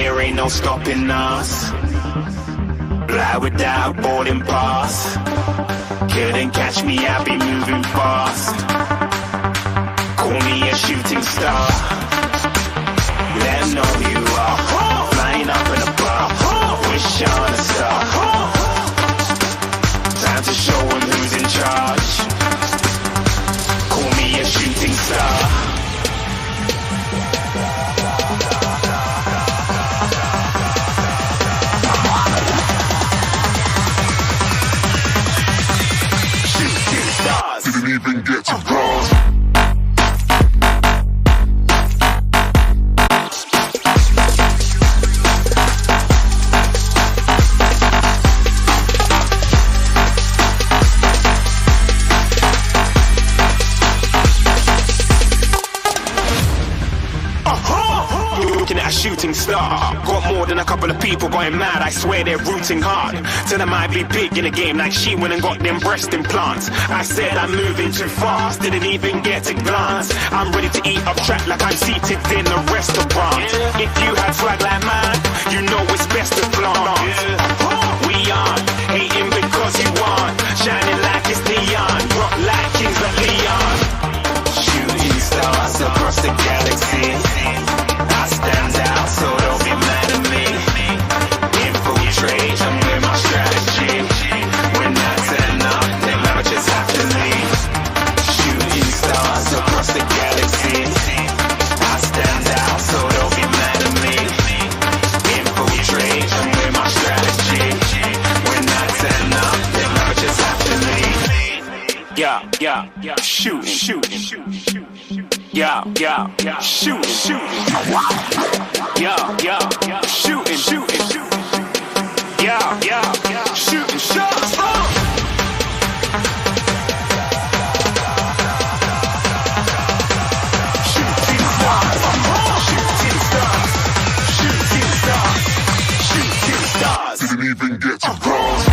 there ain't no stopping us. Fly without boarding pass. Couldn't catch me, I'll be moving fast. Call me a shooting star. Let 'em know who you are. Flying up in a bar. Wish on a star. Time to show 'em who's in charge. Call me a shooting star. Didn't even get to cross. Shooting star. Got more than a couple of people going mad, I swear they're rooting hard. Tell them I be big in the game like she went and got them breast implants. I said I'm moving too fast, didn't even get a glance. I'm ready to eat up track like I'm seated in a restaurant. If you had swag like mine, you know it's best to flaunt. We aren't hating because you want, shining like it's neon, rock like Kings of Leon. Shooting stars across the galaxy. I stand out, so don't be mad at me. Infiltrate, I'm with my strategy. When I turn up, then I just have to leave. Shooting stars across the galaxy. I stand out, so don't be mad at me. Infiltrate, I'm with my strategy. When I turn up, then I just have to leave. Yeah, shoot, yeah, shoot, yeah, shooting, yeah, shooting shots. Shooting stars. Didn't even get to cross.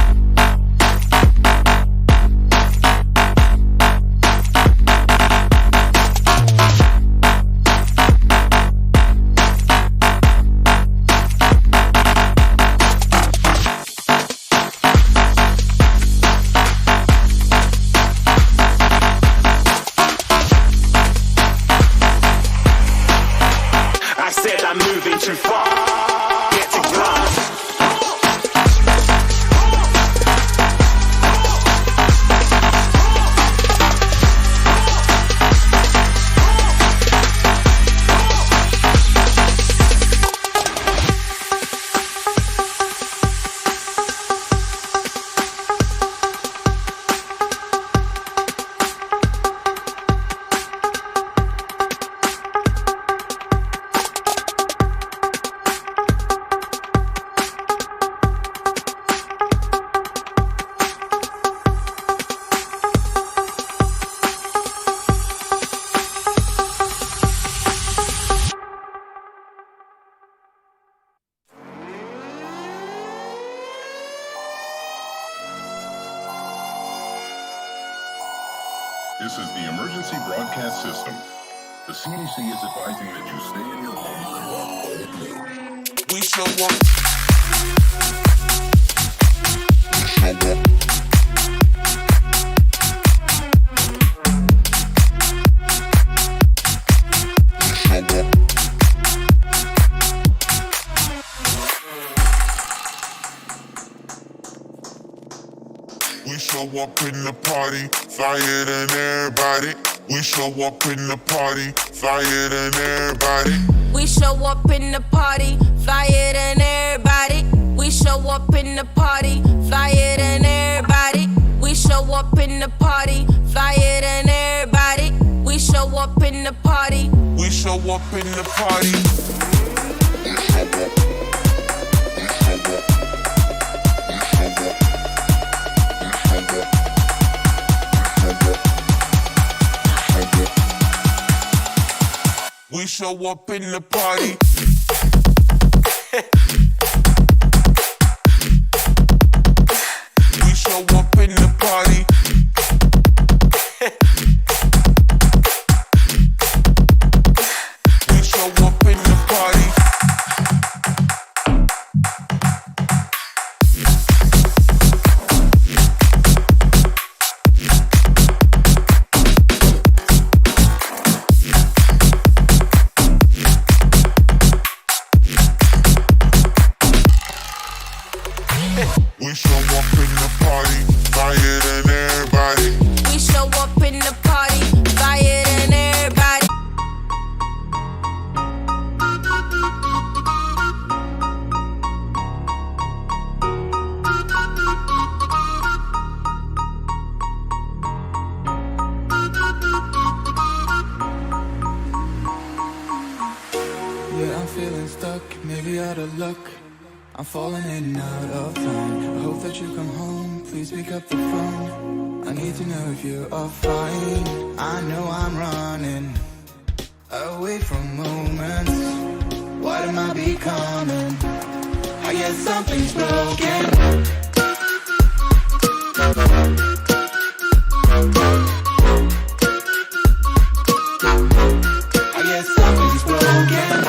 I said I'm moving too far. Get to glass. This is the emergency broadcast system. The CDC is advising that you stay in your home throughout all day. We show up. We show up in the party, flyer than everybody. We show up in the party, flyer than everybody. We show up in the party, flyer than everybody. We show up in the party, flyer than everybody. We show up in the party, flyer than everybody. We show up in the party. We show up in the party. We show up in the party. We show up in the party. We show up in the party. in the party, flyer than everybody. Yeah, I'm feeling stuck, maybe out of luck. I'm falling in and out of line. I hope that you come home, please pick up the phone. I need to know if you are fine. I know I'm running away from moments. What am I becoming? I guess something's broken. I guess something's broken.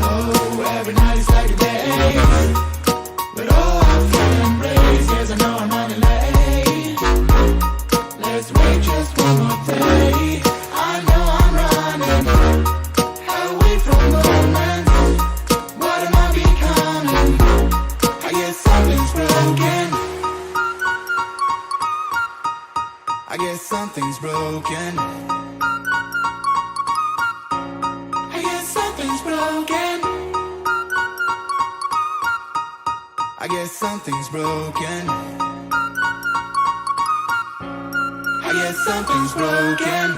Oh, every night is like a day, but all I'm feeling raised. Yes, I know I'm running late. Let's wait just one more day. I know I'm running away from moments. What am I becoming? I guess something's broken. I guess something's broken. I guess something's broken. I guess something's broken. I guess something's broken.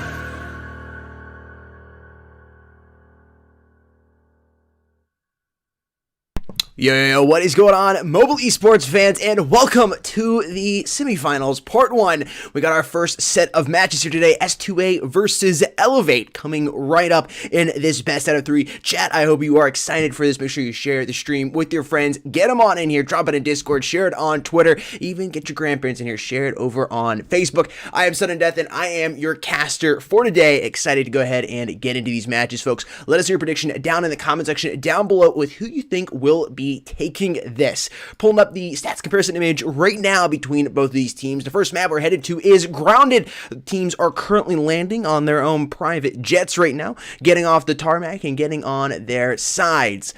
Yo, what is going on, mobile esports fans, and welcome to the semifinals, part 1. We got our first set of matches here today, S2A versus Elevate, coming right up in this best out of 3. Chat, I hope you are excited for this. Make sure you share the stream with your friends, get them on in here, drop it in Discord, share it on Twitter, even get your grandparents in here, share it over on Facebook. I am Sudden Death, and I am your caster for today. Excited to go ahead and get into these matches, folks. Let us know your prediction down in the comment section down below with who you think will be taking this. Pulling up the stats comparison image right now between both of these teams. The first map we're headed to is Grounded. The teams are currently landing on their own private jets right now, getting off the tarmac and getting on their sides.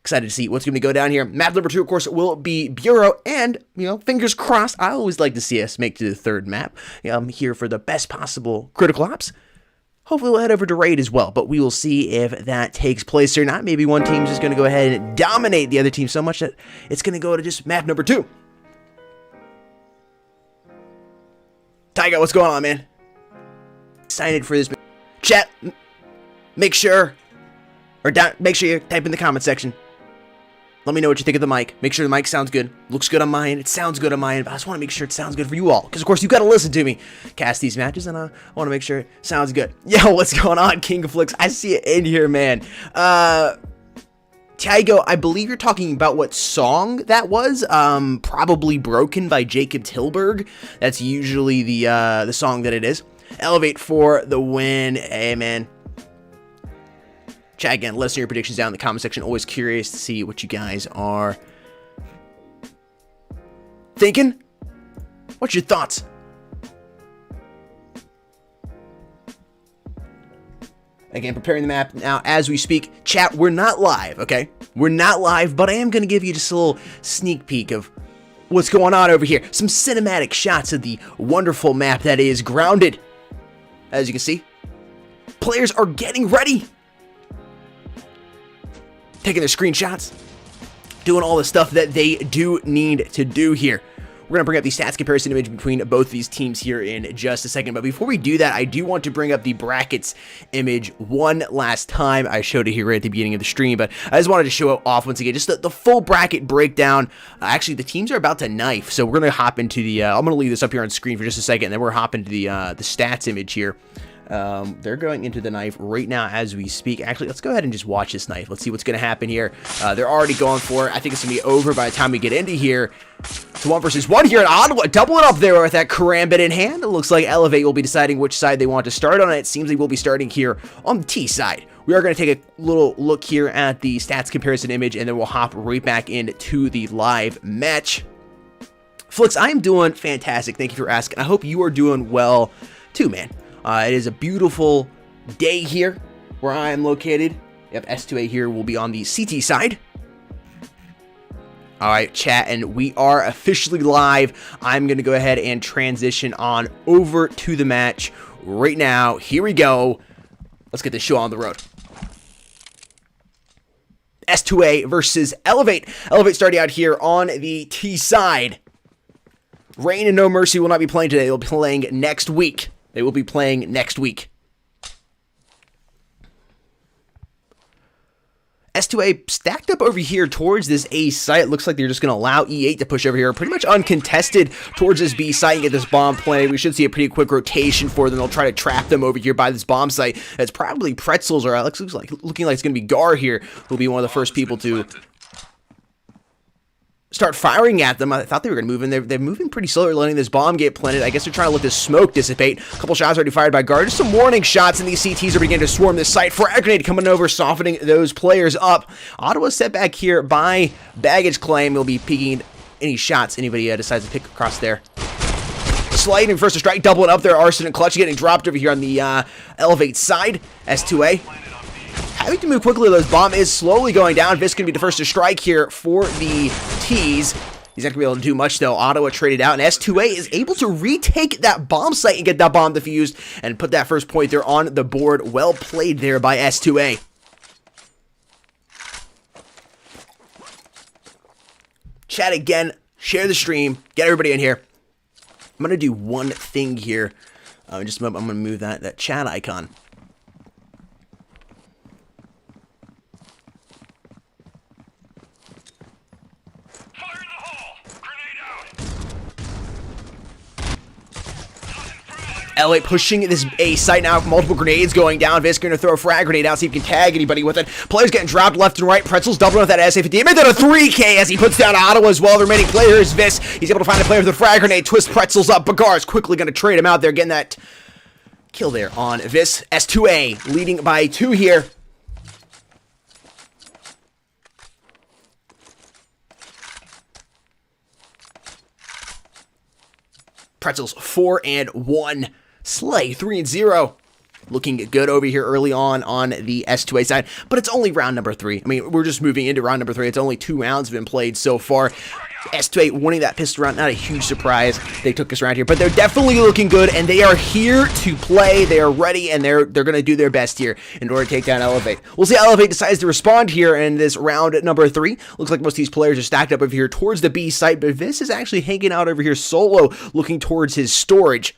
Excited to see what's going to go down here. Map number 2, of course, will be Bureau, and, fingers crossed, I always like to see us make it to the third map. I'm here for the best possible critical ops. Hopefully we'll head over to Raid as well, but we will see if that takes place or not. Maybe one team's just going to go ahead and dominate the other team so much that it's going to go to just map number 2. Tyga, what's going on, man? Excited for this. Chat, make sure you type in the comment section. Let me know what you think of the mic. Make sure the mic sounds good. Looks good on my end. It sounds good on my end. But I just want to make sure it sounds good for you all. Because, of course, you got to listen to me cast these matches. And I want to make sure it sounds good. Yo, what's going on, King of Flicks? I see it in here, man. Tiago, I believe you're talking about what song that was. Probably Broken by Jacob Tilburg. That's usually the song that it is. Elevate for the win. Hey, man. Chat again, let us know your predictions down in the comment section. Always curious to see what you guys are thinking. What's your thoughts? Again, preparing the map now as we speak. Chat, we're not live, okay? We're not live, but I am going to give you just a little sneak peek of what's going on over here. Some cinematic shots of the wonderful map that is Grounded. As you can see, players are getting ready. Taking their screenshots, doing all the stuff that they do need to do here. We're going to bring up the stats comparison image between both of these teams here in just a second. But before we do that, I do want to bring up the brackets image one last time. I showed it here right at the beginning of the stream, but I just wanted to show it off once again. Just the full bracket breakdown. Actually, the teams are about to knife, so we're going to hop into the... I'm going to leave this up here on screen for just a second, and then we're hopping to the stats image here. They're going into the knife right now as we speak. Actually, let's go ahead and just watch this knife. Let's see what's going to happen here. They're already going for it. I think it's going to be over by the time we get into here. It's 1 versus 1 here at Ottawa. Double it up there with that karambit in hand. It looks like Elevate will be deciding which side they want to start on. It seems they will be starting here on the T side. We are going to take a little look here at the stats comparison image, and then we'll hop right back into the live match. Flix, I am doing fantastic. Thank you for asking. I hope you are doing well too, man. It is a beautiful day here where I am located. Yep, S2A here will be on the CT side. All right, chat, and we are officially live. I'm going to go ahead and transition on over to the match right now. Here we go. Let's get this show on the road. S2A versus Elevate. Elevate starting out here on the T side. Rain and No Mercy will not be playing today. They'll be playing next week. They will be playing next week. S2A stacked up over here towards this A site. Looks like they're just going to allow E8 to push over here. Pretty much uncontested towards this B site and get this bomb planted. We should see a pretty quick rotation for them. They'll try to trap them over here by this bomb site. It's probably Pretzels, or looking like it's going to be Gar here, who'll be one of the first people to start firing at them. I thought they were going to move in. They're moving pretty slowly, letting this bomb get planted. I guess they're trying to let this smoke dissipate. A couple shots already fired by Guard. Just some warning shots, and these CTs are beginning to swarm this site. Frag grenade coming over, softening those players up. Ottawa set back here by Baggage Claim. Will be peeking any shots anybody decides to pick across there. Sliding first to strike, doubling up there. Arson and Clutch getting dropped over here on the Elevate side. S2A having to move quickly. Those bomb is slowly going down. Vis going to be the first to strike here for the T's. He's not going to be able to do much, though. Ottawa traded out, and S2A is able to retake that bomb site and get that bomb defused and put that first point there on the board. Well played there by S2A. Chat again. Share the stream. Get everybody in here. I'm going to do one thing here. Just a moment. I'm going to move that chat icon. Elliott pushing this A site now, multiple grenades going down. Vis going to throw a frag grenade out, see if he can tag anybody with it. Players getting dropped left and right. Pretzels doubling with that SA-50. Made that a 3K as he puts down Ottawa as well. The remaining player is Vis. He's able to find a player with a frag grenade, twist Pretzels up. Bagar is quickly going to trade him out there, getting that kill there on Vis. S2A leading by 2 here. Pretzels 4-1. Slay 3-0. Looking good over here early on the S2A side, but it's only round number 3. I mean, we're just moving into round number 3. It's only 2 rounds have been played so far. S2A winning that pistol round, not a huge surprise. They took us around here, but they're definitely looking good, and they are here to play. They are ready, and they're going to do their best here in order to take down Elevate. We'll see how Elevate decides to respond here in this round number 3. Looks like most of these players are stacked up over here towards the B site, but Vis is actually hanging out over here solo, looking towards his storage.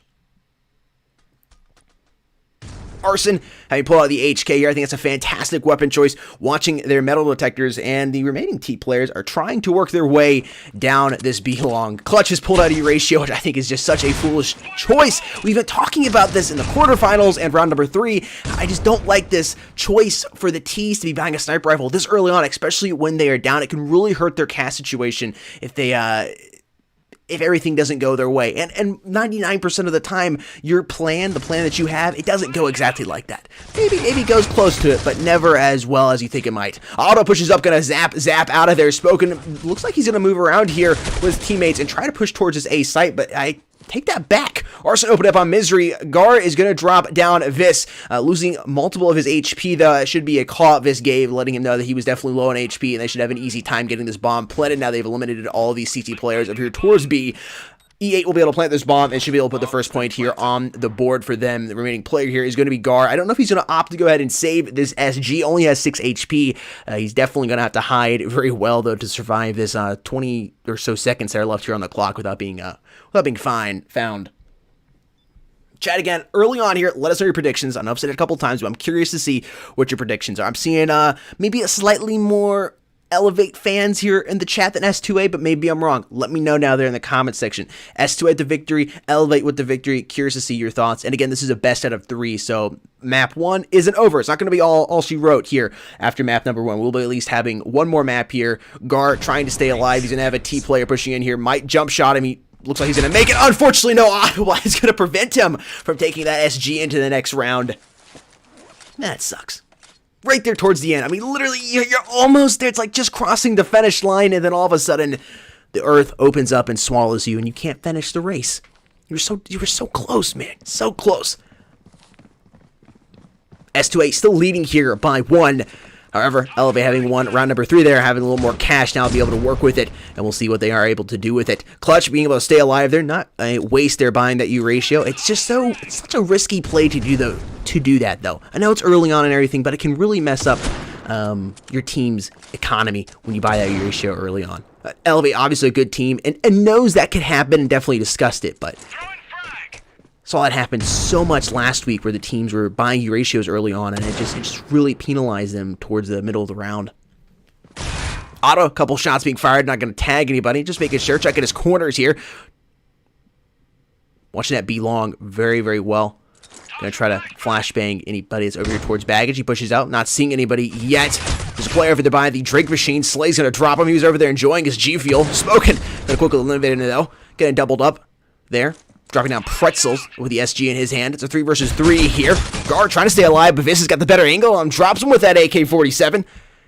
Arson having pulled out the HK here. I think that's a fantastic weapon choice. Watching their metal detectors, and the remaining T players are trying to work their way down this B long. Clutch has pulled out a ratio, which I think is just such a foolish choice. We've been talking about this in the quarterfinals and round number 3. I just don't like this choice for the T's to be buying a sniper rifle this early on, especially when they are down. It can really hurt their cast situation if they if everything doesn't go their way. And 99% of the time, the plan that you have, it doesn't go exactly like that. Maybe it goes close to it, but never as well as you think it might. Otto pushes up, gonna zap out of there. Spoken, looks like he's gonna move around here with teammates and try to push towards his A site, but I take that back. Arson opened up on Misery. Gar is going to drop down Vis, losing multiple of his HP, though. It should be a call Vis gave, letting him know that he was definitely low on HP, and they should have an easy time getting this bomb planted. Now they've eliminated all of these CT players up here towards B. E8 will be able to plant this bomb and should be able to put the first point here on the board for them. The remaining player here is going to be Gar. I don't know if he's going to opt to go ahead and save this SG. Only has 6 HP. He's definitely going to have to hide very well, though, to survive this 20 or so seconds that are left here on the clock without being found. Chat again, early on here, let us know your predictions. I know I've said it a couple times, but I'm curious to see what your predictions are. I'm seeing maybe a slightly more Elevate fans here in the chat than S2A, but maybe I'm wrong. Let me know now there in the comment section. S2A with the victory, Elevate with the victory. Curious to see your thoughts. And again, this is a best out of 3, so map 1 isn't over. It's not going to be all she wrote here after map number 1. We'll be at least having one more map here. Gar trying to stay alive. He's going to have a T player pushing in here. Might jump shot him. He looks like he's going to make it. Unfortunately, no. Ottawa is going to prevent him from taking that SG into the next round. That sucks. Right there towards the end. I mean, literally, you're almost there. It's like just crossing the finish line, and then all of a sudden, the earth opens up and swallows you, and you can't finish the race. You were so close, man. So close. S2A still leading here by 1. However, Elevate having won round number 3 there, having a little more cash now, be able to work with it, and we'll see what they are able to do with it. Clutch being able to stay alive there, not a waste there buying that U ratio. It's just it's such a risky play to do that though. I know it's early on and everything, but it can really mess up your team's economy when you buy that U ratio early on. Elevate, obviously a good team, and knows that could happen and definitely discussed it, but saw that happen so much last week where the teams were buying U ratios early on, and it just really penalized them towards the middle of the round. Otto, a couple shots being fired, not going to tag anybody, just making sure, checking his corners here. Watching that be long very, very well. Going to try to flashbang anybody that's over here towards baggage. He pushes out, not seeing anybody yet. There's a player over there by the drink machine. Slay's going to drop him. He was over there enjoying his G Fuel. Smoking. Going to quickly eliminate him though. Getting doubled up there. Dropping down Pretzels with the SG in his hand. It's a 3 versus 3 here. Guard trying to stay alive, but Vis has got the better angle. Drops him with that AK-47.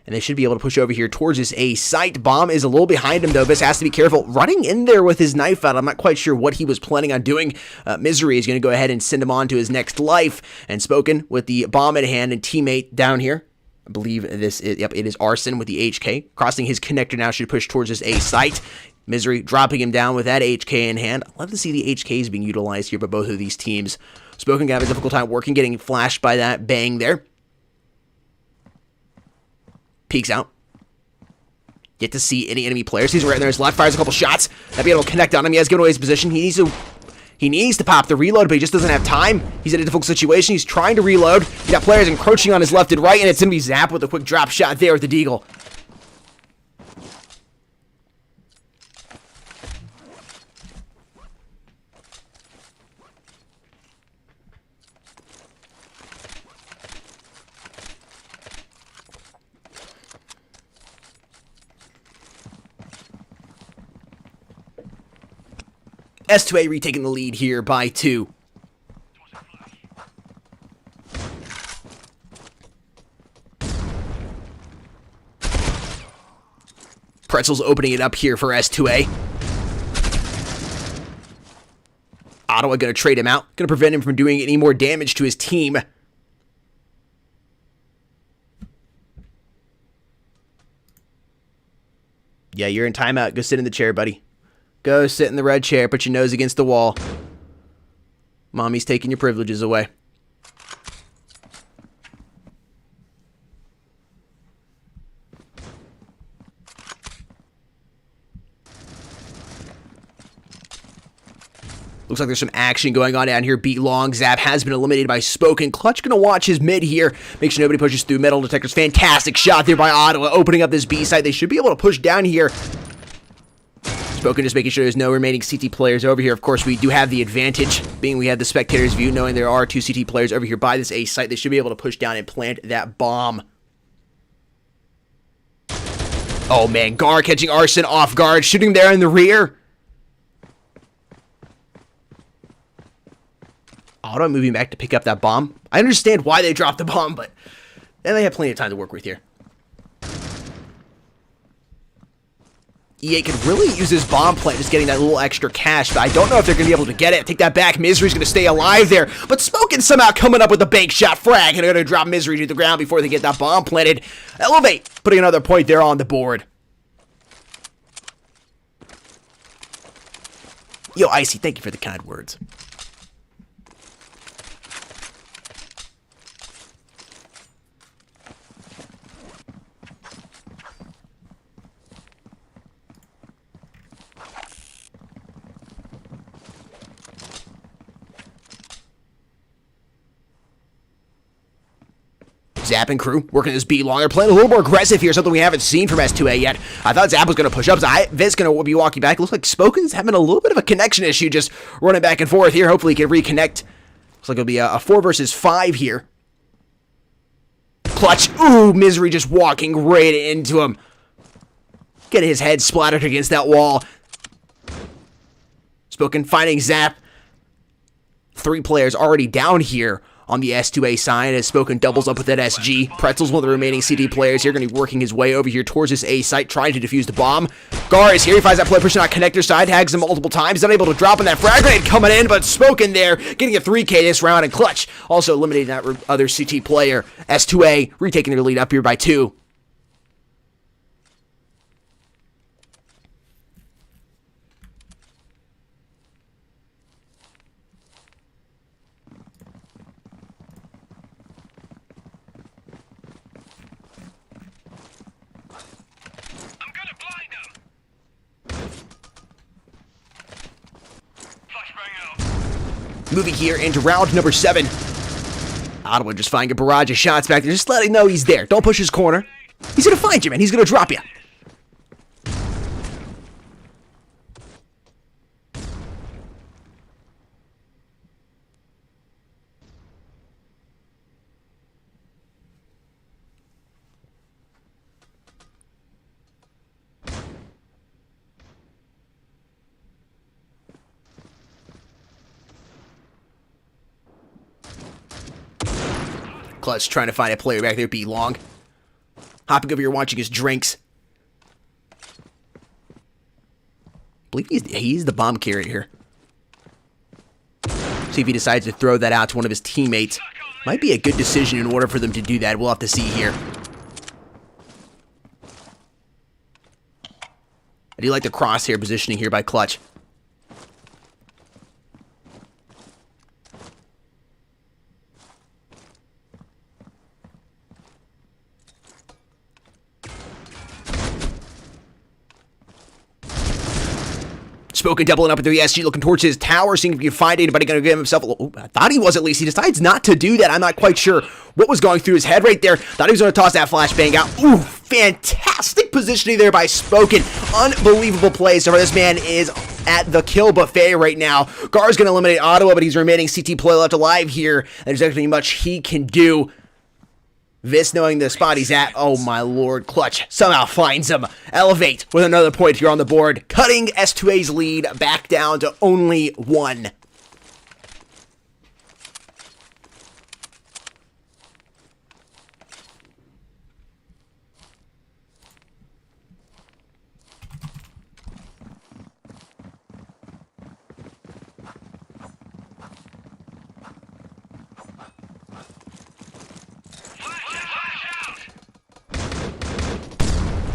And they should be able to push over here towards this A site. Bomb is a little behind him, though. Vis has to be careful. Running in there with his knife out. I'm not quite sure what he was planning on doing. Misery is going to go ahead and send him on to his next life. And Spoken with the bomb in hand and teammate down here. I believe this is, yep, it is Arson with the HK. Crossing his connector now should push towards this A site. Misery dropping him down with that HK in hand. I'd love to see the HKs being utilized here by both of these teams. Spoken gonna have a difficult time working, getting flashed by that bang there. Peeks out. Get to see any enemy players. He's right there. His left fires a couple shots. That'd be able to connect on him. He has given away his position. He needs to pop the reload, but he just doesn't have time. He's in a difficult situation. He's trying to reload. You got players encroaching on his left and right, and it's gonna be Zap with a quick drop shot there with the Deagle. S2A retaking the lead here by 2. Pretzel's opening it up here for S2A. Ottawa going to trade him out. Going to prevent him from doing any more damage to his team. Yeah, you're in timeout. Go sit in the chair, buddy. Go sit in the red chair, put your nose against the wall. Mommy's taking your privileges away. Looks like there's some action going on down here. Beat long. Zap has been eliminated by Spoken. Clutch gonna watch his mid here. Make sure nobody pushes through. Metal detectors. Fantastic shot there by Ottawa. Opening up this B site. They should be able to push down here. Spoken just making sure there's no remaining CT players over here. Of course, we do have the advantage, being we have the spectator's view, knowing there are 2 CT players over here by this A site. They should be able to push down and plant that bomb. Oh man, Gar catching Arson off guard, shooting there in the rear. Auto moving back to pick up that bomb. I understand why they dropped the bomb, but then they have plenty of time to work with here. EA could really use this bomb plant, just getting that little extra cash, but I don't know if they're going to be able to get it. Take that back. Misery's going to stay alive there, but Spoken somehow coming up with a bank shot frag, and they're going to drop Misery to the ground before they get that bomb planted. Elevate, putting another point there on the board. Yo, Icy, thank you for the kind words. Zap and crew working this B long. They're playing a little more aggressive here, something we haven't seen from S2A yet. I thought Zap was going to push up. Viz going to be walking back. Looks like Spoken's having a little bit of a connection issue, just running back and forth here. Hopefully he can reconnect. Looks like it'll be a 4 versus 5 here. Clutch. Ooh, Misery just walking right into him. Getting his head splattered against that wall. Spoken finding Zap. 3 players already down here on the S2A side as Spoken doubles up with that SG. Pretzel's one of the remaining CD players here, going to be working his way over here towards this A site, trying to defuse the bomb. Gar is here. He finds that play pushing out connector side, tags him multiple times. Not able to drop on that frag grenade coming in, but Spoken there, getting a 3K this round, and Clutch also eliminating that other CT player. S2A retaking their lead up here by 2. Moving here into round number 7. Ottawa just finding a barrage of shots back there. Just let him know he's there. Don't push his corner. He's going to find you, man. He's going to drop you. Clutch trying to find a player back there. Be long. Hopping over here watching his drinks. I believe he's the bomb carrier here. See if he decides to throw that out to one of his teammates. Might be a good decision in order for them to do that. We'll have to see here. I do like the crosshair positioning here by Clutch. Spoken doubling up into the SG, looking towards his tower, seeing if he can find anybody going to give himself a little... I thought he was at least. He decides not to do that. I'm not quite sure what was going through his head right there. Thought he was going to toss that flashbang out. Ooh, fantastic positioning there by Spoken. Unbelievable play. So this man is at the kill buffet right now. Gar's going to eliminate Ottawa, but he's remaining CT player left alive here. There's actually much he can do. Vis knowing the spot he's at. Oh my lord. Clutch somehow finds him. Elevate with another point here on the board. Cutting S2A's lead back down to only 1.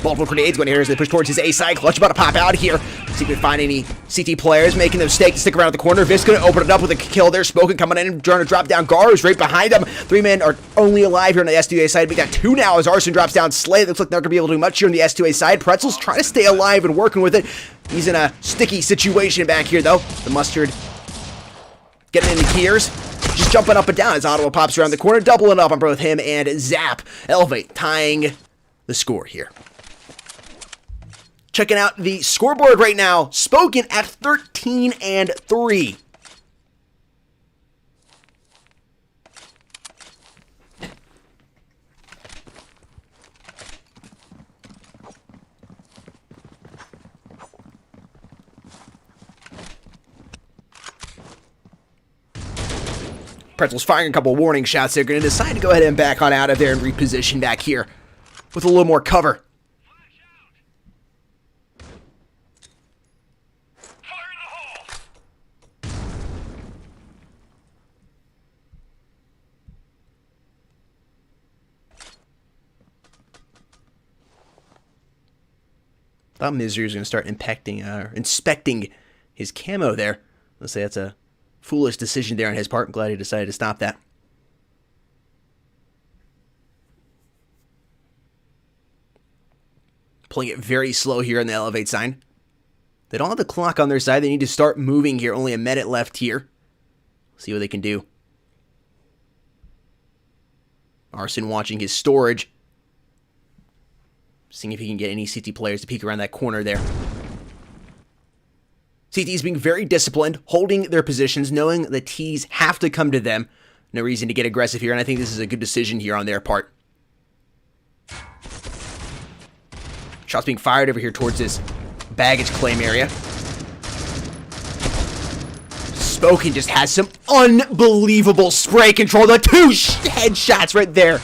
Multiple grenades going here as they push towards his A side. Clutch about to pop out here. See if we can find any CT players making the mistake to stick around the corner. Vis going to open it up with a kill there. Spoken coming in and trying to drop down. Gar is right behind him. 3 men are only alive here on the S2A side. We got 2 now as Arson drops down Slay. Looks like they're not going to be able to do much here on the S2A side. Pretzel's trying to stay alive and working with it. He's in a sticky situation back here though. The Mustard getting in the gears. Just jumping up and down as Ottawa pops around the corner. Doubling up on both him and Zap. Elevate tying the score here. Checking out the scoreboard right now. Spoken at 13-3. Pretzel's firing a couple warning shots. They're going to decide to go ahead and back on out of there and reposition back here with a little more cover. Thought Misery was going to start inspecting his camo there. Let's say that's a foolish decision there on his part. I'm glad he decided to stop that. Pulling it very slow here on the Elevate sign. They don't have the clock on their side. They need to start moving here. Only a minute left here. See what they can do. Arson watching his storage. Seeing if he can get any CT players to peek around that corner there. CT's being very disciplined, holding their positions, knowing the T's have to come to them. No reason to get aggressive here, and I think this is a good decision here on their part. Shots being fired over here towards this baggage claim area. Spoken just has some unbelievable spray control. The 2 headshots right there.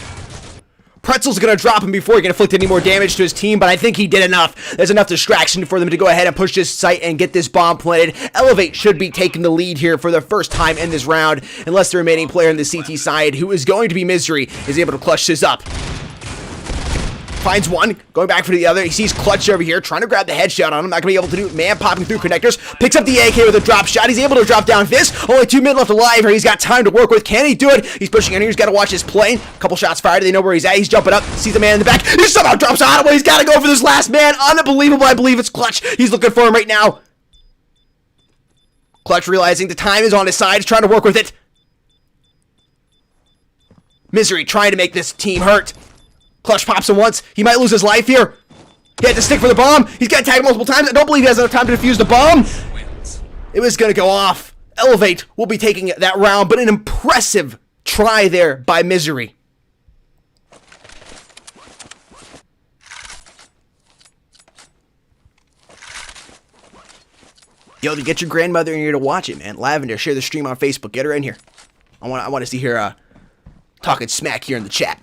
Pretzel's going to drop him before he can inflict any more damage to his team, but I think he did enough. There's enough distraction for them to go ahead and push this site and get this bomb planted. Elevate should be taking the lead here for the first time in this round, unless the remaining player on the CT side, who is going to be Misery, is able to clutch this up. Finds one, going back for the other. He sees Clutch over here, trying to grab the headshot on him. Not going to be able to do it. Man popping through connectors. Picks up the AK with a drop shot. He's able to drop down Vis. Only 2 men left alive here. He's got time to work with. Can he do it? He's pushing in here. He's got to watch his plane. Couple shots fired. They know where he's at. He's jumping up. Sees the man in the back. He somehow drops Ottawa. He's got to go for this last man. Unbelievable. I believe it's Clutch. He's looking for him right now. Clutch realizing the time is on his side, is trying to work with it. Misery trying to make this team hurt. Clutch pops him once. He might lose his life here. He had to stick for the bomb. He's got tagged multiple times. I don't believe he has enough time to defuse the bomb. It was going to go off. Elevate will be taking that round, but an impressive try there by Misery. Yo, to get your grandmother in here to watch it, man. Lavender, share the stream on Facebook. Get her in here. I want to see her talking smack here in the chat.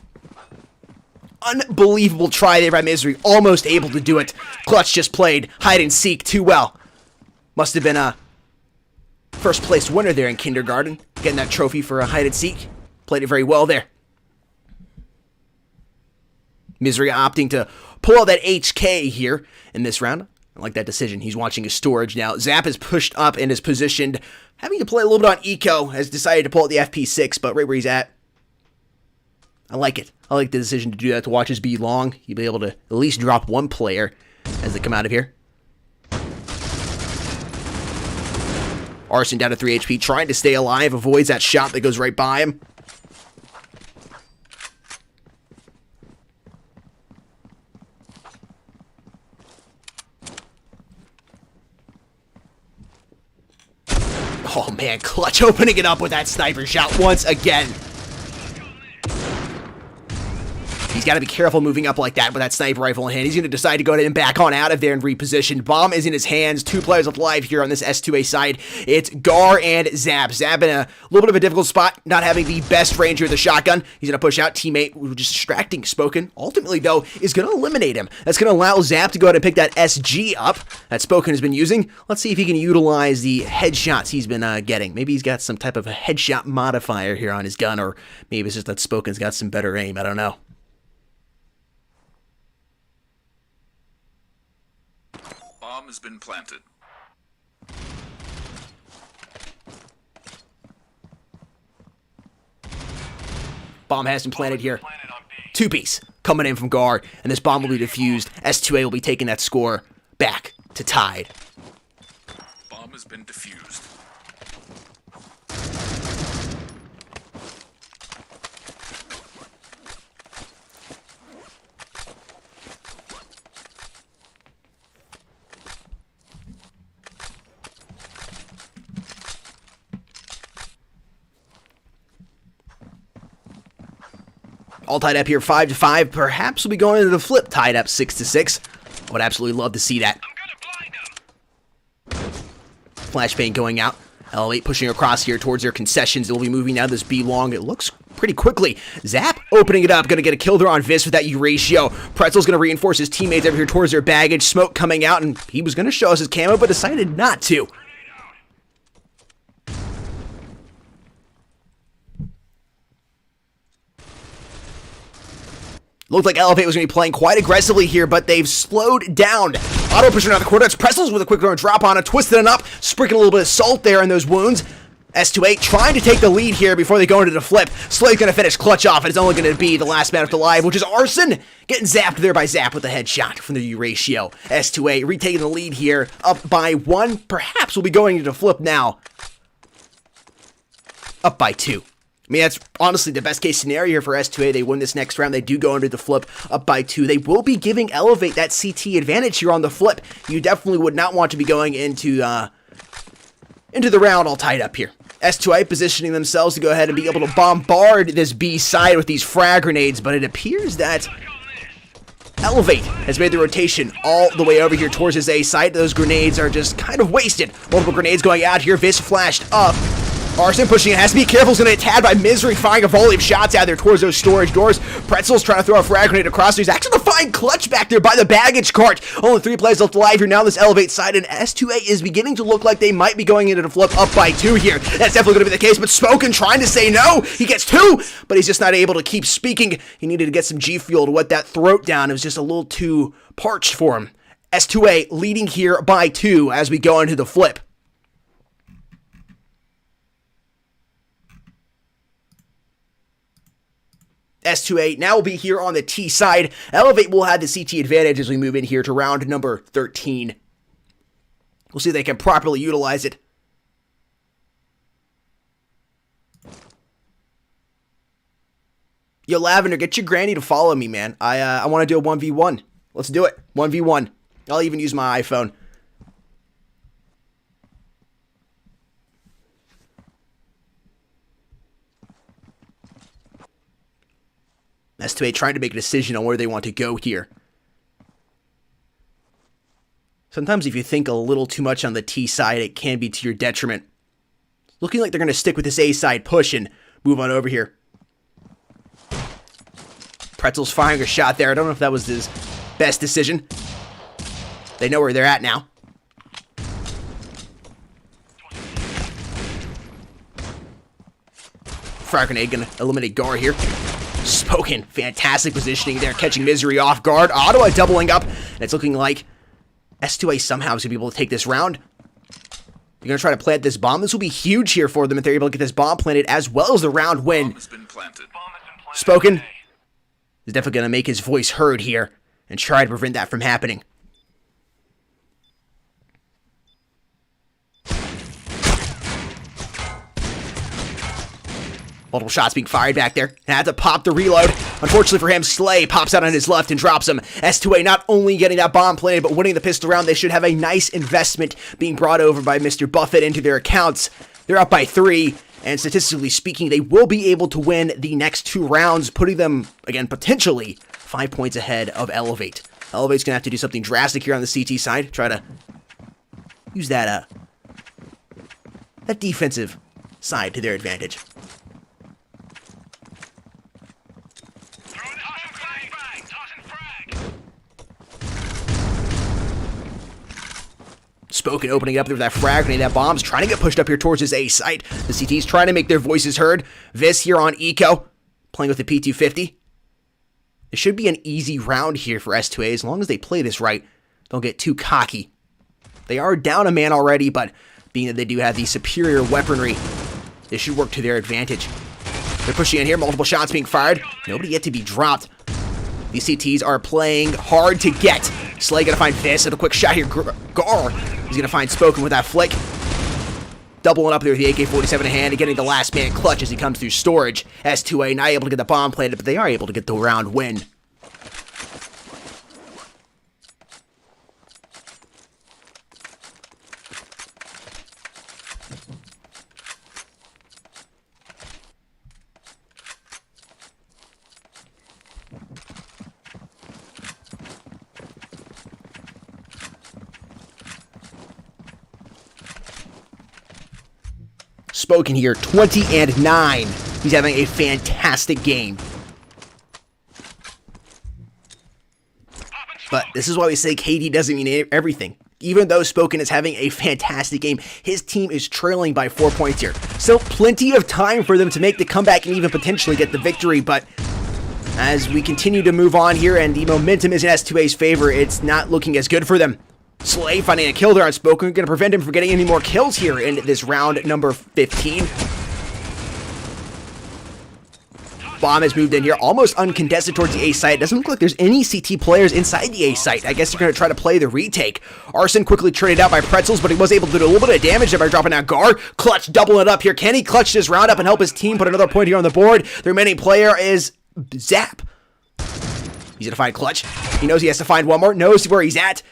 Unbelievable try there by Misery. Almost able to do it. Clutch just played hide and seek too well. Must have been a first place winner there in kindergarten. Getting that trophy for a hide and seek. Played it very well there. Misery opting to pull out that HK here in this round. I like that decision. He's watching his storage now. Zap is pushed up and is positioned, having to play a little bit on eco, has decided to pull out the FP6, but right where he's at, I like it. I like the decision to do that, to watch his B long. He'll be able to at least drop one player as they come out of here. Arson down to 3 HP, trying to stay alive, avoids that shot that goes right by him. Oh man, Clutch opening it up with that sniper shot once again. He's got to be careful moving up like that with that sniper rifle in hand. He's going to decide to go ahead and back on out of there and reposition. Bomb is in his hands. 2 players alive here on this S2A side. It's Gar and Zap. Zap in a little bit of a difficult spot, not having the best range here with the shotgun. He's going to push out. Teammate just distracting Spoken. Ultimately, though, is going to eliminate him. That's going to allow Zap to go ahead and pick that SG up that Spoken has been using. Let's see if he can utilize the headshots he's been getting. Maybe he's got some type of a headshot modifier here on his gun, or maybe it's just that Spoken's got some better aim. I don't know. Bomb has been planted. Bomb has been planted here. 2-piece coming in from Gar, and this bomb will be defused. S2A will be taking that score back to tied. Bomb has been defused. All tied up here 5-5. Perhaps we'll be going into the flip tied up 6-6. I would absolutely love to see that. Flashbang going out. Elevate pushing across here towards their concessions. They'll be moving down this B long. It looks pretty quickly. Zap opening it up. Going to get a kill there on Vis with that Euratio. Pretzel's going to reinforce his teammates over here towards their baggage. Smoke coming out, and he was going to show us his camo, but decided not to. Looked like Elevate was going to be playing quite aggressively here, but they've slowed down. Auto pushing around the corner. It's Pretzels with a quick drop on it, twisted it up, sprinkling a little bit of salt there in those wounds. S2A trying to take the lead here before they go into the flip. Slay's going to finish Clutch off, and it's only going to be the last man left alive, which is Arson, getting zapped there by Zap with a headshot from the Euratio. S2A retaking the lead here, up by 1. Perhaps we'll be going into the flip now. Up by 2. I mean, that's honestly the best case scenario here for S2A. They win this next round. They do go into the flip up by 2. They will be giving Elevate that CT advantage here on the flip. You definitely would not want to be going into the round all tied up here. S2A positioning themselves to go ahead and be able to bombard this B side with these frag grenades, but it appears that Elevate has made the rotation all the way over here towards his A side. Those grenades are just kind of wasted. Multiple grenades going out here. Vis flashed up. Arson pushing it, has to be careful, he's going to get tagged by Misery, firing a volley of shots out there towards those storage doors. Pretzel's trying to throw a frag grenade across, he's actually going to find Clutch back there by the baggage cart. Only 3 players left alive here now on this Elevate side, and S2A is beginning to look like they might be going into the flip up by 2 here. That's definitely going to be the case, but Spoken trying to say no. He gets 2, but he's just not able to keep speaking. He needed to get some G Fuel to wet that throat down. It was just a little too parched for him. S2A leading here by 2 as we go into the flip. S2A now will be here on the T side. Elevate will have the CT advantage as we move in here to round number 13. We'll see if they can properly utilize it. Yo, Lavender, get your granny to follow me, man. I want to do a 1v1. Let's do it. 1v1. I'll even use my iPhone. S2A trying to make a decision on where they want to go here. Sometimes if you think a little too much on the T side, it can be to your detriment. Looking like they're going to stick with this A side push and move on over here. Pretzel's firing a shot there. I don't know if that was his best decision. They know where they're at now. Frag grenade going to eliminate Gar here. Spoken. Fantastic positioning there, catching Misery off guard. Ottawa doubling up, and it's looking like S2A somehow is going to be able to take this round. They're going to try to plant this bomb. This will be huge here for them if they're able to get this bomb planted as well as the round win. Spoken is definitely going to make his voice heard here and try to prevent that from happening. Multiple shots being fired back there. Had to pop the reload. Unfortunately for him, Slay pops out on his left and drops him. S2A not only getting that bomb planted, but winning the pistol round. They should have a nice investment being brought over by Mr. Buffett into their accounts. They're up by 3, and statistically speaking, they will be able to win the next 2 rounds, putting them, again, potentially 5 points ahead of Elevate. Elevate's going to have to do something drastic here on the CT side. Try to use that defensive side to their advantage. Spoken opening up there with that frag grenade. That bomb's trying to get pushed up here towards his A site. The CT's trying to make their voices heard. Vis here on Eco, playing with the P250. It should be an easy round here for S2A as long as they play this right. Don't get too cocky. They are down a man already, but being that they do have the superior weaponry, this should work to their advantage. They're pushing in here. Multiple shots being fired. Nobody yet to be dropped. These CTs are playing hard to get. Slay gonna find Vis with a quick shot here. Gar is gonna find Spoken with that flick. Doubling up there with the AK-47 in hand and getting the last man clutch as he comes through storage. S2A not able to get the bomb planted, but they are able to get the round win. Spoken here, 20-9. He's having a fantastic game. But this is why we say KD doesn't mean everything. Even though Spoken is having a fantastic game, his team is trailing by 4 points here. So plenty of time for them to make the comeback and even potentially get the victory. But as we continue to move on here and the momentum is in S2A's favor, it's not looking as good for them. Slay finding a kill there on Spoken, going to prevent him from getting any more kills here in this round number 15. Bomb has moved in here, almost uncontested towards the A site. It doesn't look like there's any CT players inside the A site. I guess they're going to try to play the retake. Arson quickly traded out by Pretzels, but he was able to do a little bit of damage there by dropping out Gar. Clutch doubling it up here. Can he clutch this round up and help his team put another point here on the board? The remaining player is Zap. He's going to find Clutch. He knows he has to find one more. Knows where he's at.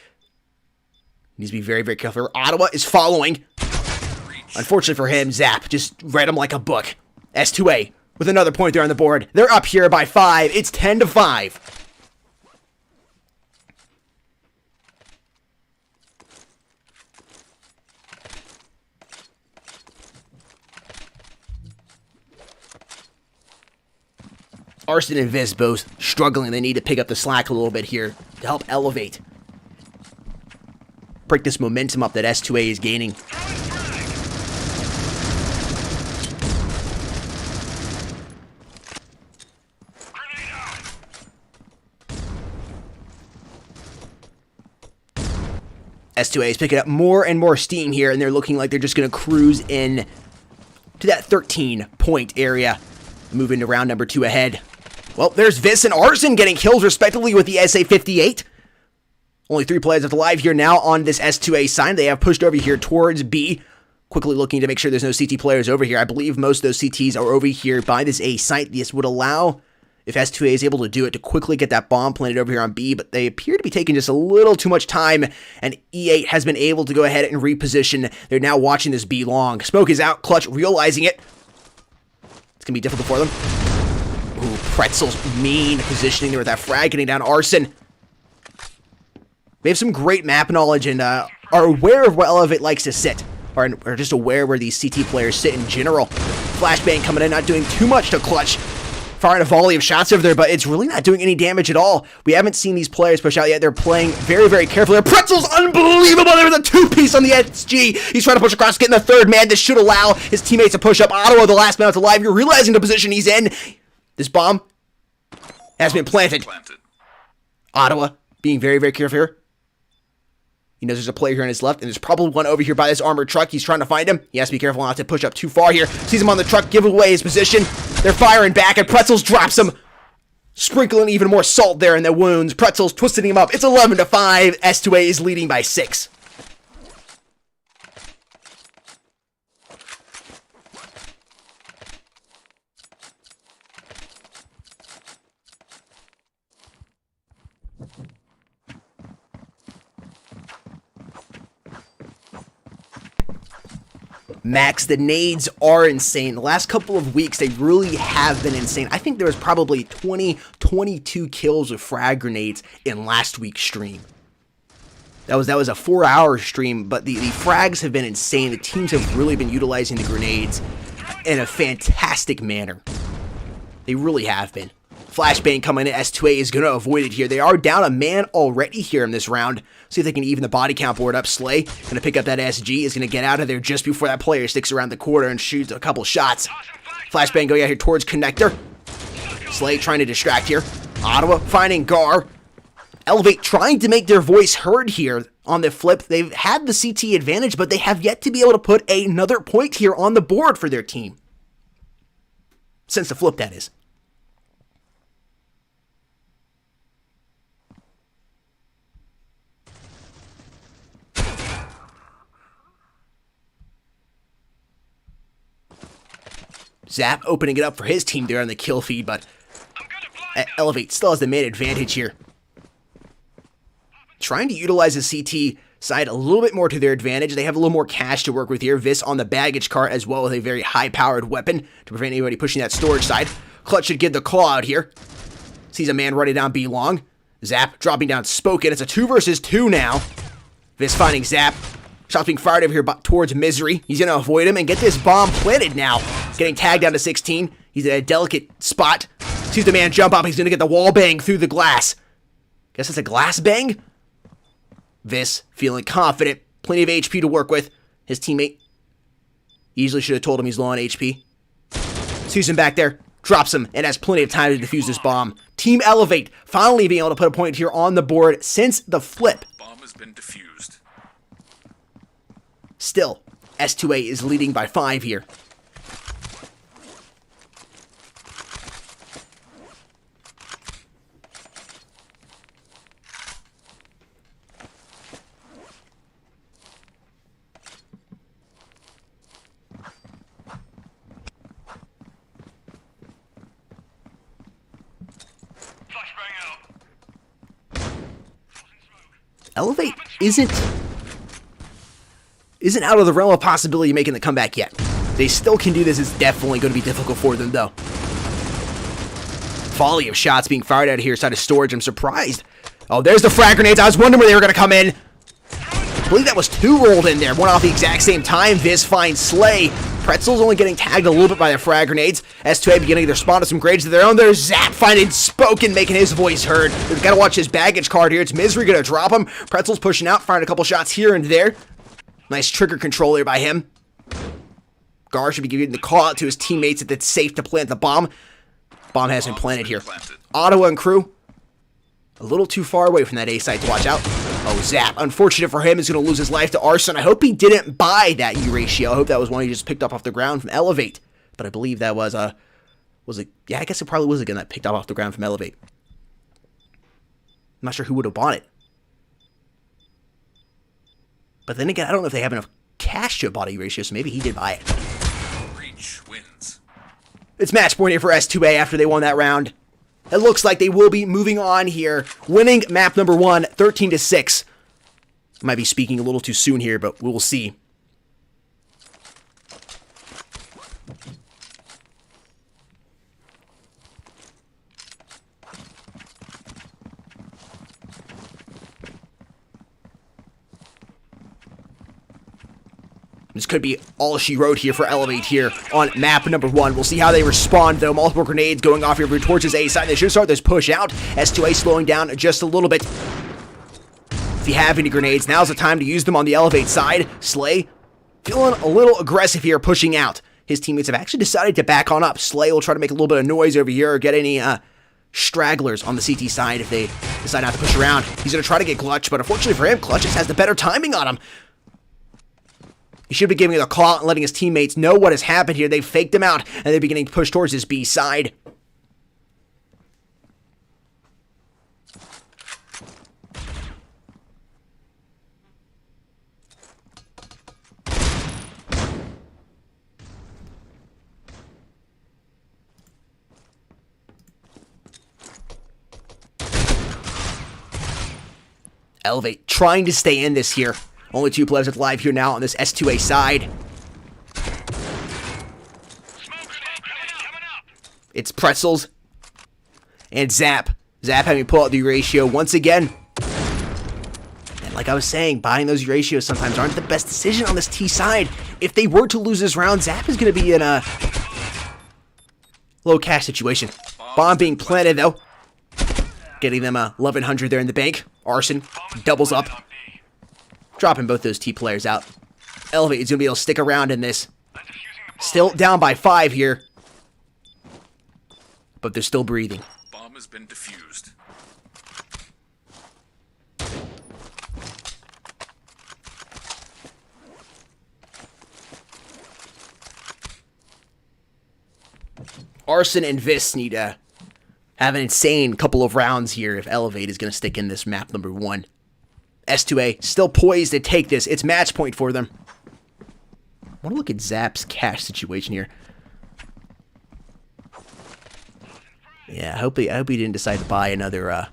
Needs to be very, very careful. Ottawa is following. Unfortunately for him, Zap just read him like a book. S2A with another point there on the board. They're up here by 5. It's 10-5. Arson and Viz both struggling. They need to pick up the slack a little bit here to help elevate. Break this momentum up that S2A is gaining. S2A is picking up more and more steam here, and they're looking like they're just going to cruise in to that 13-point area, moving to round number 2 ahead. Well, there's Vis and Arson getting kills respectively with the SA-58. Only 3 players left alive here now on this S2A side. They have pushed over here towards B, quickly looking to make sure there's no CT players over here. I believe most of those CTs are over here by this A site. This would allow if S2A is able to do it to quickly get that bomb planted over here on B, but they appear to be taking just a little too much time, and E8 has been able to go ahead and reposition. They're now watching this B long. Smoke is out, Clutch realizing it. It's going to be difficult for them. Ooh, Pretzel's mean positioning there with that frag getting down Arson. They have some great map knowledge and are aware of where Elevate likes to sit, or just aware where these CT players sit in general. Flashbang coming in, not doing too much to Clutch. Firing a volley of shots over there, but it's really not doing any damage at all. We haven't seen these players push out yet. They're playing very, very carefully. Pretzel's unbelievable. There was a two-piece on the SG. He's trying to push across, getting the third man. This should allow his teammates to push up. Ottawa, the last man alive. You're realizing the position he's in. This bomb has been planted. Ottawa being very, very careful here. He knows there's a player here on his left, and there's probably one over here by this armored truck. He's trying to find him. He has to be careful not to push up too far here. Sees him on the truck, give away his position. They're firing back, and Pretzels drops him. Sprinkling even more salt there in the wounds. Pretzels twisting him up. It's 11-5. S2A is leading by 6. Max, the nades are insane. The last couple of weeks, they really have been insane. I think there was probably 22 kills with frag grenades in last week's stream. That was a 4-hour stream, but the frags have been insane. The teams have really been utilizing the grenades in a fantastic manner. They really have been. Flashbang coming in, S2A is going to avoid it here. They are down a man already here in this round. See if they can even the body count board up. Slay going to pick up that SG, is going to get out of there just before that player sticks around the corner and shoots a couple shots. Flashbang going out here towards Connector. Slay trying to distract here. Ottawa finding Gar. Elevate trying to make their voice heard here on the flip. They've had the CT advantage, but they have yet to be able to put another point here on the board for their team. Since the flip, that is. Zap opening it up for his team there on the kill feed, but Elevate still has the main advantage here. Trying to utilize the CT side a little bit more to their advantage. They have a little more cash to work with here. Vis on the baggage cart as well with a very high-powered weapon to prevent anybody pushing that storage side. Clutch should give the call out here. Sees a man running down B long. Zap dropping down Spoken. It's a 2 versus 2 now. Vis finding Zap. Shots being fired over here towards Misery. He's going to avoid him and get this bomb planted now. Getting tagged down to 16. He's at a delicate spot. Sees the man jump up. He's going to get the wall bang through the glass. Guess it's a glass bang? Vis feeling confident. Plenty of HP to work with. His teammate easily should have told him he's low on HP. Sees him back there. Drops him and has plenty of time to defuse this bomb. Team Elevate finally being able to put a point here on the board since the flip. Bomb has been defused. Still, S2A is leading by 5 here. Elevate isn't out of the realm of possibility of making the comeback yet. They still can do this. It's definitely going to be difficult for them, though. Volley of shots being fired out of here side of storage. I'm surprised. Oh, there's the frag grenades. I was wondering where they were going to come in. I believe that was 2 rolled in there. One off the exact same time. Viz finds Slay. Pretzel's only getting tagged a little bit by the frag grenades. S2A beginning to respond to some grades of their own. There's Zap finding Spoken, making his voice heard. We've got to watch his baggage card here. It's Misery going to drop him. Pretzel's pushing out, firing a couple shots here and there. Nice trigger control there by him. Gar should be giving the call out to his teammates that it's safe to plant the bomb. Bomb has been planted here. Ottawa and crew, a little too far away from that A site to watch out. Oh, Zap. Unfortunate for him. He's going to lose his life to Arson. I hope he didn't buy that U ratio. I hope that was one he just picked up off the ground from Elevate. But I believe that was it? Yeah, I guess it probably was again that picked up off the ground from Elevate. I'm not sure who would have bought it. But then again, I don't know if they have enough cash to have bought a U ratio, so maybe he did buy it. Reach wins. It's match point here for S2A after they won that round. it looks like they will be moving on here, winning map number 1, 13-6. I might be speaking a little too soon here, but we will see. This could be all she wrote here for Elevate here on map number 1. We'll see how they respond, though. Multiple grenades going off here towards his A side. They should start this push out. S2A slowing down just a little bit. If you have any grenades, now's the time to use them on the Elevate side. Slay feeling a little aggressive here, pushing out. His teammates have actually decided to back on up. Slay will try to make a little bit of noise over here or get any stragglers on the CT side if they decide not to push around. He's going to try to get Clutch, but unfortunately for him, Clutch just has the better timing on him. He should be giving it a call out and letting his teammates know what has happened here. They've faked him out, and they're beginning to push towards his B side. Elevate trying to stay in this here. Only 2 players alive here now on this S2A side. It's Pretzels and Zap. Zap having to pull out the ratio once again. And like I was saying, buying those ratios sometimes aren't the best decision on this T side. If they were to lose this round, Zap is going to be in a low cash situation. Bomb being planted though. Getting them 1100 there in the bank. Arson doubles up. Dropping both those T players out. Elevate is going to be able to stick around in this. Still down by 5 here. But they're still breathing. Bomb has been defused. Arson and Vis need to have an insane couple of rounds here if Elevate is going to stick in this map number 1. S2A still poised to take this. It's match point for them. I want to look at Zap's cash situation here. Yeah, I hope he didn't decide to buy another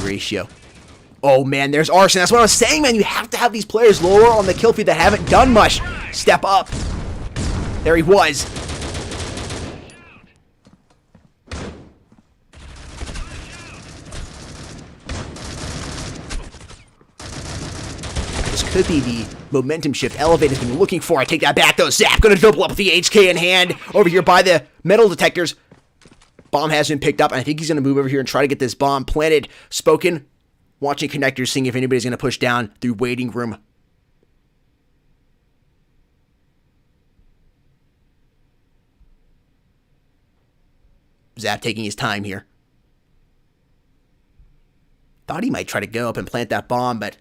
ratio. Oh man, there's Arson. That's what I was saying, man. You have to have these players lower on the kill feed that haven't done much. Step up. There he was. Could be the momentum shift Elevate has been looking for. I take that back though. Zap gonna double up with the HK in hand over here by the metal detectors. Bomb has been picked up, and I think he's gonna move over here and try to get this bomb planted. Spoken, watching connectors, seeing if anybody's gonna push down through waiting room. Zap taking his time here. Thought he might try to go up and plant that bomb, but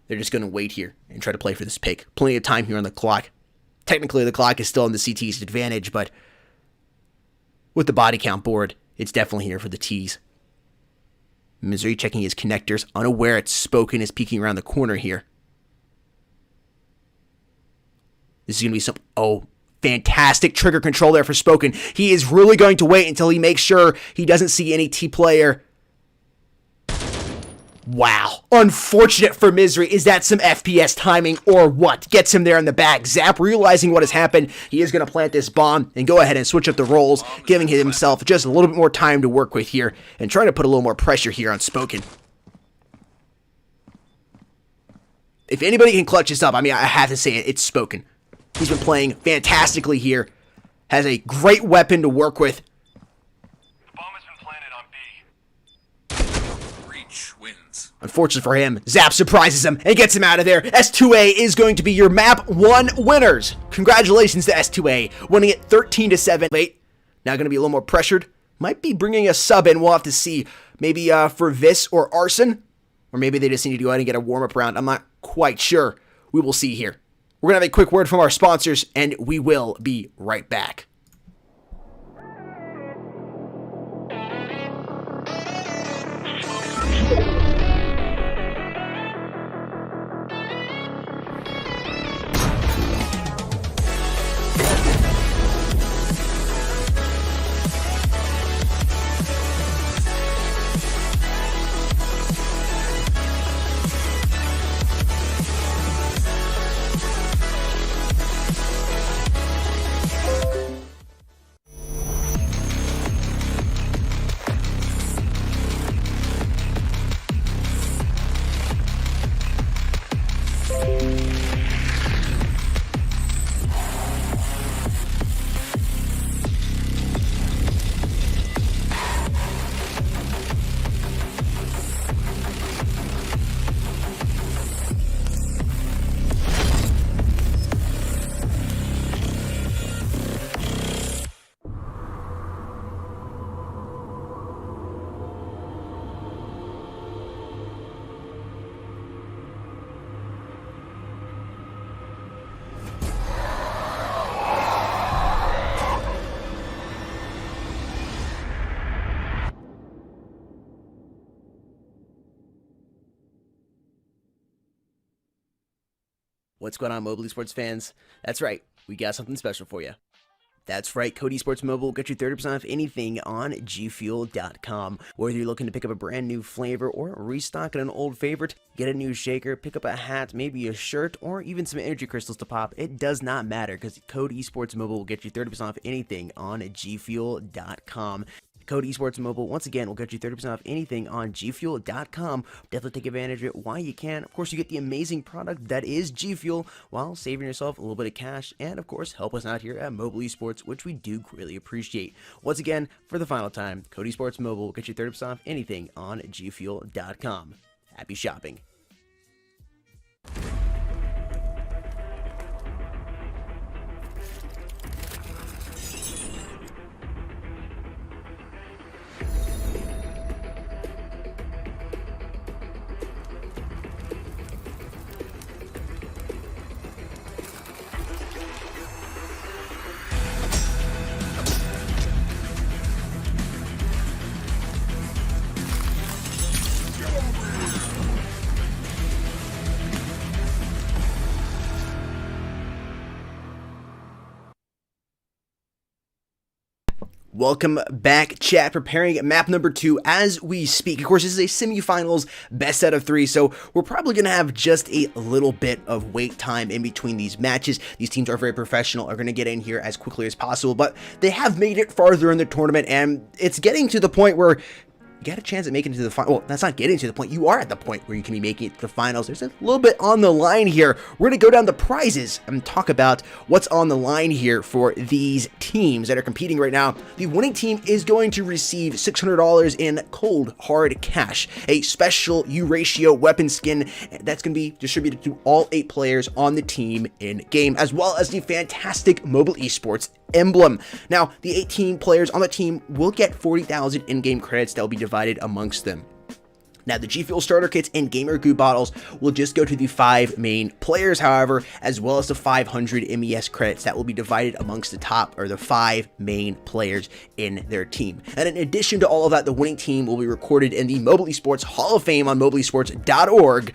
they're just going to wait here and try to play for this pick. Plenty of time here on the clock. Technically, the clock is still in the CT's advantage, but with the body count board, it's definitely here for the T's. Misery checking his connectors, unaware it's Spoken is peeking around the corner here. This is going to be some... Oh, fantastic trigger control there for Spoken. He is really going to wait until he makes sure he doesn't see any T player. Wow. Unfortunate for Misery. Is that some FPS timing or what? Gets him there in the back. Zap realizing what has happened. He is going to plant this bomb and go ahead and switch up the roles, giving himself just a little bit more time to work with here and trying to put a little more pressure here on Spoken. If anybody can clutch this up, I mean, I have to say it, it's Spoken. He's been playing fantastically here. Has a great weapon to work with. Unfortunately for him, Zap surprises him and gets him out of there. S2A is going to be your map 1 winners. Congratulations to S2A, winning it 13-7. Late, now going to be a little more pressured. Might be bringing a sub in. We'll have to see. Maybe for Vis or Arson, or maybe they just need to go ahead and get a warm-up round. I'm not quite sure. We will see here. We're going to have a quick word from our sponsors, and we will be right back. What's going on, Mobile Esports fans? That's right, we got something special for you. That's right, Code Esports Mobile will get you 30% off anything on gfuel.com. Whether you're looking to pick up a brand new flavor or restock an old favorite, get a new shaker, pick up a hat, maybe a shirt, or even some energy crystals to pop, it does not matter because Code Esports Mobile will get you 30% off anything on gfuel.com. Code Esports Mobile, once again, will get you 30% off anything on gfuel.com. Definitely take advantage of it while you can. Of course, you get the amazing product that is G Fuel while saving yourself a little bit of cash. And, of course, help us out here at Mobile Esports, which we do greatly appreciate. Once again, for the final time, Code Esports Mobile will get you 30% off anything on gfuel.com. Happy shopping. Welcome back, chat. Preparing map number 2 as we speak. Of course, this is a semifinals best out of 3, so we're probably going to have just a little bit of wait time in between these matches. These teams are very professional, are going to get in here as quickly as possible, but they have made it farther in the tournament, and it's getting to the point where you got a chance at making it to the final. Well, that's not getting to the point. You are at the point where you can be making it to the finals. There's a little bit on the line here. We're going to go down the prizes and talk about what's on the line here for these teams that are competing right now. The winning team is going to receive $600 in cold, hard cash, a special U-ratio weapon skin that's going to be distributed to all 8 players on the team in game, as well as the fantastic Mobile Esports emblem. Now, the 18 players on the team will get 40,000 in-game credits that will be divided amongst them. Now, the G Fuel starter kits and gamer goo bottles will just go to the 5 main players, however, as well as the 500 MES credits that will be divided amongst the top or the 5 main players in their team. And in addition to all of that, the winning team will be recorded in the Mobile Esports Hall of Fame on mobileesports.org.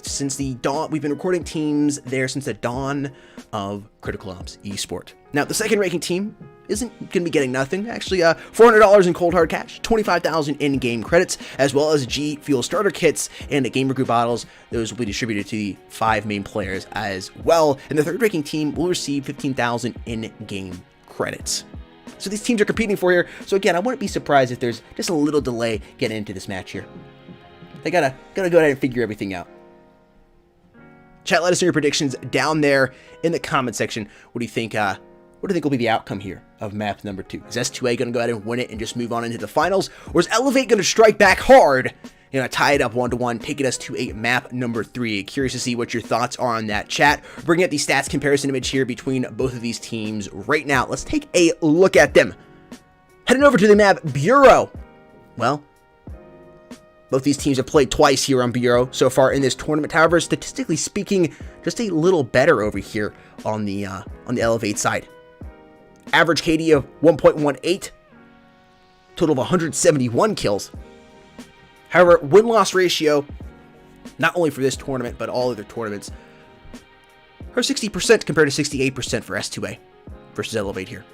Since the dawn, we've been recording teams there since the dawn of Critical Ops Esport. Now, the second ranking team isn't going to be getting nothing. Actually, $400 in cold hard cash, 25,000 in-game credits, as well as G Fuel starter kits and the gamer group bottles. Those will be distributed to the 5 main players as well. And the third ranking team will receive 15,000 in-game credits. So these teams are competing for here. So again, I wouldn't be surprised if there's just a little delay getting into this match here. They gotta go ahead and figure everything out. Chat, let us know your predictions down there in the comment section. What do you think? What do you think will be the outcome here of map number 2? Is S2A going to go ahead and win it and just move on into the finals? Or is Elevate going to strike back hard and tie it up 1-1, taking us to a map number 3? Curious to see what your thoughts are on that, chat. Bringing up the stats comparison image here between both of these teams right now. Let's take a look at them. Heading over to the map Bureau. Well, both these teams have played twice here on Bureau so far in this tournament. However, statistically speaking, just a little better over here on the Elevate side. Average KD of 1.18, total of 171 kills. However, win-loss ratio, not only for this tournament, but all other tournaments, are 60% compared to 68% for S2A versus Elevate here.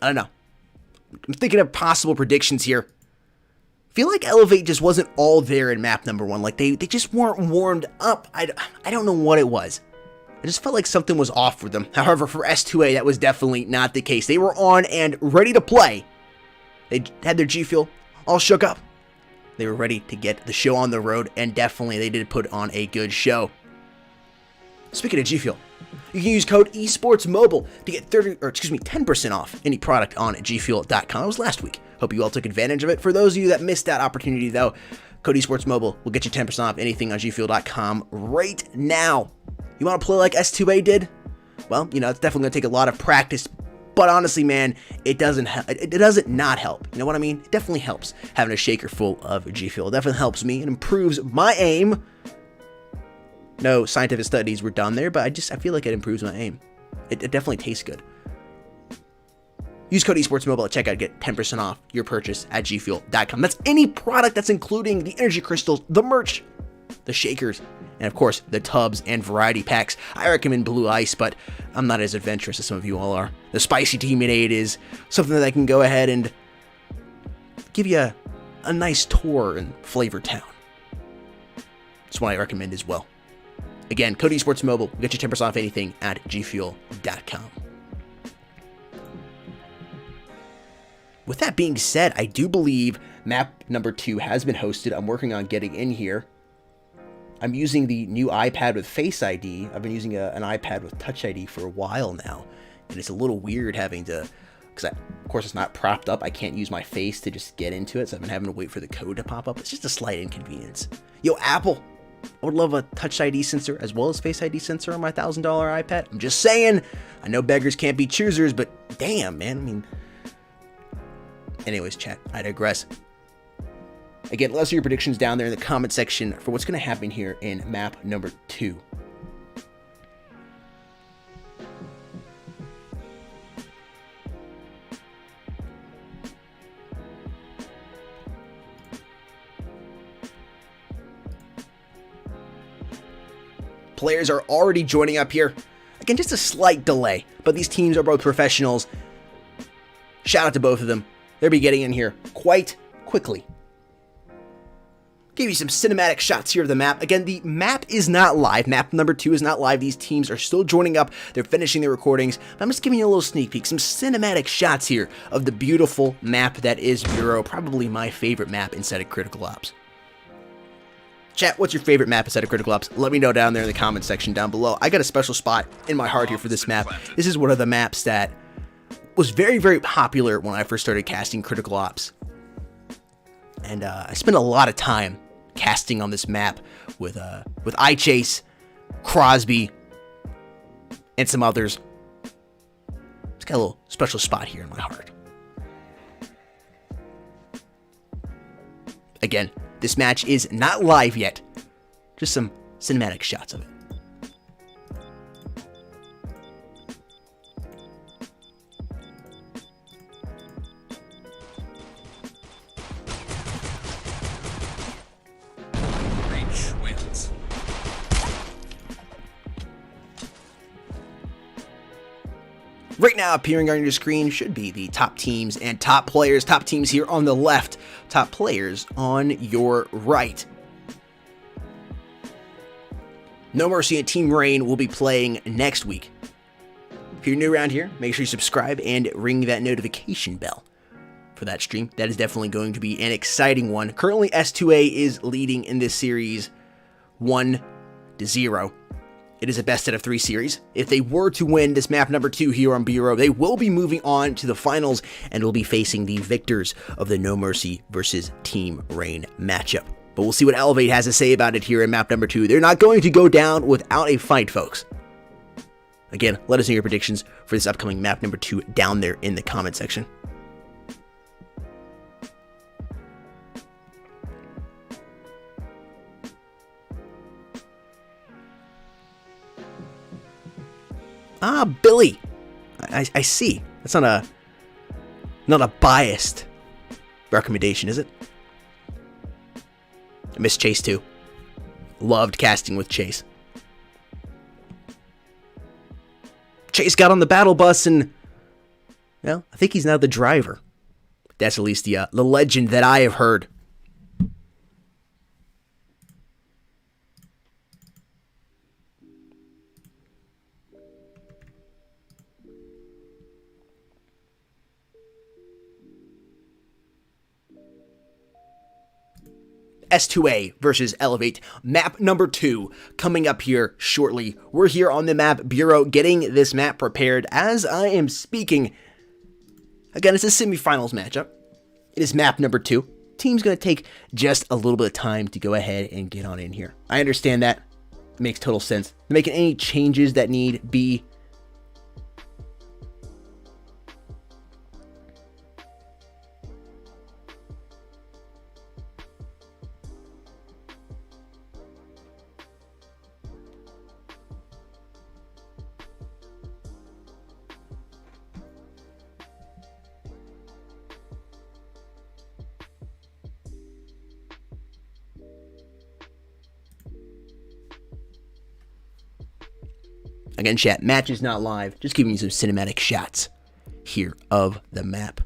I don't know. I'm thinking of possible predictions here. I feel like Elevate just wasn't all there in map number 1. Like, they just weren't warmed up. I don't know what it was. I just felt like something was off with them. However, for S2A, that was definitely not the case. They were on and ready to play. They had their G Fuel all shook up. They were ready to get the show on the road, and definitely they did put on a good show. Speaking of G Fuel, you can use code esportsmobile to get 10% off any product on gfuel.com. It was last week. Hope you all took advantage of it. For those of you that missed that opportunity, though, code esportsmobile will get you 10% off anything on gfuel.com right now. You want to play like S2A did? Well, you know, it's definitely going to take a lot of practice, but honestly, man, it doesn't not help. You know what I mean? It definitely helps having a shaker full of G Fuel. It definitely helps me. It improves my aim. No scientific studies were done there, but I feel like it improves my aim. It definitely tastes good. Use code esportsmobile at checkout, get 10% off your purchase at gfuel.com. That's any product that's including the energy crystals, the merch, the shakers, and of course, the tubs and variety packs. I recommend Blue Ice, but I'm not as adventurous as some of you all are. The Spicy Teaminade is something that I can go ahead and give you a nice tour in Flavor Town. That's what I recommend as well. Again, code esportsmobile will get you 10% off anything at gfuel.com. With that being said, I do believe map number 2 has been hosted. I'm working on getting in here. I'm using the new iPad with Face ID. I've been using an iPad with Touch ID for a while now, and it's a little weird having to, because of course it's not propped up. I can't use my face to just get into it, so I've been having to wait for the code to pop up. It's just a slight inconvenience. Yo, Apple, I would love a Touch ID sensor as well as Face ID sensor on my $1,000 iPad. I'm just saying. I know beggars can't be choosers, but damn, man. I mean, anyways, chat, I digress. Again, let us know your predictions down there in the comment section for what's going to happen here in map number 2. Players are already joining up here. Again, just a slight delay, but these teams are both professionals. Shout out to both of them. They'll be getting in here quite quickly. Give you some cinematic shots here of the map. Again, the map is not live. Map number 2 is not live. These teams are still joining up. They're finishing their recordings. But I'm just giving you a little sneak peek, some cinematic shots here of the beautiful map that is Bureau. Probably my favorite map inside of Critical Ops. Chat, what's your favorite map inside of Critical Ops? Let me know down there in the comment section down below. I got a special spot in my heart here for this map. This is one of the maps that was very, very popular when I first started casting Critical Ops. And I spent a lot of time casting on this map with iChase, Crosby, and some others. It's got a little special spot here in my heart. Again, this match is not live yet. Just some cinematic shots of it. Right now, appearing on your screen should be the top teams and top players. Top teams here on the left, top players on your right. No Mercy and Team Rain will be playing next week. If you're new around here, make sure you subscribe and ring that notification bell for that stream. That is definitely going to be an exciting one. Currently, S2A is leading in this series 1-0. It is a best out of 3 series. If they were to win this map number 2 here on Bureau, they will be moving on to the finals and will be facing the victors of the No Mercy versus Team Rain matchup. But we'll see what Elevate has to say about it here in map number 2. They're not going to go down without a fight, folks. Again, let us know your predictions for this upcoming map number 2 down there in the comment section. Ah, Billy. I see. That's not a biased recommendation, is it? I miss Chase too. Loved casting with Chase. Chase got on the battle bus and, well, I think he's now the driver. That's at least the legend that I have heard. S2A versus Elevate, map number 2, coming up here shortly. We're here on the map Bureau, getting this map prepared as I am speaking. Again, it's a semifinals matchup. It is map number 2. Team's going to take just a little bit of time to go ahead and get on in here. I understand that. It makes total sense. They're making any changes that need be. Again, chat, match is not live. Just giving you some cinematic shots here of the map.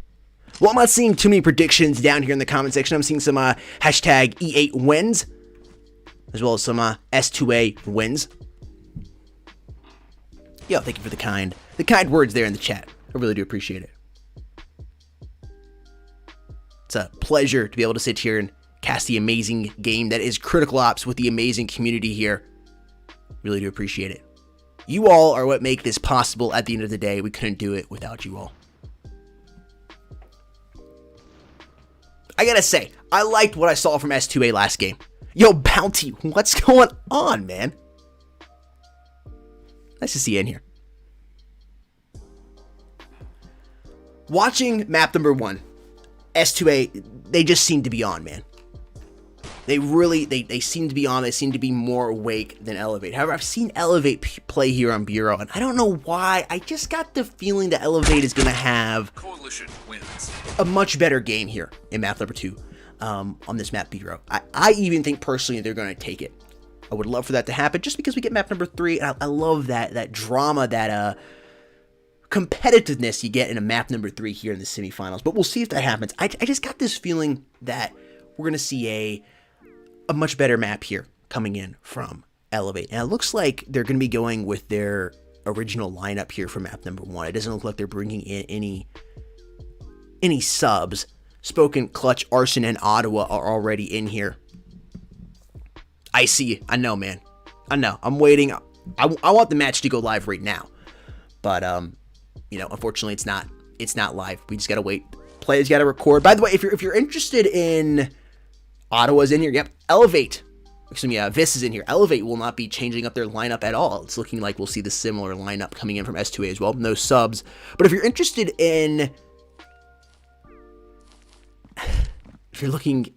Well, I'm not seeing too many predictions down here in the comment section. I'm seeing some hashtag E8 wins, as well as some S2A wins. Yo, thank you for the kind words there in the chat. I really do appreciate it. It's a pleasure to be able to sit here and cast the amazing game that is Critical Ops with the amazing community here. Really do appreciate it. You all are what make this possible at the end of the day. We couldn't do it without you all. I gotta say, I liked what I saw from S2A last game. Yo, Bounty, what's going on, man? Nice to see you in here. Watching map number 1, S2A, they just seem to be on, man. They really, they seem to be on. They seem to be more awake than Elevate. However, I've seen Elevate play here on Bureau, and I don't know why. I just got the feeling that Elevate is going to have Coalition wins. a much better game here in map number 2 on this map Bureau. I even think personally they're going to take it. I would love for that to happen just because we get map number 3, and I love that drama, that competitiveness you get in a map number 3 here in the semifinals. But we'll see if that happens. I just got this feeling that we're going to see a much better map here coming in from Elevate. And it looks like they're going to be going with their original lineup here for map number 1. It doesn't look like they're bringing in any subs. Spoken, Clutch, Arson, and Ottawa are already in here. I see. I know, man. I know. I'm waiting. I want the match to go live right now. But, you know, unfortunately, it's not live. We just got to wait. Players got to record. By the way, if you're interested in Ottawa's in here. Yep. Elevate. Excuse me. Vis is in here. Elevate will not be changing up their lineup at all. It's looking like we'll see the similar lineup coming in from S2A as well. No subs. But if you're interested in, if you're looking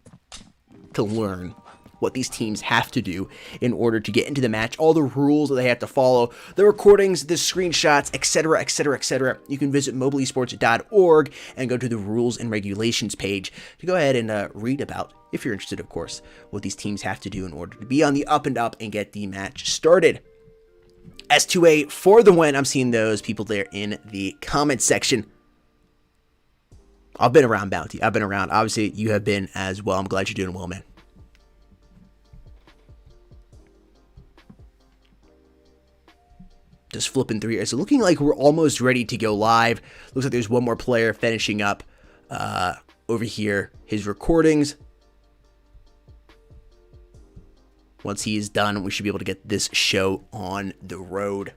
to learn what these teams have to do in order to get into the match, all the rules that they have to follow, the recordings, the screenshots, etc., etc., etc., you can visit mobileesports.org and go to the rules and regulations page to go ahead and read about, if you're interested, of course, what these teams have to do in order to be on the up and up and get the match started. S2A for the win. I'm seeing those people there in the comment section. I've been around, Bounty. I've been around. Obviously, you have been as well. I'm glad you're doing well, man. Just flipping through here. So looking like we're almost ready to go live. Looks like there's one more player finishing up over here his recordings. Once he is done, we should be able to get this show on the road.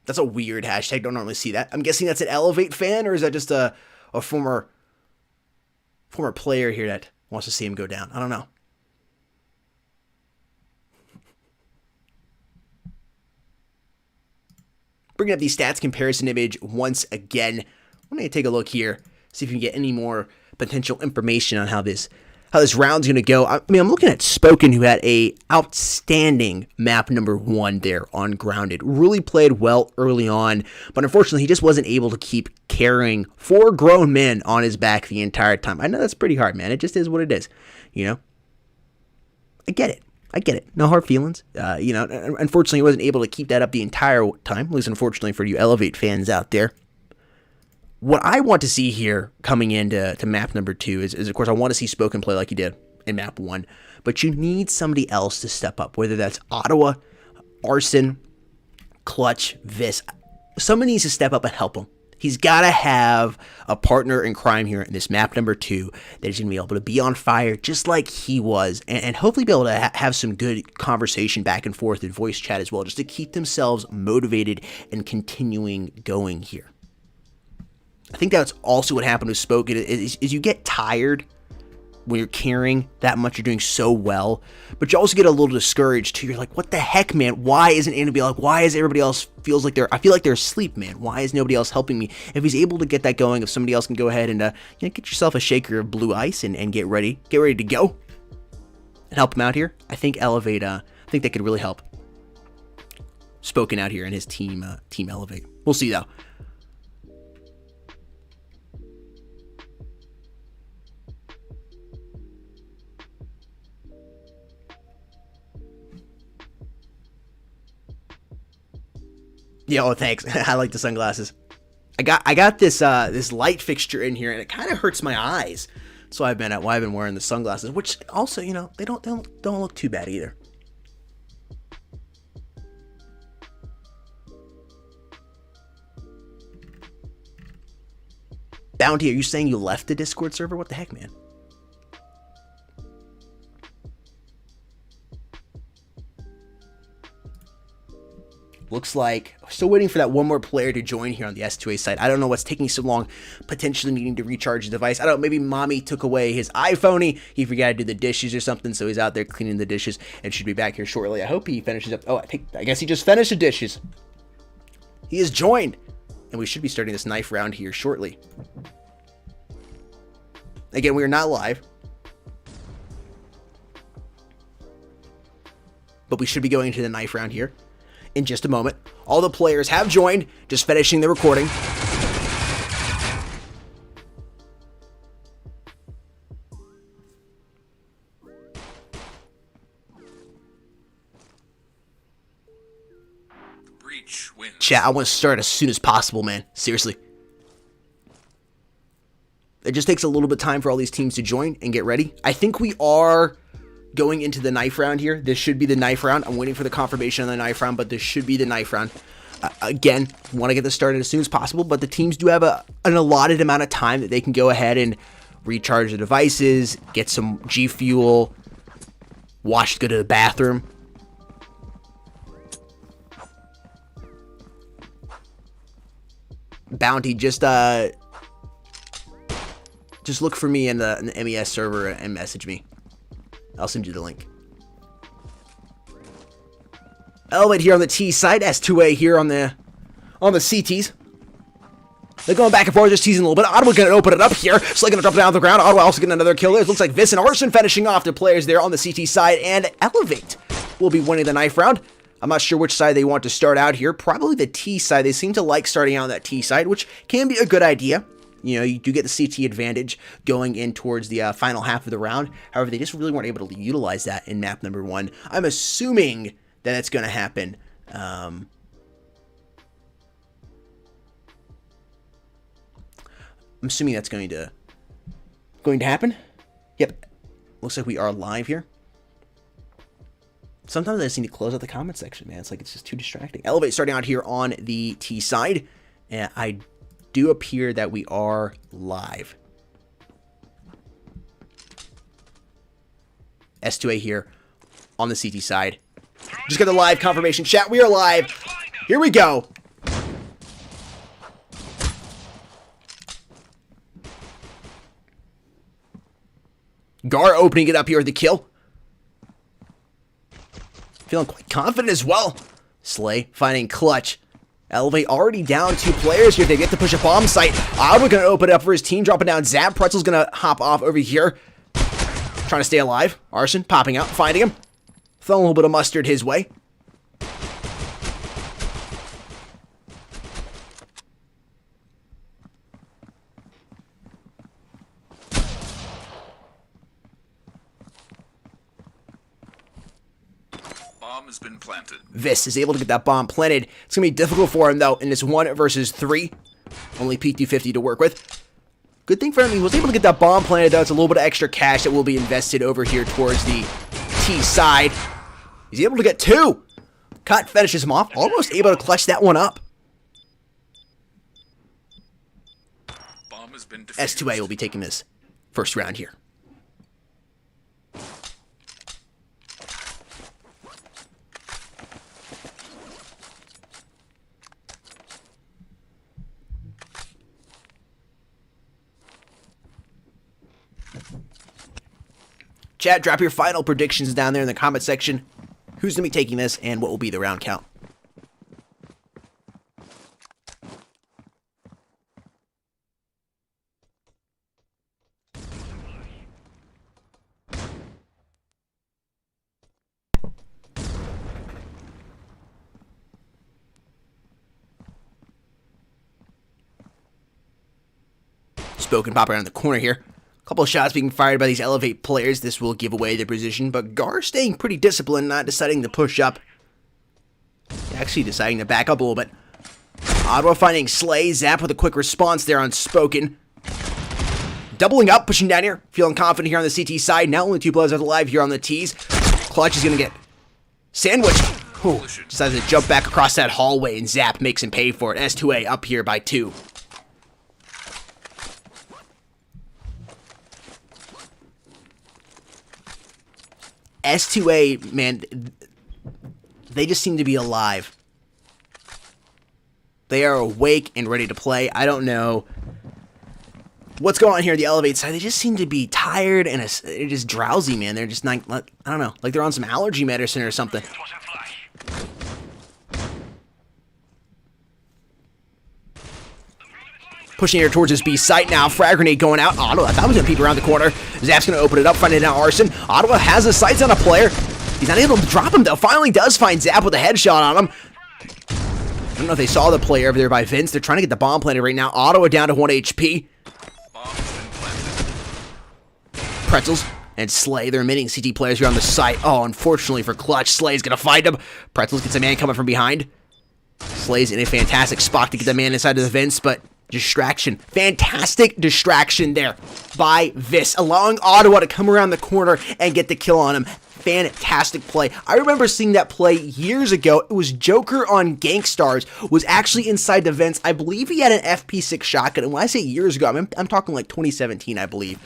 That's a weird hashtag. Don't normally see that. I'm guessing that's an Elevate fan, or is that just a former player here that wants to see him go down? I don't know. Bringing up the stats comparison image once again. I'm going to take a look here, see if we can get any more potential information on how this round's going to go. I mean, I'm looking at Spoken, who had a outstanding map number 1 there on Grounded. Really played well early on, but unfortunately, he just wasn't able to keep carrying 4 grown men on his back the entire time. I know that's pretty hard, man. It just is what it is, you know? I get it. No hard feelings. You know, unfortunately, he wasn't able to keep that up the entire time. At least, unfortunately, for you Elevate fans out there. What I want to see here coming into map number 2 is, of course, I want to see Spoken play like he did in map 1. But you need somebody else to step up, whether that's Ottawa, Arson, Clutch, Vis. Somebody needs to step up and help him. He's got to have a partner in crime here in this map number 2 that is going to be able to be on fire just like he was, and hopefully be able to have some good conversation back and forth in voice chat as well, just to keep themselves motivated and continuing going here. I think that's also what happened with Spoken, is you get tired when you're carrying that much, you're doing so well, but you also get a little discouraged too. You're like, what the heck, man? Why isn't anybody like, why is everybody else feels like I feel like they're asleep, man? Why is nobody else helping me? If he's able to get that going, if somebody else can go ahead and get yourself a shaker of blue ice and get ready to go and help him out here, I think Elevate, I think that could really help Spoken out here and his team Elevate. We'll see though. Yeah, oh, thanks. I like the sunglasses. I got this this light fixture in here, and it kind of hurts my eyes. So I've been wearing the sunglasses, which also, you know, they don't look too bad either. Bounty, are you saying you left the Discord server? What the heck, man? Looks like still waiting for that one more player to join here on the S2A side. I don't know what's taking so long, potentially needing to recharge the device. I don't know, maybe mommy took away his iPhone. He forgot to do the dishes or something, so he's out there cleaning the dishes and should be back here shortly. I hope he finishes up. Oh, I guess he just finished the dishes. He has joined, and we should be starting this knife round here shortly. Again, we are not live, but we should be going into the knife round here in just a moment. All the players have joined, just finishing the recording. Breach wins. Chat, I want to start as soon as possible, man. Seriously. It just takes a little bit of time for all these teams to join and get ready. I think we are going into the knife round here. This should be the knife round. I'm waiting for the confirmation on the knife round, but this should be the knife round. Again, want to get this started as soon as possible, but the teams do have an allotted amount of time that they can go ahead and recharge the devices, get some G Fuel, wash, go to the bathroom. Bounty, just look for me in the MES server and message me. I'll send you the link. Elevate here on the T side, S2A here on the CTs. They're going back and forth, just teasing a little bit. Ottawa going to open it up here. Slay going to drop it down on the ground. Ottawa also getting another kill. It looks like Viss and Arson finishing off the players there on the CT side, and Elevate will be winning the knife round. I'm not sure which side they want to start out here. Probably the T side. They seem to like starting out on that T side, which can be a good idea. You know, you do get the CT advantage going in towards the final half of the round. However, they just really weren't able to utilize that in map number 1. I'm assuming that it's going to happen. I'm assuming that's going to happen. Yep. Looks like we are live here. Sometimes I just need to close out the comment section, man. It's like it's just too distracting. Elevate starting out here on the T side. And I do appear that we are live. S2A here on the CT side. Just got the live confirmation. Chat, we are live. Here we go. Gar opening it up here with the kill. Feeling quite confident as well. Slay finding clutch. Elevate already down 2 players here. They get to push a bomb site. Ottawa going to open it up for his team, dropping down Zap. Pretzel's going to hop off over here, trying to stay alive. Arson popping out, finding him. Throwing a little bit of mustard his way. Bomb has been planted. Viss is able to get that bomb planted. It's going to be difficult for him, though, in this 1 versus 3. Only PT50 to work with. Good thing for him, he was able to get that bomb planted, though. It's a little bit of extra cash that will be invested over here towards the T side. He's able to get 2. Cut finishes him off. Almost able to clutch that one up. Bomb has been defused. S2A will be taking this first round here. Chat, drop your final predictions down there in the comment section. Who's going to be taking this and what will be the round count? Spoken pop around the corner here. Couple of shots being fired by these Elevate players. This will give away their position, but Gar staying pretty disciplined, not deciding to push up. Actually deciding to back up a little bit. Ottawa finding Slay. Zap with a quick response there unspoken. Doubling up, pushing down here. Feeling confident here on the CT side. Now only 2 players are alive here on the T's. Clutch is going to get sandwiched. Ooh, decides to jump back across that hallway, and Zap makes him pay for it. S2A up here by 2. S2A, man, they just seem to be alive. They are awake and ready to play. I don't know what's going on here at the Elevate side. They just seem to be tired and they're just drowsy, man. They're just not, I don't know, like they're on some allergy medicine or something. Pushing here towards his B site now. Frag grenade going out. Ottawa, I thought he was going to peep around the corner. Zap's going to open it up, finding out Arson. Ottawa has his sights on a player. He's not able to drop him, though. Finally does find Zap with a headshot on him. I don't know if they saw the player over there by Vince. They're trying to get the bomb planted right now. Ottawa down to 1 HP. Pretzels and Slay, the remaining CT players here on the site. Oh, unfortunately for Clutch, Slay's going to find him. Pretzels gets a man coming from behind. Slay's in a fantastic spot to get the man inside of the Vince, but distraction. Fantastic distraction there by Vis, allowing Ottawa to come around the corner and get the kill on him. Fantastic play. I remember seeing that play years ago. It was Joker on Gankstars, was actually inside the vents. I believe he had an FP6 shotgun, and when I say years ago, I'm talking like 2017, I believe.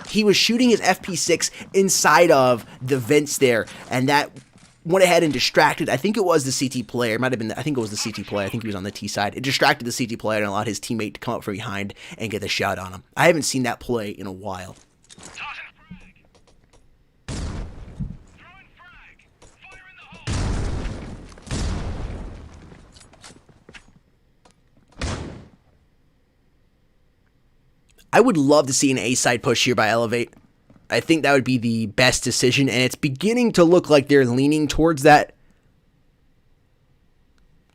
He was shooting his FP6 inside of the vents there, and that went ahead and distracted. I think it was the CT player. It might have been. I think it was the CT player. I think he was on the T side. It distracted the CT player and allowed his teammate to come up from behind and get the shot on him. I haven't seen that play in a while. I would love to see an A-side push here by Elevate. I think that would be the best decision, and it's beginning to look like they're leaning towards that.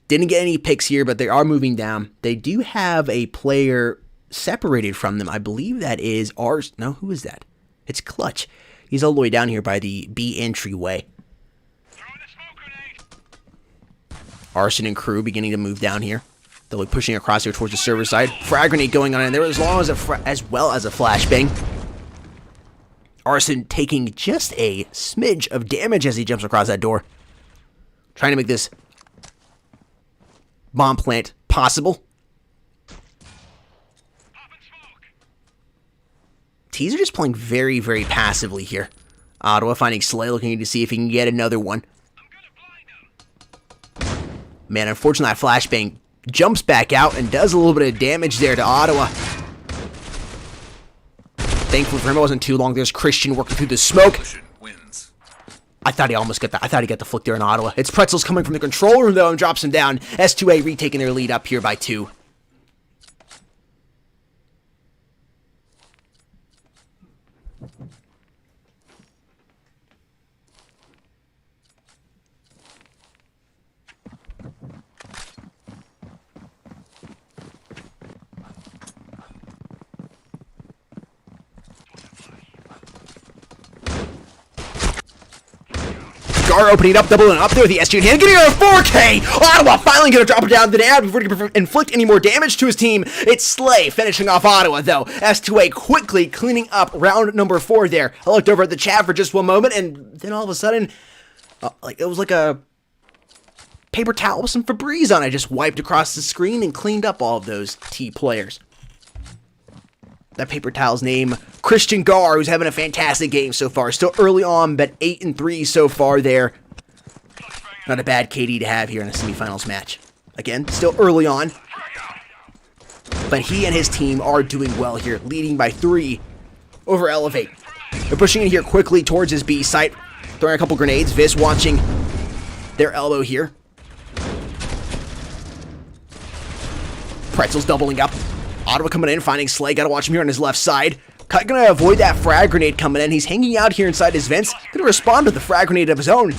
Didn't get any picks here, but they are moving down. They do have a player separated from them. I believe that is ours. No, who is that? It's Clutch. He's all the way down here by the B entryway. Arson and crew beginning to move down here. They'll be pushing across here towards the server side. Frag grenade going on in there as well as a flashbang. Arson taking just a smidge of damage as he jumps across that door. Trying to make this bomb plant possible. T's are just playing very, very passively here. Ottawa finding Slay, looking to see if he can get another one. Man, unfortunately, that flashbang jumps back out and does a little bit of damage there to Ottawa. Thankfully for him, it wasn't too long. There's Christian working through the smoke. I thought he almost got that. I thought he got the flick there in Ottawa. It's Pretzels coming from the control room, though, and drops him down. S2A retaking their lead up here by 2. Gar opening up, doubling up there with the SG in hand, getting her a 4K! Ottawa finally gonna drop it down to the ad before he can inflict any more damage to his team. It's Slay finishing off Ottawa, though. S2A quickly cleaning up round number 4 there. I looked over at the chat for just one moment, and then all of a sudden, it was like a paper towel with some Febreze on it. Just wiped across the screen and cleaned up all of those T players. That paper towel's name, Christian Gar, who's having a fantastic game so far. Still early on, but 8-3 so far there. Not a bad KD to have here in a semifinals match. Again, still early on. But he and his team are doing well here, leading by 3 over Elevate. They're pushing in here quickly towards his B site. Throwing a couple grenades. Vis watching their elbow here. Pretzels doubling up. Ottawa coming in, finding Slay. Gotta watch him here on his left side. Cut gonna avoid that frag grenade coming in. He's hanging out here inside his vents. Gonna respond to the frag grenade of his own.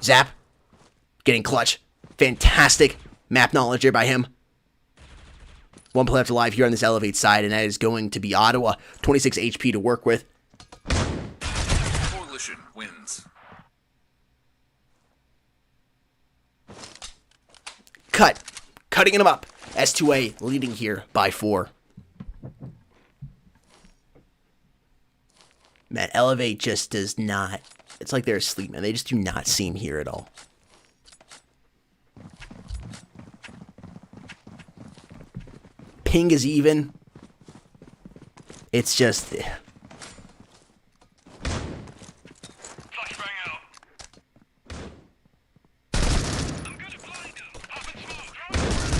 Zap. Getting Clutch. Fantastic map knowledge there by him. One play left alive here on this Elevate side, and that is going to be Ottawa. 26 HP to work with. Coalition wins. cut. Cutting him up. S2A leading here by 4. Man, Elevate just does not. It's like they're asleep, man. They just do not seem here at all. Ping is even. It's just...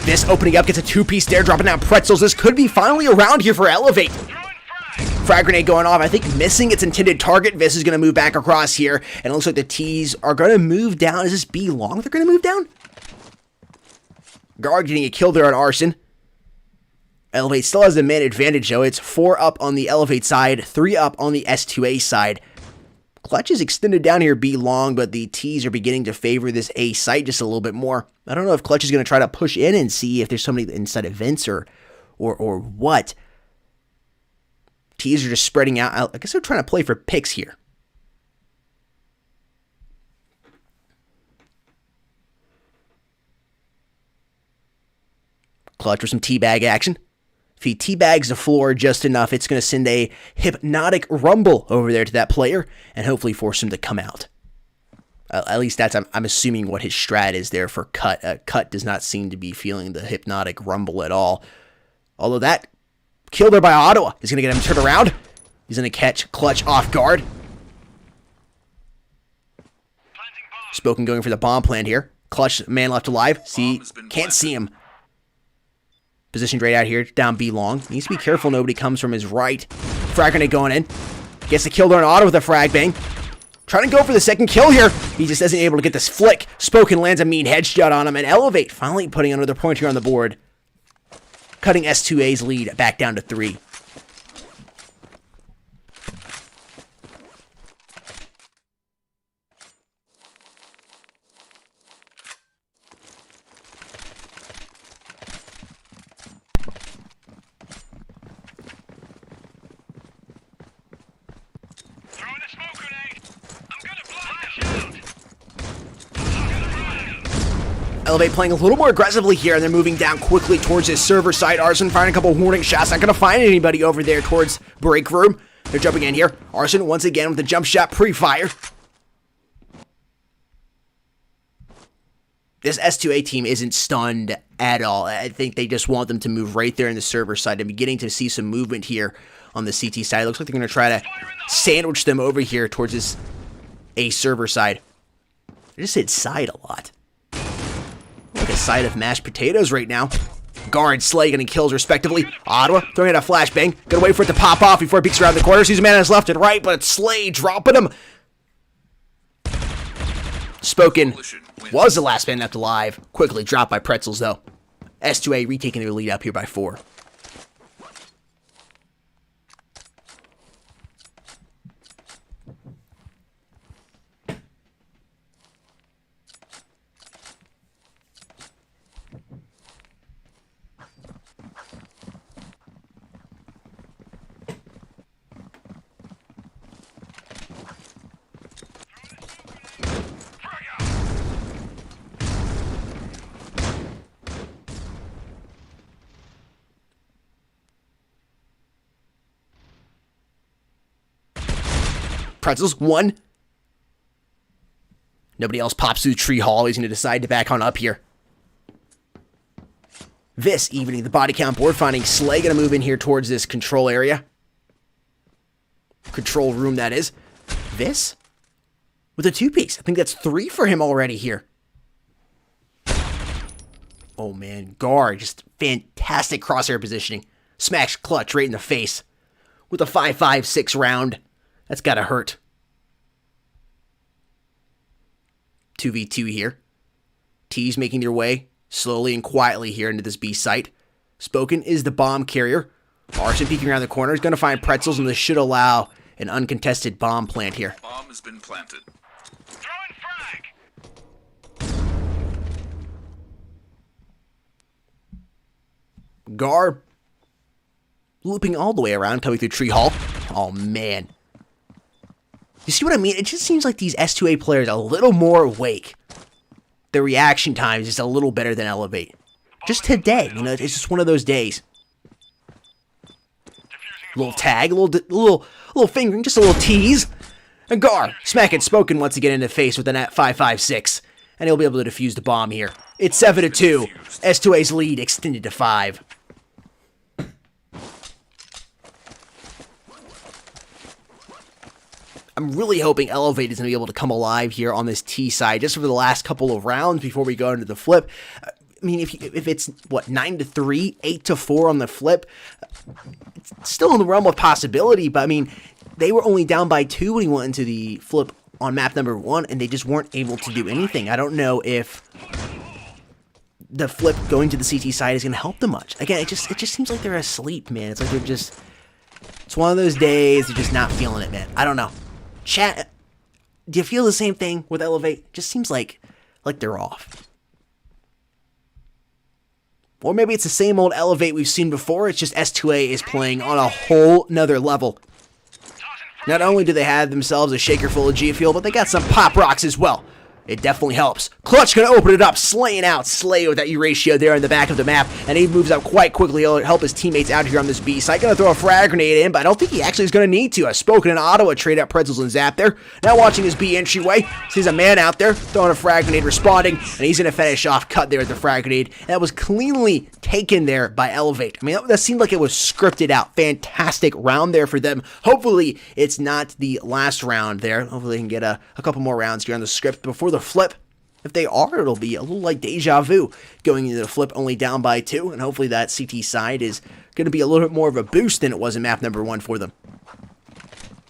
This opening up gets a 2-piece there, dropping down Pretzels. This could be finally around here for Elevate. Frag grenade going off, I think missing its intended target. This is going to move back across here, and it looks like the T's are going to move down. Is this B long they're going to move down? Guard getting a kill there on Arson. Elevate still has the man advantage, though. It's 4 up on the Elevate side, 3 up on the S2A side. Clutch is extended down here B long, but the T's are beginning to favor this A site just a little bit more. I don't know if Clutch is going to try to push in and see if there's somebody inside of Vince or what. T's are just spreading out. I guess they're trying to play for picks here. Clutch with some teabag action. If he teabags the floor just enough, it's going to send a hypnotic rumble over there to that player and hopefully force him to come out. At least that's, I'm assuming, what his strat is there for Cut. Cut does not seem to be feeling the hypnotic rumble at all. Although that kill there by Ottawa is going to get him turned around. He's going to catch Clutch off guard. Spoken going for the bomb plant here. Clutch, man left alive. Can't see him. Positioned right out here, down B long. Needs to be careful nobody comes from his right. Frag grenade going in. Gets the kill there on Auto with a frag bang. Trying to go for the second kill here. He just isn't able to get this flick. Spoken lands a mean headshot on him, and Elevate finally putting another point here on the board. Cutting S2A's lead back down to 3. Elevate playing a little more aggressively here, and they're moving down quickly towards his server side. Arson firing a couple warning shots. Not going to find anybody over there towards break room. They're jumping in here. Arson once again with the jump shot pre-fire. This S2A team isn't stunned at all. I think they just want them to move right there in the server side. I'm beginning to see some movement here on the CT side. It looks like they're going to try to sandwich them over here towards this A server side. I just said side a lot. Like a side of mashed potatoes right now. Guard, Slay getting kills respectively. Ottawa throwing out a flashbang. Gonna wait for it to pop off before it peeks around the corner. Sees a man on his left and right, but it's Slay dropping him. Spoken was the last man left alive. Quickly dropped by Pretzels though. S2A retaking their lead up here by 4. Pretzels, 1. Nobody else pops through Tree Hall. He's going to decide to back on up here. This evening, the body count board finding Slay going to move in here towards this control area. Control room, that is. This with a 2-piece. I think that's 3 for him already here. Oh, man. Guard, just fantastic crosshair positioning. Smacks Clutch right in the face with a 5.56 round. That's gotta hurt. 2v2 here. T's making their way slowly and quietly here into this B site. Spoken is the bomb carrier. Arson peeking around the corner. He's gonna find Pretzels, and this should allow an uncontested bomb plant here. Bomb has been planted. Gar looping all the way around, coming through Tree Hall. Oh, man. You see what I mean? It just seems like these S2A players are a little more awake. the reaction time is just a little better than Elevate. Just today, you know, it's just one of those days. Little tag, a little fingering, just a little tease. And Gar smacking Spoken once again in the face with the net 5.56. And he'll be able to defuse the bomb here. It's 7-2. S2A's lead extended to 5. I'm really hoping Elevate is going to be able to come alive here on this T side just for the last couple of rounds before we go into the flip. I mean, if it's, what, 9-3, 8-4 on the flip, it's still in the realm of possibility, but I mean, they were only down by 2 when he went into the flip on map number 1, and they just weren't able to do anything. I don't know if the flip going to the CT side is going to help them much. Again, it just seems like they're asleep, man. It's like they're just, it's one of those days they're just not feeling it, man. I don't know. Chat, do you feel the same thing with Elevate? It just seems like they're off. Or maybe it's the same old Elevate we've seen before, it's just S2A is playing on a whole nother level. Not only do they have themselves a shaker full of G Fuel, but they got some pop rocks as well. It definitely helps. Clutch gonna open it up, slaying out Slay with that U-ratio there in the back of the map, and he moves up quite quickly. He'll help his teammates out here on this B side. Gonna throw a frag grenade in, but I don't think he actually is gonna need to. I've spoken in Ottawa, trade out Pretzels and Zap there. Now watching his B entryway, sees a man out there throwing a frag grenade, responding, and he's gonna finish off Cut there with the frag grenade. That was cleanly taken there by Elevate. I mean, that seemed like it was scripted out. Fantastic round there for them. Hopefully, it's not the last round there. Hopefully, they can get a couple more rounds here on the script before the flip. If they are, it'll be a little like deja vu going into the flip only down by 2, and hopefully that CT side is going to be a little bit more of a boost than it was in map number 1 for them.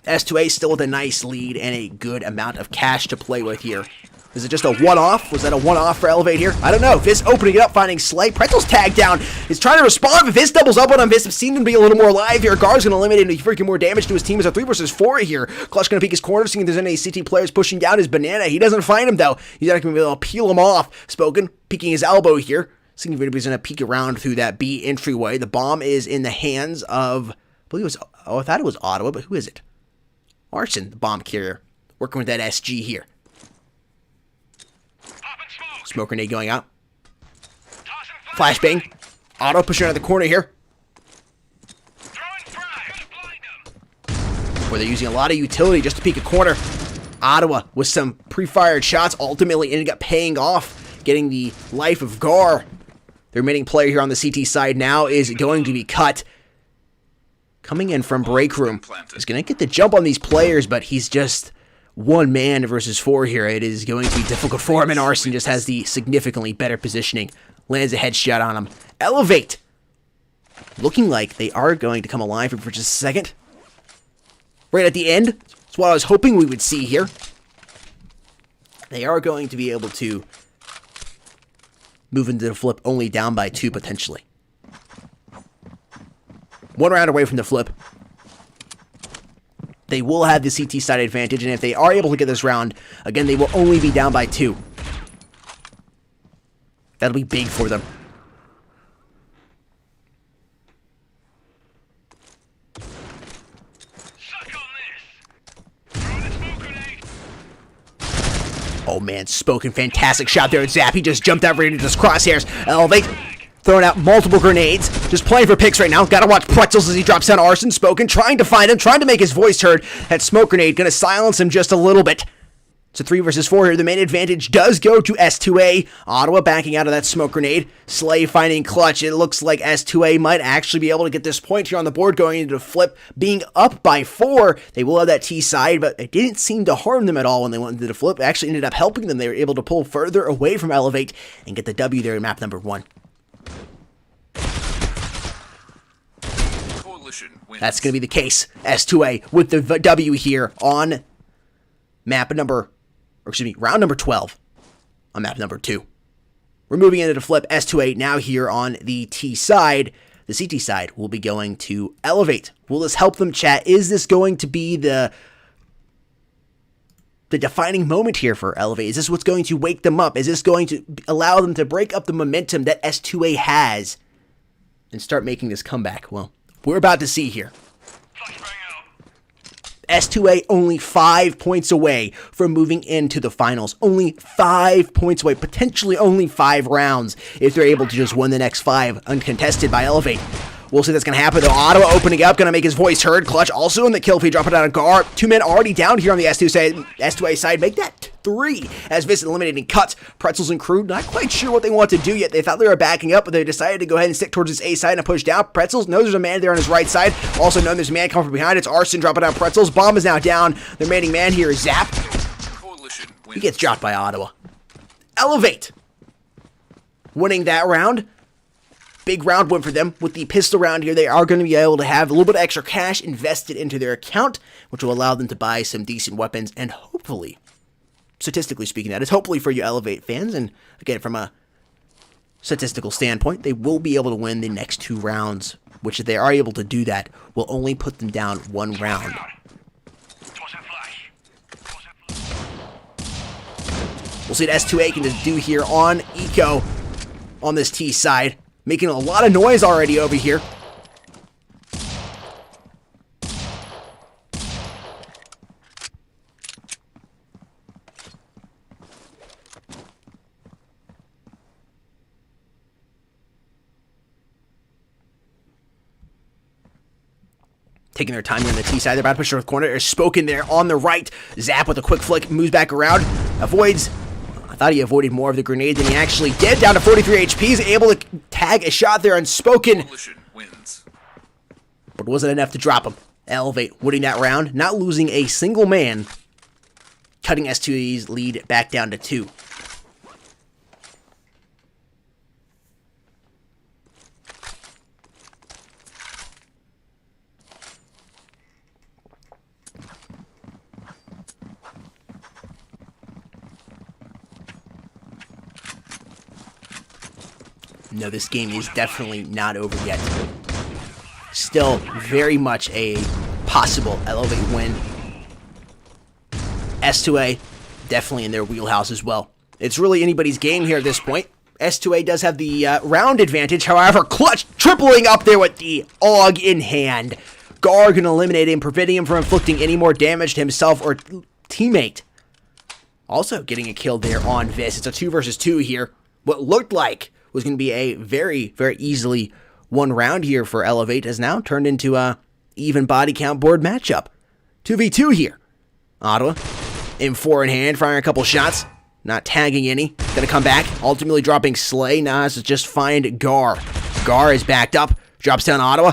S2A still with a nice lead and a good amount of cash to play with here. Is it just a one-off? Was that a one-off for Elevate here? I don't know. Fizz opening it up, finding Slay. Pretzel's tagged down. He's trying to respond, but Fizz doubles up on him. Fizz have seen him be a little more alive here. Gar's going to eliminate him. Freaking more damage to his team. It's a 3 versus 4 here. Clutch going to peek his corner, seeing if there's any CT players pushing down his banana. He doesn't find him, though. He's not going to be able to peel him off. Spoken, peeking his elbow here. Seeing if anybody's going to peek around through that B entryway. The bomb is in the hands of, I believe it was, I thought it was Ottawa, but who is it? Arson, the bomb carrier. Working with that SG here. Smoke grenade going out. Flashbang. Auto pushing out of the corner here. Where they're using a lot of utility just to peek a corner. Ottawa with some pre-fired shots ultimately ended up paying off, getting the life of Gar. The remaining player here on the CT side now is going to be cut. Coming in from break room. He's going to get the jump on these players, but he's just one man versus 4 here. It is going to be difficult for him, and Arson just has the significantly better positioning. Lands a headshot on him. Elevate. Looking like they are going to come alive for just a second. Right at the end. That's what I was hoping we would see here. They are going to be able to move into the flip only down by 2 potentially. 1 round away from the flip. They will have the CT side advantage, and if they are able to get this round, again, they will only be down by 2. That'll be big for them. Oh man, Spoken, fantastic shot there at Zap. He just jumped out right into his crosshairs. Elevate. Throwing out multiple grenades. Just playing for picks right now. Gotta watch Pretzels as he drops down Arson. Spoken, trying to find him, trying to make his voice heard. That smoke grenade gonna silence him just a little bit. It's a 3 versus 4 here. The main advantage does go to S2A. Ottawa backing out of that smoke grenade. Slay finding Clutch. It looks like S2A might actually be able to get this point here on the board going into the flip. Being up by 4, they will have that T side, but it didn't seem to harm them at all when they went into the flip. It actually ended up helping them. They were able to pull further away from Elevate and get the W there in map number 1. That's going to be the case. S2A with the W here on map number, or excuse me, round number 12 on map number 2. We're moving into the flip. S2A now here on the T side. The CT side will be going to Elevate. Will this help them, chat? Is this going to be the defining moment here for Elevate? Is this what's going to wake them up? Is this going to allow them to break up the momentum that S2A has and start making this comeback? Well, we're about to see here. S2A only 5 points away from moving into the finals. Only 5 points away, potentially only 5 rounds if they're able to just win the next 5 uncontested by Elevate. We'll see that's going to happen, though. Ottawa opening up, going to make his voice heard. Clutch also in the kill feed, dropping down a Gar. 2 men already down here on the S2A side. Make that 3 as Vincent eliminating Cut. Pretzels and Crew, not quite sure what they want to do yet. They thought they were backing up, but they decided to go ahead and stick towards this A side and push down. Pretzels knows there's a man there on his right side. Also known there's a man coming from behind. It's Arson dropping down Pretzels. Bomb is now down. The remaining man here is Zap. He gets dropped by Ottawa. Elevate winning that round. Big round win for them. With the pistol round here, they are going to be able to have a little bit of extra cash invested into their account, which will allow them to buy some decent weapons, and hopefully, statistically speaking, that is hopefully for you Elevate fans, and again, from a statistical standpoint, they will be able to win the next 2 rounds, which if they are able to do that, will only put them down 1 round. We'll see what S2A can do here on Eco on this T side. Making a lot of noise already over here. Taking their time here on the T side. They're about to push to the corner. There's Spoken there on the right. Zap with a quick flick. Moves back around. Avoids. I thought he avoided more of the grenade than he actually did. Down to 43 HP. He's able to tag a shot there Unspoken. But wasn't enough to drop him. Elevate winning that round. Not losing a single man. Cutting S2A's lead back down to 2. No, this game is definitely not over yet. Still very much a possible Elevate win. S2A definitely in their wheelhouse as well. It's really anybody's game here at this point. S2A does have the round advantage. However, Clutch tripling up there with the AUG in hand. Gar going to eliminate him, preventing him from inflicting any more damage to himself or teammate. Also getting a kill there on Vis. It's a 2 versus 2 here. What looked like was going to be a very, very easily won round here for Elevate has now turned into a even body count board matchup. 2v2 here. Ottawa, M4 in hand, firing a couple shots, not tagging any. Gonna come back, ultimately dropping Slay. Now has to just find Gar. Gar is backed up, drops down Ottawa.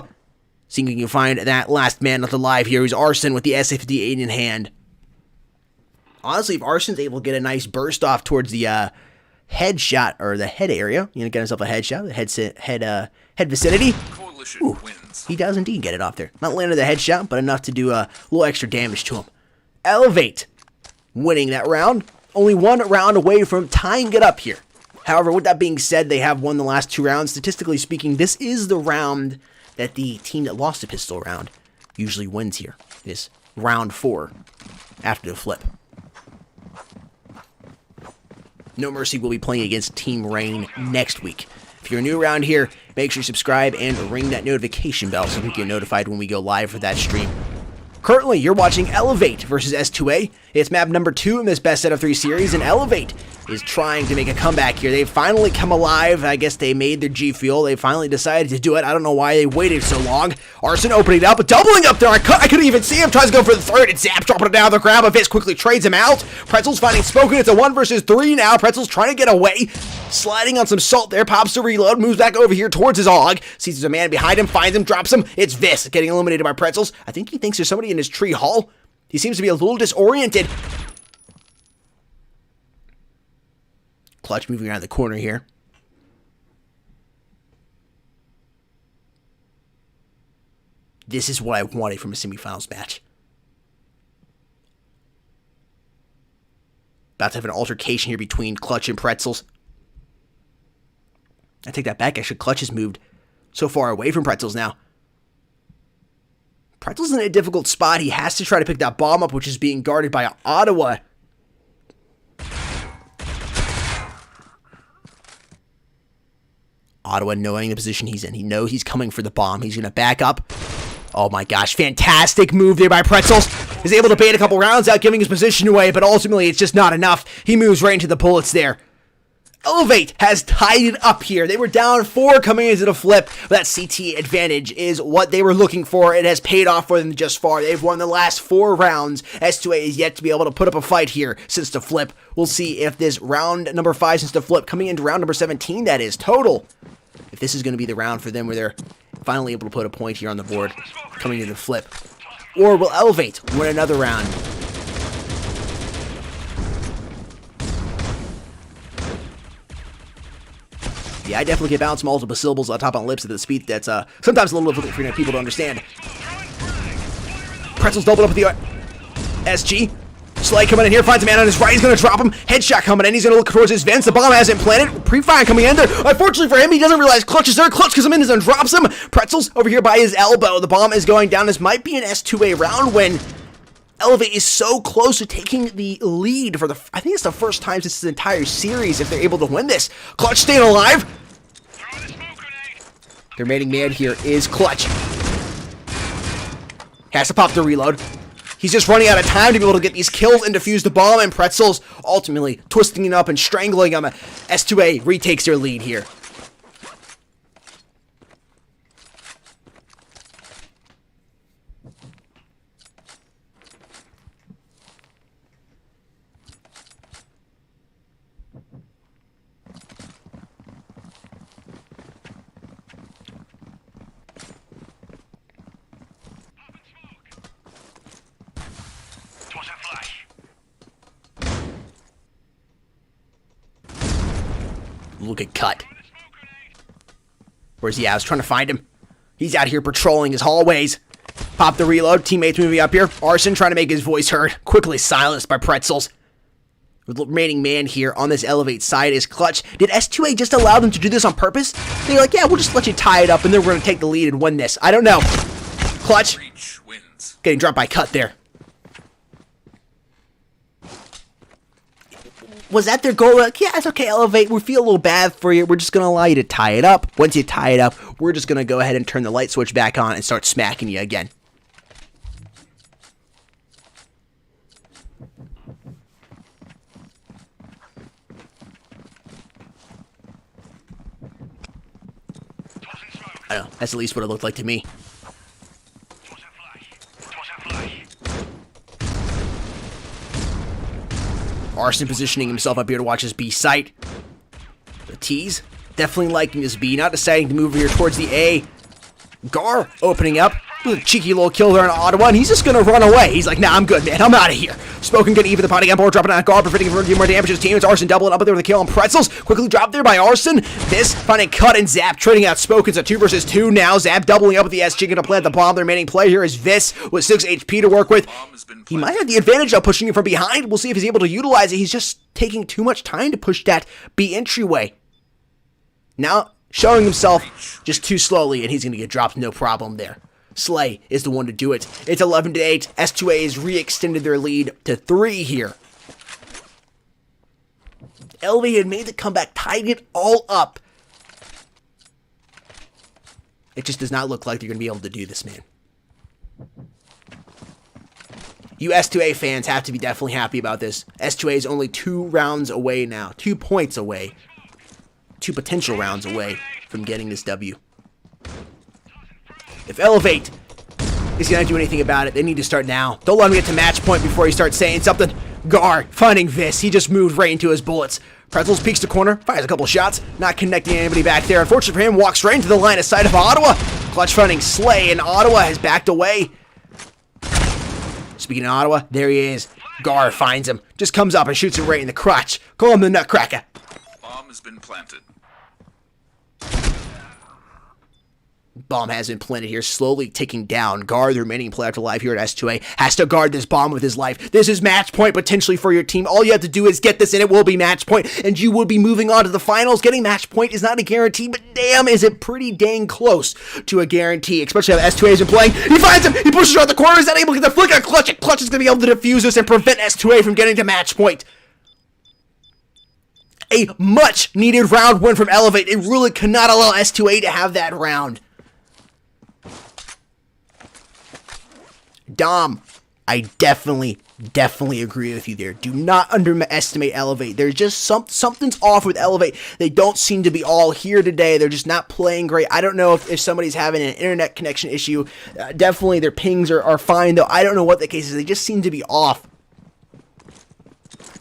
Seeing if you can find that last man left alive here, who's Arson with the SA-58 in hand. Honestly, if Arson's able to get a nice burst off towards the headshot or the head area, get himself a headshot, the head vicinity. Ooh, he does indeed get it off there. Not landing the headshot, but enough to do a little extra damage to him. Elevate winning that round. Only 1 round away from tying it up here. However, with that being said, they have won the last 2 rounds. Statistically speaking, this is the round that the team that lost the pistol round usually wins here. It is round 4 after the flip. No Mercy will be playing against Team Rain next week. If you're new around here, make sure you subscribe and ring that notification bell so you can get notified when we go live for that stream. Currently, you're watching Elevate versus S2A. It's map number 2 in this best set of 3 series, and Elevate is trying to make a comeback here. They've finally come alive. I guess they made their G Fuel. They finally decided to do it. I don't know why they waited so long. Arson opening it up, doubling up there. I couldn't even see him. Tries to go for the third, and Zap dropping it down the ground, but Fitz quickly trades him out. Pretzels finding Spoken. It's a 1 versus 3 now. Pretzels trying to get away. Sliding on some salt there, pops to reload, moves back over here towards his AUG. Sees there's a man behind him, finds him, drops him. It's Vis getting eliminated by Pretzels. I think he thinks there's somebody in his tree hall. He seems to be a little disoriented. Clutch moving around the corner here. This is what I wanted from a semifinals match. About to have an altercation here between Clutch and Pretzels. I take that back. Actually, Clutch has moved so far away from Pretzels now. Pretzels in a difficult spot. He has to try to pick that bomb up, which is being guarded by Ottawa. Ottawa knowing the position he's in. He knows he's coming for the bomb. He's going to back up. Oh my gosh, fantastic move there by Pretzels. is able to bait a couple rounds out, giving his position away, but ultimately it's just not enough. He moves right into the bullets there. Elevate has tied it up here. They were down 4 coming into the flip. That CT advantage is what they were looking for. It has paid off for them just far. They've won the last 4 rounds. S2A is yet to be able to put up a fight here since the flip. We'll see if this round number 5 since the flip, coming into round number 17, that is total. If this is going to be the round for them where they're finally able to put a point here on the board coming into the flip. Or will Elevate win another round? Yeah, I definitely can bounce multiple syllables on top on lips at the speed that's sometimes a little difficult for people to understand. Pretzel's doubled up with the SG. Slay coming in here, finds a man on his right, he's going to drop him. Headshot coming in, he's going to look towards his vents. The bomb hasn't planted. Pre-fire coming in there. Unfortunately for him, he doesn't realize Clutch is there. Clutch comes in and drops him. Pretzel's over here by his elbow. The bomb is going down. This might be an S2A round when Elevate is so close to taking the lead for I think it's the first time since this entire series if they're able to win this. Clutch staying alive. The remaining man here is Clutch. Has to pop the reload. He's just running out of time to be able to get these kills and defuse the bomb, and Pretzel's ultimately twisting it up and strangling him. S2A retakes their lead here. Look at Cut. Where's he at? I was trying to find him. He's out here patrolling his hallways. Pop the reload. Teammates moving up here. Arson trying to make his voice heard. Quickly silenced by Pretzels. The remaining man here on this Elevate side is Clutch. Did S2A just allow them to do this on purpose? They're like, yeah, we'll just let you tie it up and then we're going to take the lead and win this. I don't know. Clutch. Getting dropped by Cut there. Was that their goal? Like, yeah, it's okay, Elevate. We feel a little bad for you. We're just going to allow you to tie it up. Once you tie it up, we're just going to go ahead and turn the light switch back on and start smacking you again. I don't know. That's at least what it looked like to me. Arson positioning himself up here to watch his B site. The T's definitely liking this B, not deciding to move here towards the A. Gar opening up. A cheeky little kill there on Ottawa, and he's just gonna run away. He's like, nah, I'm good, man. I'm out of here. Spoken gonna even the potty again, dropping on Gar, preventing him from doing more damage to his team. It's Arson doubling up there with a kill on Pretzels. Quickly dropped there by Arson. This finding Cut and Zap trading out Spoken. It's a 2 versus 2 now. Zap doubling up with the SG, gonna plant the bomb. The remaining player here is Vis with 6 HP to work with. He might have the advantage of pushing him from behind. We'll see if he's able to utilize it. He's just taking too much time to push that B entryway. Now showing himself just too slowly, and he's gonna get dropped no problem there. Slay is the one to do it. It's 11-8. S2A has re-extended their lead to 3 here. Elevate had made the comeback, tied it all up. It just does not look like they're going to be able to do this, man. You S2A fans have to be definitely happy about this. S2A is only 2 rounds away now. 2 points away. 2 potential rounds away from getting this W. If Elevate is going to do anything about it, they need to start now. Don't let him get to match point before he starts saying something. Gar finding Vis. He just moved right into his bullets. Pretzels peeks the corner, fires a couple shots, not connecting anybody back there. Unfortunately for him, walks right into the line of sight of Ottawa. Clutch finding Slay, and Ottawa has backed away. Speaking of Ottawa, there he is. Gar finds him, just comes up and shoots him right in the crotch. Call him the Nutcracker. Bomb has been planted. Bomb has been planted here, slowly ticking down. Guard, the remaining player alive here at S2A, has to guard this bomb with his life. This is match point potentially for your team. All you have to do is get this and it will be match point, and you will be moving on to the finals. Getting match point is not a guarantee, but damn, is it pretty dang close to a guarantee, especially how S2A has been playing. He finds him, he pushes around the corner, he's not able to get the flick on Clutch, and Clutch is going to be able to defuse this and prevent S2A from getting to match point. A much needed round win from Elevate. It really cannot allow S2A to have that round. Dom I definitely agree with you there. Do not underestimate Elevate. There's just something's off with Elevate. They don't seem to be all here today. They're just not playing great. I don't know if somebody's having an internet connection issue. Definitely their pings are fine, though. I don't know what the case is. They just seem to be off.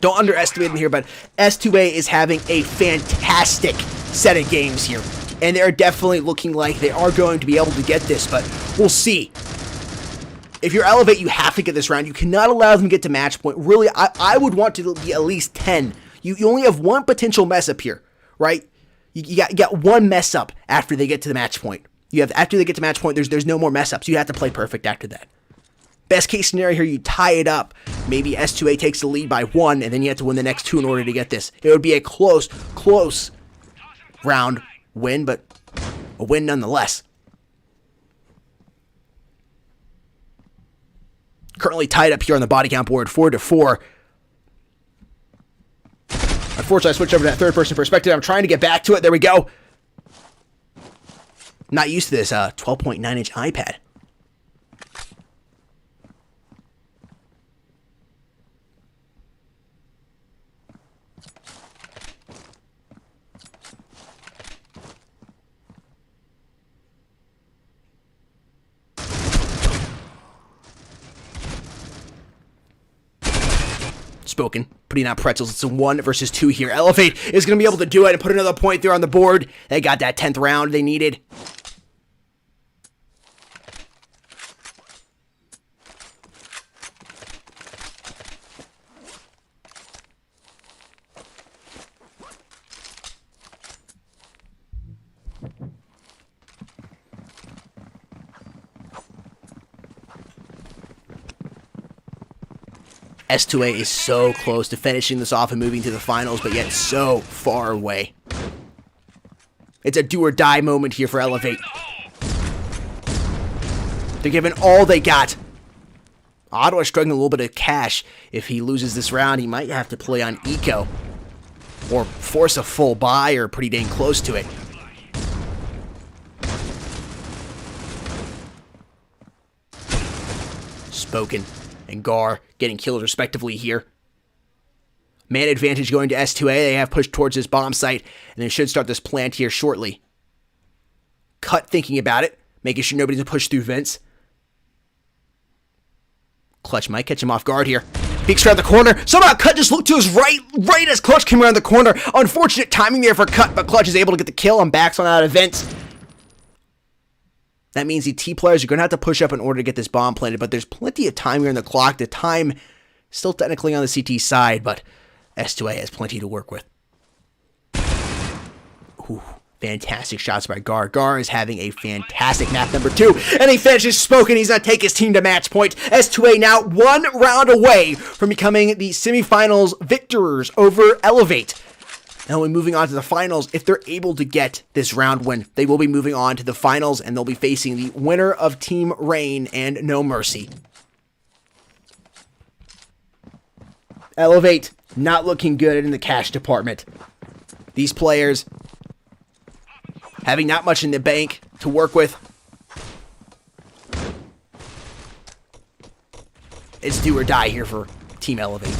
Don't underestimate them here, but S2A is having a fantastic set of games here. And they're definitely looking like they are going to be able to get this, but we'll see. If you're Elevate, you have to get this round. You cannot allow them to get to match point. Really, I would want to be at least 10. You only have one potential mess up here, right? You got one mess up after they get to the match point. After they get to match point, there's no more mess ups. You have to play perfect after that. Best case scenario here, you tie it up. Maybe S2A takes the lead by 1, and then you have to win the next 2 in order to get this. It would be a close round win, but a win nonetheless. Currently tied up here on the body count board, 4-4. Unfortunately, I switched over to that third-person perspective. I'm trying to get back to it. There we go. Not used to this 12.9-inch iPad. Spoken, putting out pretzels. It's a 1 versus 2 here. Elevate is going to be able to do it and put another point there on the board. They got that 10th round they needed. S2A is so close to finishing this off and moving to the finals, but yet so far away. It's a do-or-die moment here for Elevate. They're giving all they got. Ottawa struggling a little bit of cash. If he loses this round, he might have to play on eco. Or force a full buy, or pretty dang close to it. Spoken and Gar getting killed respectively here. Man advantage going to S2A. They have pushed towards this bomb site, and they should start this plant here shortly. Cut thinking about it, making sure nobody's going to push through vents. Clutch might catch him off guard here. Peeks around the corner. Somehow Cut just looked to his right as Clutch came around the corner. Unfortunate timing there for Cut, but Clutch is able to get the kill and backs on out of vents. That means the T players are going to have to push up in order to get this bomb planted, but there's plenty of time here in the clock. The time still technically on the CT side, but S2A has plenty to work with. Ooh, fantastic shots by Gar. Gar is having a fantastic map number 2, and he finishes Spoken. He's going to take his team to match point. S2A now 1 round away from becoming the semifinals victors over Elevate. Now, when moving on to the finals, if they're able to get this round win, they will be moving on to the finals, and they'll be facing the winner of Team Rain and No Mercy. Elevate, not looking good in the cash department. These players having not much in the bank to work with. It's do or die here for Team Elevate.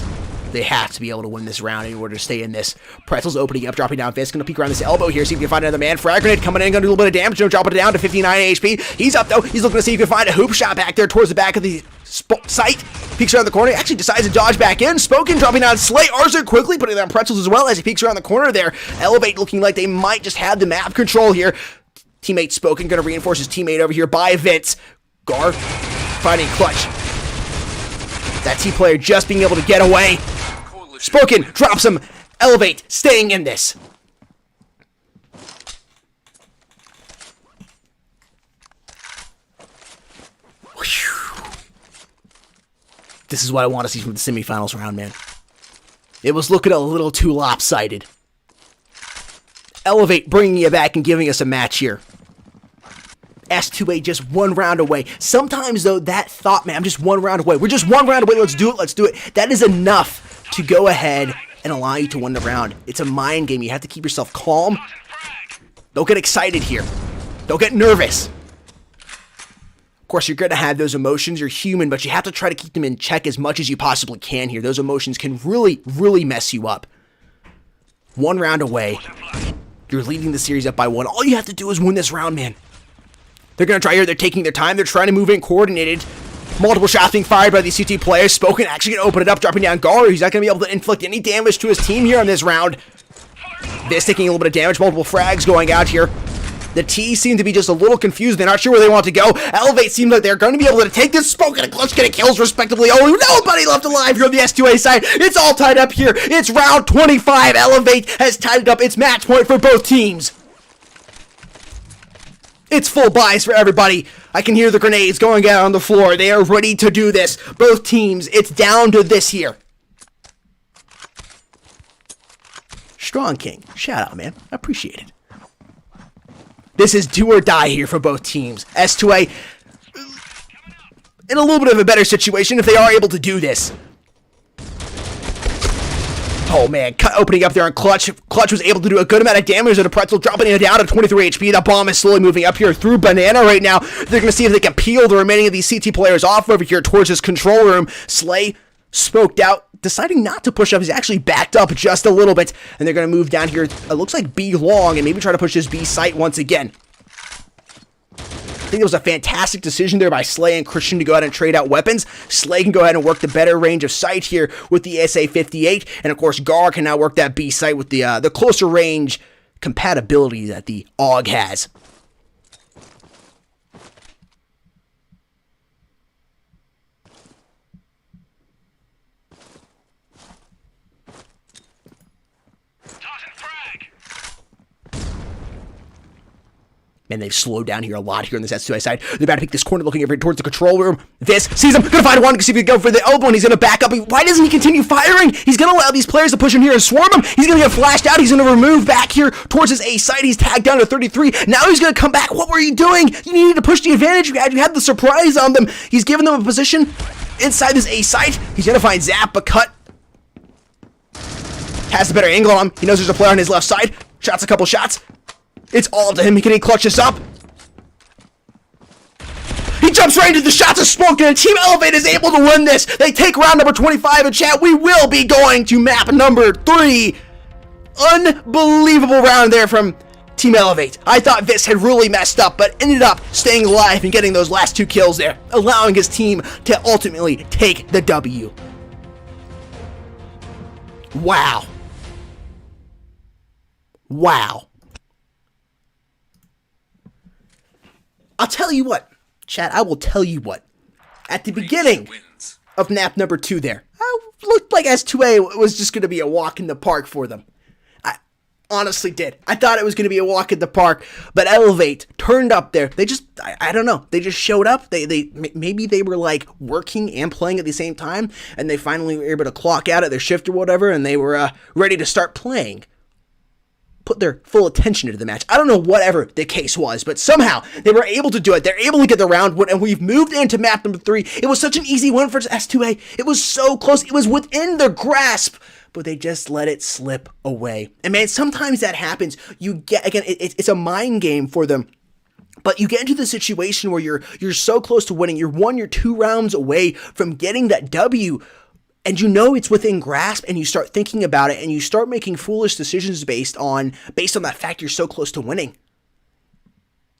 They have to be able to win this round in order to stay in this. Pretzel's opening up, dropping down Fist. Going to peek around this elbow here, see if he can find another man. Frag Grenade coming in, going to do a little bit of damage. Don't drop it down to 59 HP. He's up, though. He's looking to see if he can find a hoop shot back there towards the back of the site. Peeks around the corner. He actually decides to dodge back in. Spoken dropping down Slay. Arthur quickly putting down Pretzels as well as he peeks around the corner there. Elevate looking like they might just have the map control here. Teammate Spoken going to reinforce his teammate over here by Vince. Gar finding Clutch. That T player just being able to get away. Spoken drops him. Elevate staying in this. Whew. This is what I want to see from the semifinals round, man. It was looking a little too lopsided. Elevate bringing you back and giving us a match here. S2A just 1 round away. Sometimes, though, that thought, man, I'm just 1 round away. We're just 1 round away. Let's do it. That is enough to go ahead and allow you to win the round. It's a mind game. You have to keep yourself calm. Don't get excited here. Don't get nervous. Of course, you're going to have those emotions. You're human, but you have to try to keep them in check as much as you possibly can here. Those emotions can really, really mess you up. 1 round away. You're leading the series up by 1. All you have to do is win this round, man. They're going to try here. They're taking their time. They're trying to move in coordinated. Multiple shots being fired by these CT players. Spoken actually going to open it up, dropping down Gar. He's not going to be able to inflict any damage to his team here in this round. This taking a little bit of damage. Multiple frags going out here. The T seem to be just a little confused. They're not sure where they want to go. Elevate seems like they're going to be able to take this. Spoken and Clutch getting kills respectively. Oh, nobody left alive here on the S2A side. It's all tied up here. It's round 25. Elevate has tied it up. It's match point for both teams. It's full buys for everybody. I can hear the grenades going out on the floor. They are ready to do this. Both teams, it's down to this here. Strong King. Shout out, man. I appreciate it. This is do or die here for both teams. S2A in a little bit of a better situation if they are able to do this. Oh man, cut opening up there on Clutch. Clutch was able to do a good amount of damage to Pretzel, dropping it down to 23 HP. The bomb is slowly moving up here through Banana right now. They're going to see if they can peel the remaining of these CT players off over here towards this control room. Slay smoked out, deciding not to push up. He's actually backed up just a little bit, and they're going to move down here. It looks like B long, and maybe try to push this B site once again. I think it was a fantastic decision there by Slay and Christian to go ahead and trade out weapons. Slay can go ahead and work the better range of sight here with the SA-58, and of course Gar can now work that B site with the closer range compatibility that the AUG has. Man, they've slowed down here a lot here on this S2A side. They're about to pick this corner looking over towards the control room. This sees him. Gonna find one. See if he can go for the elbow, and he's gonna back up. Why doesn't he continue firing? He's gonna allow these players to push him here and swarm him. He's gonna get flashed out. He's gonna remove back here towards his A side. He's tagged down to 33. Now he's gonna come back. What were you doing? You needed to push the advantage. You had the surprise on them. He's giving them a position inside this A side. He's gonna find Zap, but cut. Has the better angle on him. He knows there's a player on his left side. Shots a couple shots. It's all up to him. Can he clutch this up? He jumps right into the shots of Smoke, and Team Elevate is able to win this. They take round number 25 in chat. We will be going to map number 3. Unbelievable round there from Team Elevate. I thought Vis had really messed up, but ended up staying alive and getting those last 2 kills there, allowing his team to ultimately take the W. Wow. Wow. I'll tell you what, chat, I will tell you what. At the beginning of map number 2 there, it looked like S2A was just going to be a walk in the park for them. I honestly did. I thought it was going to be a walk in the park, but Elevate turned up there. They just, I don't know, they just showed up. Maybe they were like working and playing at the same time, and they finally were able to clock out at their shift or whatever, and they were ready to start playing. Put their full attention into the match. I don't know whatever the case was, but somehow they were able to do it. They're able to get the round win, and we've moved into map number 3. It was such an easy win for S2A. It was so close. It was within their grasp, but they just let it slip away. And man, sometimes that happens. You get, again, it's a mind game for them. But you get into the situation where you're so close to winning. You're 1 or 2 rounds away from getting that W. And you know it's within grasp, and you start thinking about it, and you start making foolish decisions based on that fact you're so close to winning.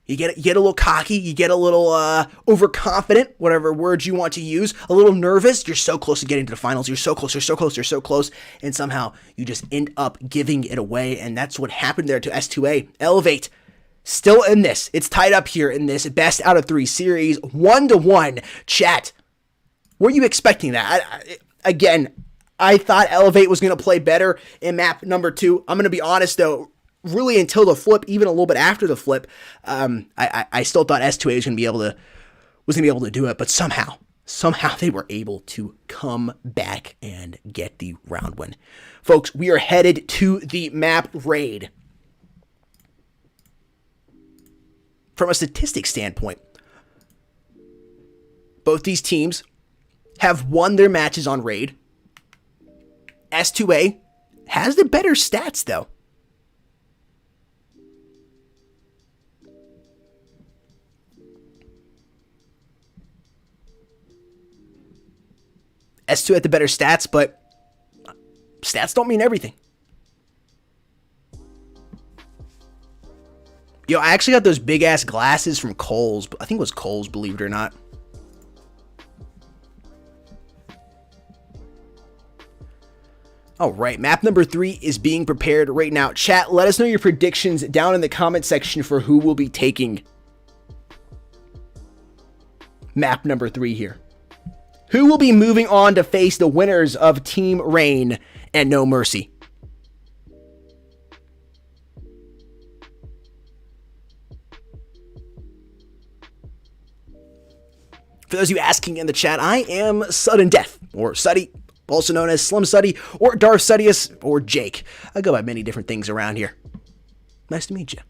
You get a little cocky, you get a little overconfident, whatever words you want to use, a little nervous. You're so close to getting to the finals. You're so close, you're so close, you're so close, and somehow you just end up giving it away, and that's what happened there to S2A. Elevate, still in this. It's tied up here in this best out of 3 series, 1-1. Chat, were you expecting that? Again, I thought Elevate was going to play better in map number 2. I'm going to be honest, though, really until the flip, even a little bit after the flip, I still thought S2A was going to be able to do it, but somehow they were able to come back and get the round win. Folks, we are headed to the map raid. From a statistics standpoint, both these teams have won their matches on raid. S2A has the better stats, though. S2 had the better stats, but stats don't mean everything. Yo, I actually got those big-ass glasses from Kohl's. I think it was Kohl's, believe it or not. All right, map number 3 is being prepared right now. Chat, let us know your predictions down in the comment section for who will be taking map number 3 here. Who will be moving on to face the winners of Team Rain and No Mercy? For those of you asking in the chat, I am Sudden Death, or Suddy, also known as Slim Suddy, or Darth Suddius, or Jake. I go by many different things around here. Nice to meet you.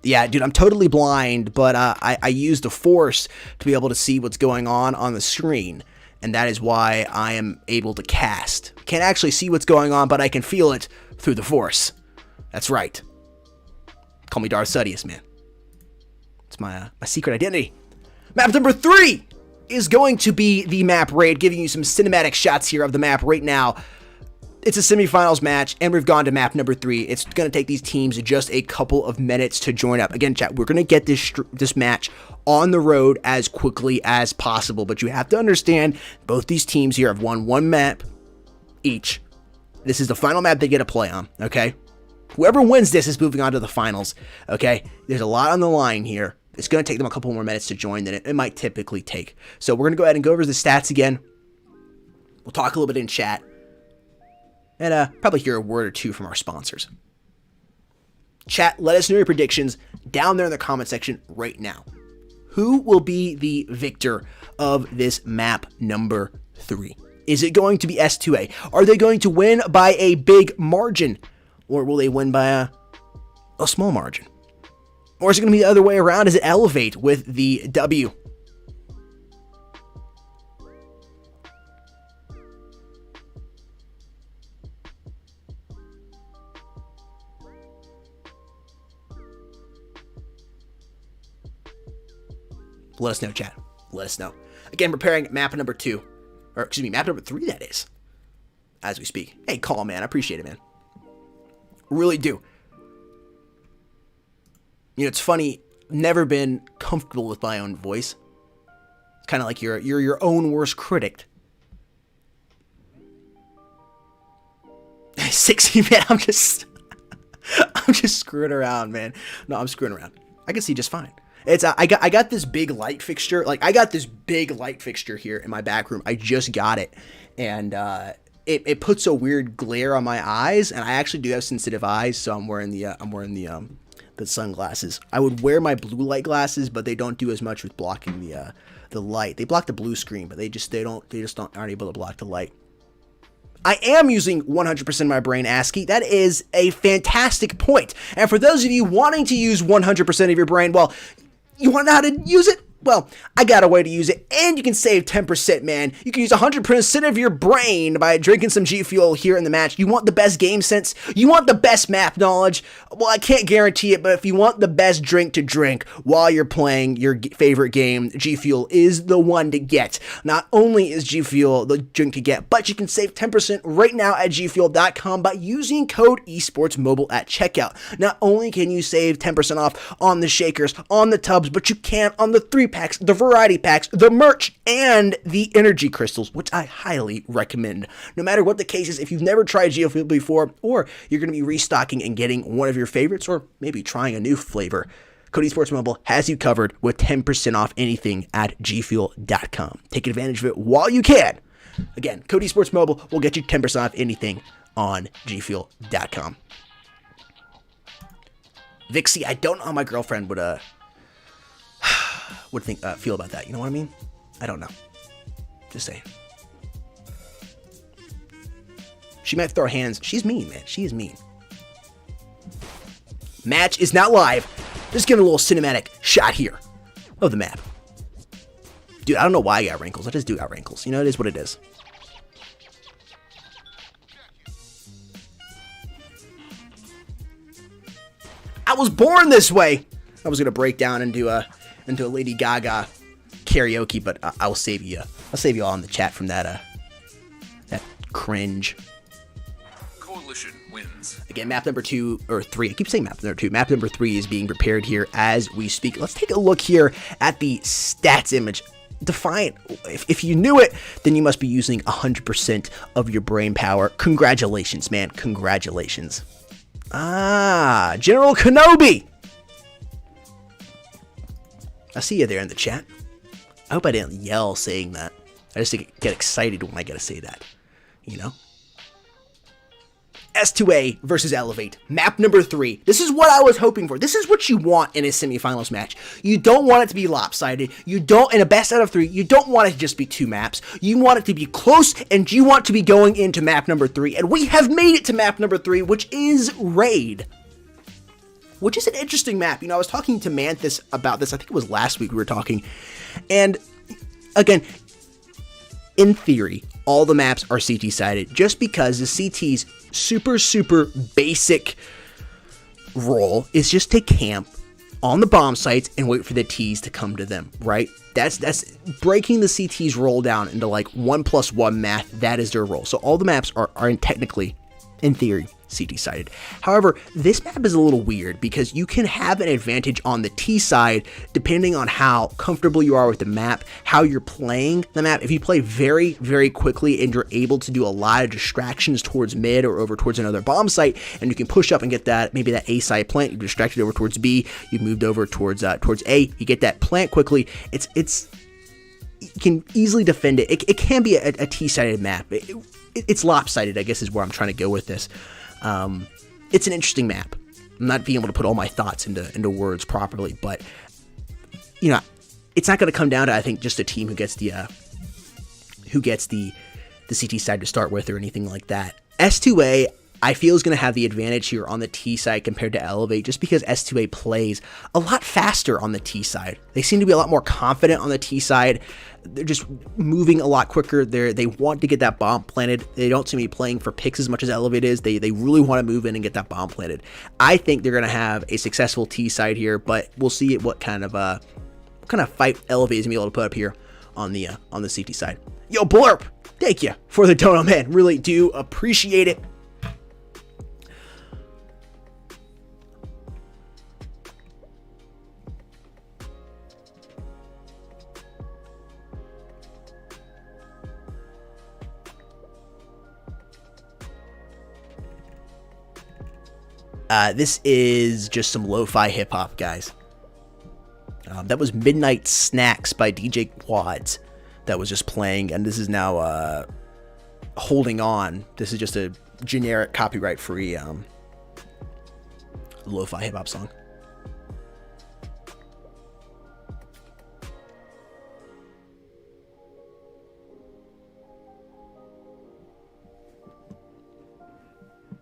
Yeah, dude, I'm totally blind, but I use the Force to be able to see what's going on the screen, and that is why I am able to cast. Can't actually see what's going on, but I can feel it through the Force. That's right. Call me Darth Suddius, man. It's my secret identity. Map number 3 is going to be the map raid, giving you some cinematic shots here of the map right now. It's a semifinals match, and we've gone to map number 3. It's going to take these teams just a couple of minutes to join up. Again, chat, we're going to get this match on the road as quickly as possible, but you have to understand, both these teams here have won one map each. This is the final map they get to play on, okay? Whoever wins this is moving on to the finals, okay? There's a lot on the line here. It's going to take them a couple more minutes to join than it might typically take. So we're going to go ahead and go over the stats again. We'll talk a little bit in chat. And probably hear a word or two from our sponsors. Chat, let us know your predictions down there in the comment section right now. Who will be the victor of this map number 3? Is it going to be S2A? Are they going to win by a big margin? Or will they win by a small margin? Or is it going to be the other way around? Is it Elevate with the W? Let us know, chat. Let us know. Again, preparing map number 2. Or, excuse me, map number 3, that is. As we speak. Hey, call, man. I appreciate it, man. Really do. You know, it's funny. Never been comfortable with my own voice. It's kind of like you're your own worst critic. 60, man. I'm just screwing around, man. No, I'm screwing around. I can see just fine. It's I got this big light fixture. Like, I got this big light fixture here in my back room. I just got it, and it puts a weird glare on my eyes. And I actually do have sensitive eyes, so I'm wearing the sunglasses. I would wear my blue light glasses, but they don't do as much with blocking the light. They block the blue screen, but they just aren't able to block the light. I am using 100% of my brain, ASCII. That is a fantastic point. And for those of you wanting to use 100% of your brain, well, you want to know how to use it? Well, I got a way to use it, and you can save 10%, man. You can use 100% of your brain by drinking some G Fuel here in the match. You want the best game sense? You want the best map knowledge? Well, I can't guarantee it, but if you want the best drink to drink while you're playing your favorite game, G Fuel is the one to get. Not only is G Fuel the drink to get, but you can save 10% right now at gfuel.com by using code esportsmobile at checkout. Not only can you save 10% off on the shakers, on the tubs, but you can on the 3-packs, the variety packs, the merch, and the energy crystals, which I highly recommend. No matter what the case is, if you've never tried G Fuel before, or you're going to be restocking and getting one of your favorites, or maybe trying a new flavor, Code Esports Mobile has you covered with 10% off anything at gfuel.com. Take advantage of it while you can. Again, Code Esports Mobile will get you 10% off anything on gfuel.com. Vixie, I don't know how my girlfriend would feel about that. You know what I mean? I don't know. Just saying. She might throw hands. She's mean, man. She is mean. Match is not live. Just giving a little cinematic shot here of the map. Dude, I don't know why I got wrinkles. I just do got wrinkles. You know, it is what it is. I was born this way. I was gonna break down into a Lady Gaga karaoke, but I will save you. I'll save you all in the chat from that cringe. Coalition wins. Again, map number 2 or 3. I keep saying map number 2. Map number 3 is being prepared here as we speak. Let's take a look here at the stats image. Defiant. If you knew it, then you must be using 100% of your brain power. Congratulations, man. Congratulations. Ah, General Kenobi. I see you there in the chat. I hope I didn't yell saying that. I just get excited when I gotta say that. You know? S2A versus Elevate. Map number 3. This is what I was hoping for. This is what you want in a semifinals match. You don't want it to be lopsided. You don't, in a best out of 3, you don't want it to just be 2 maps. You want it to be close, and you want to be going into map number 3. And we have made it to map number 3, which is Raid. Which is an interesting map. You know, I was talking to Manthus about this. I think it was last week we were talking. And, again, in theory, all the maps are CT-sided just because the CT's super basic role is just to camp on the bomb sites and wait for the T's to come to them, right? That's breaking the CT's role down into like 1+1 math. That is their role. So all the maps are technically, in theory, CT-sided. However, this map is a little weird because you can have an advantage on the T side depending on how comfortable you are with the map, how you're playing the map. If you play very quickly and you're able to do a lot of distractions towards mid or over towards another bomb site, and you can push up and get that, maybe that A side plant, you distracted over towards B, you moved over towards A, you get that plant quickly, it's you can easily defend it. It can be a T-sided map. It's lopsided, I guess is where I'm trying to go with this. It's an interesting map. I'm not being able to put all my thoughts into words properly, but you know, it's not going to come down to, I think, just a team who gets the CT side to start with or anything like that. S2A, I feel, is going to have the advantage here on the T side compared to Elevate, just because S2A plays a lot faster on the T side. They seem to be a lot more confident on the T side. They're just moving a lot quicker. They want to get that bomb planted. They don't seem to be playing for picks as much as Elevate is. They really want to move in and get that bomb planted. I think they're going to have a successful T side here, but we'll see what kind of fight Elevate is going to be able to put up here on the CT side. Yo, Blurp, thank you for the dono, man. Really do appreciate it. This is just some lo-fi hip-hop, guys. That was Midnight Snacks by DJ Quads that was just playing, and this is now Holding On. This is just a generic copyright-free lo-fi hip-hop song.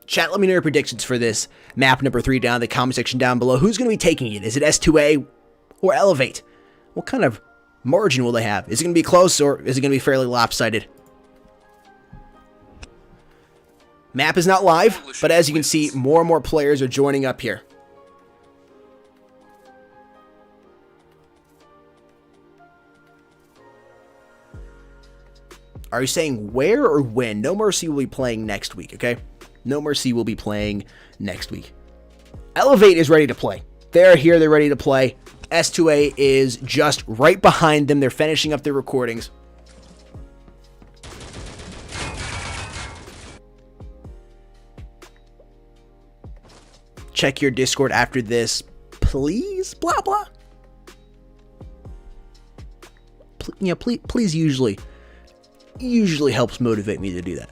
Chat, let me know your predictions for this map number 3 down in the comment section down below. Who's going to be taking it? Is it S2A or Elevate? What kind of margin will they have? Is it going to be close, or is it going to be fairly lopsided? Map is not live, but as you can see, more and more players are joining up here. Are you saying where or when? No Mercy will be playing next week, okay? No Mercy will be playing next week. Elevate is ready to play. They're here. They're ready to play. S2A is just right behind them. They're finishing up their recordings. Check your Discord after this, please. Blah, blah. Please usually helps motivate me to do that.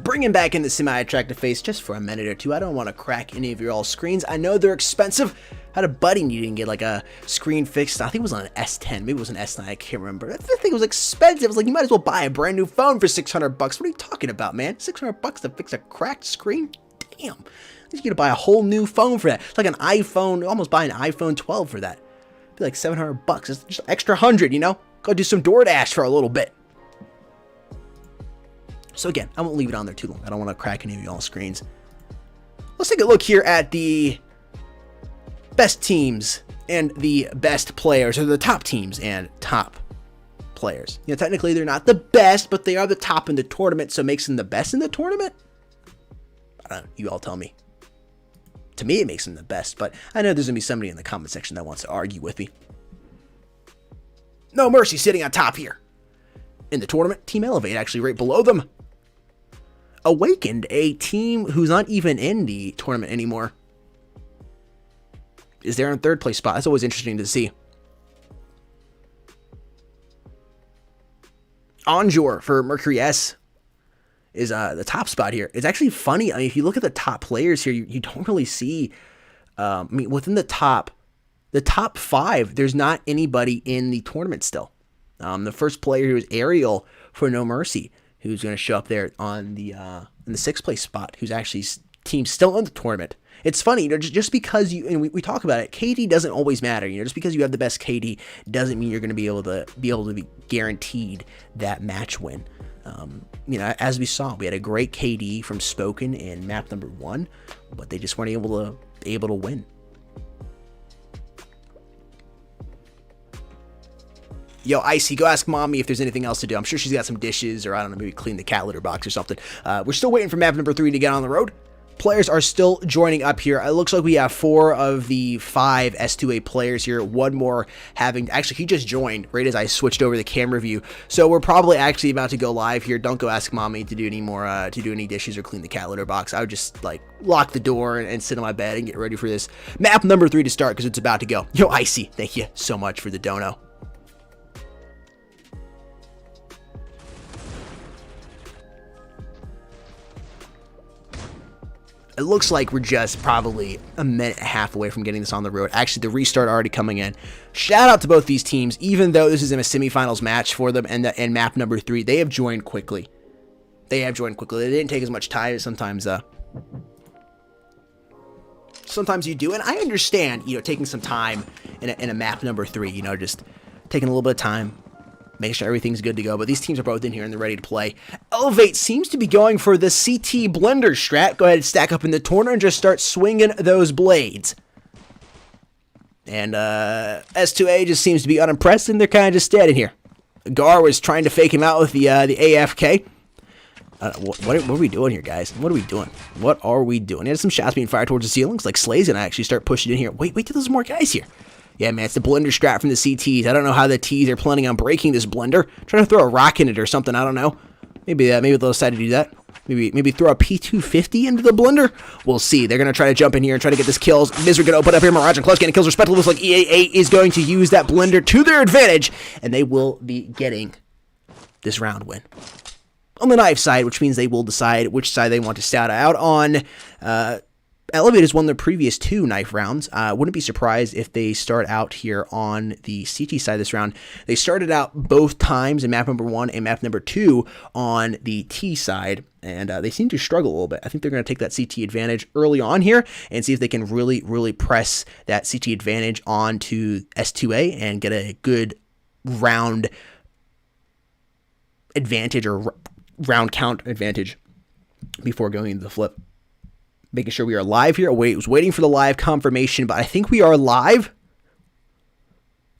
bringing back in the semi-attractive face just for a minute or two. I don't want to crack any of your all screens. I know they're expensive. I had a buddy needing to get like a screen fixed. I think it was on an S10. Maybe it was an S9. I can't remember. That thing was expensive. I was like, you might as well buy a brand new phone for $600. What are you talking about, man? $600 to fix a cracked screen? Damn. You gotta buy a whole new phone for that. It's like an iPhone. Almost buy an iPhone 12 for that. It'd be like $700. It's just extra 100. You know, go do some DoorDash for a little bit. So again, I won't leave it on there too long. I don't want to crack any of y'all screens. Let's take a look here at the best teams and the best players, or the top teams and top players. You know, technically they're not the best, but they are the top in the tournament, so it makes them the best in the tournament? I don't know, you all tell me. To me, it makes them the best, but I know there's going to be somebody in the comment section that wants to argue with me. No Mercy sitting on top here. In the tournament, Team Elevate actually right below them. Awakened, a team who's not even in the tournament anymore, is there in third place spot. That's always interesting to see. Onjor for Mercury S is the top spot here. It's actually funny. I mean, if you look at the top players here, you don't really see. I mean, within the top 5, there's not anybody in the tournament still. The first player who is Ariel for No Mercy, who's going to show up there on the in the 6th place spot, who's actually team still in the tournament. It's funny, you know, just because you, and we talk about it, KD doesn't always matter. You know, just because you have the best KD doesn't mean you're going to be able to be guaranteed that match win. You know, as we saw, we had a great KD from Spoken in map number 1, but they just weren't able to win. Yo, Icy, go ask Mommy if there's anything else to do. I'm sure she's got some dishes, or I don't know, maybe clean the cat litter box or something. We're still waiting for map number 3 to get on the road. Players are still joining up here. It looks like we have 4 of the 5 S2A players here. One more having, actually, he just joined right as I switched over the camera view. So we're probably actually about to go live here. Don't go ask Mommy to do any more, to do any dishes or clean the cat litter box. I would just like lock the door and sit on my bed and get ready for this map number 3 to start, because it's about to go. Yo, Icy, thank you so much for the dono. It looks like we're just probably a minute and a half away from getting this on the road. Actually, the restart already coming in. Shout out to both these teams. Even though this is in a semifinals match for them and map number 3, they have joined quickly. They didn't take as much time as sometimes you do. And I understand, you know, taking some time in a map number 3, you know, just taking a little bit of time, making sure everything's good to go. But these teams are both in here and they're ready to play. Elevate seems to be going for the CT Blender strat. Go ahead and stack up in the corner and just start swinging those blades. And S2A just seems to be unimpressed, and they're kind of just standing here. Gar was trying to fake him out with the AFK. What are we doing here, guys? What are we doing? He had some shots being fired towards the ceilings. Like Slay's gonna actually start pushing in here. Wait till there's more guys here. Yeah, man, it's the blender strat from the CTs. I don't know how the Ts are planning on breaking this blender. Trying to throw a rock in it or something. I don't know. Maybe they'll decide to do that. Maybe throw a P250 into the blender. We'll see. They're going to try to jump in here and try to get this kills. Misery going to open up here. Mirage and Close getting kills respectable. Looks like EA8 is going to use that blender to their advantage, and they will be getting this round win. On the knife side, which means they will decide which side they want to stout out on. Elevate has won their previous 2 knife rounds. Wouldn't be surprised if they start out here on the CT side this round. They started out both times in map number 1 and map number 2 on the T side, and they seem to struggle a little bit. I think they're going to take that CT advantage early on here and see if they can really, really press that CT advantage onto S2A and get a good round advantage, or round count advantage, before going into the flip. Making sure we are live here. I was waiting for the live confirmation, but I think we are live.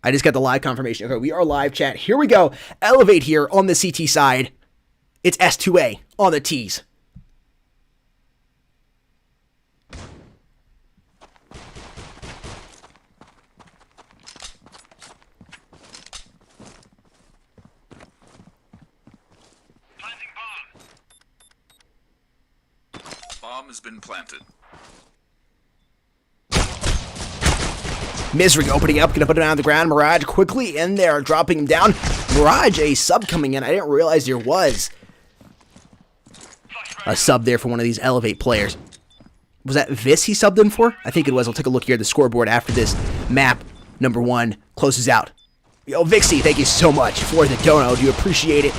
I just got the live confirmation. Okay, we are live, chat. Here we go. Elevate here on the CT side. It's S2A on the Ts. Bomb has been planted. Misery opening up, gonna put it on the ground. Mirage quickly in there, dropping him down. Mirage, a sub coming in. I didn't realize there was. a sub there for one of these Elevate players. Was that Vis he subbed in for? I think it was. I'll take a look here at the scoreboard after this map number 1 closes out. Yo, Vixie, thank you so much for the dono. Do you appreciate it?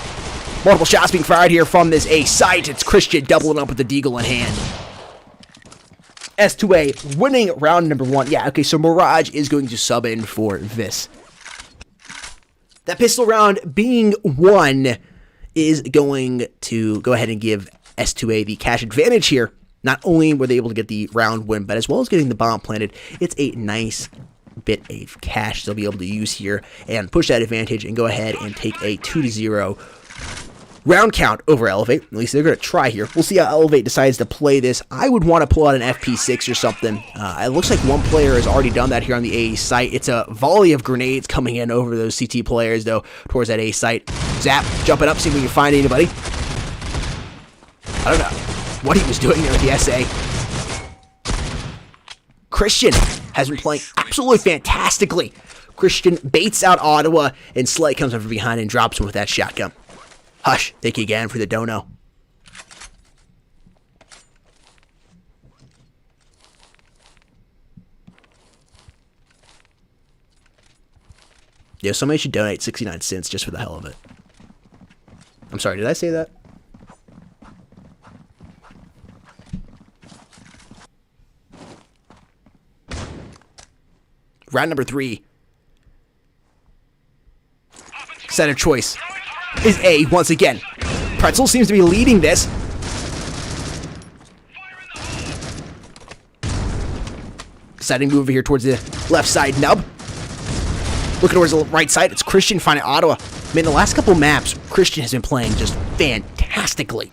Multiple shots being fired here from this A site. It's Christian doubling up with the deagle in hand. S2A winning round number 1. Yeah, okay, so Mirage is going to sub in for Vis. That pistol round being won is going to go ahead and give S2A the cash advantage here. Not only were they able to get the round win, but as well as getting the bomb planted, it's a nice bit of cash they'll be able to use here and push that advantage and go ahead and take a 2-0 round count over Elevate. At least they're going to try here. We'll see how Elevate decides to play this. I would want to pull out an FP6 or something. It looks like one player has already done that here on the A site. It's a volley of grenades coming in over those CT players, though, towards that A site. Zap, jumping up, see if we can find anybody. I don't know what he was doing there with the SA. Christian has been playing absolutely fantastically. Christian baits out Ottawa, and Slay comes up from behind and drops him with that shotgun. Hush, thank you again for the dono. Yeah, somebody should donate 69 cents just for the hell of it. I'm sorry, did I say that? Round number 3. Center choice is A once again. Pretzel seems to be leading this. Deciding to move over here towards the left side. Nub. Looking towards the right side. It's Christian finding Ottawa. Man, the last couple maps, Christian has been playing just fantastically.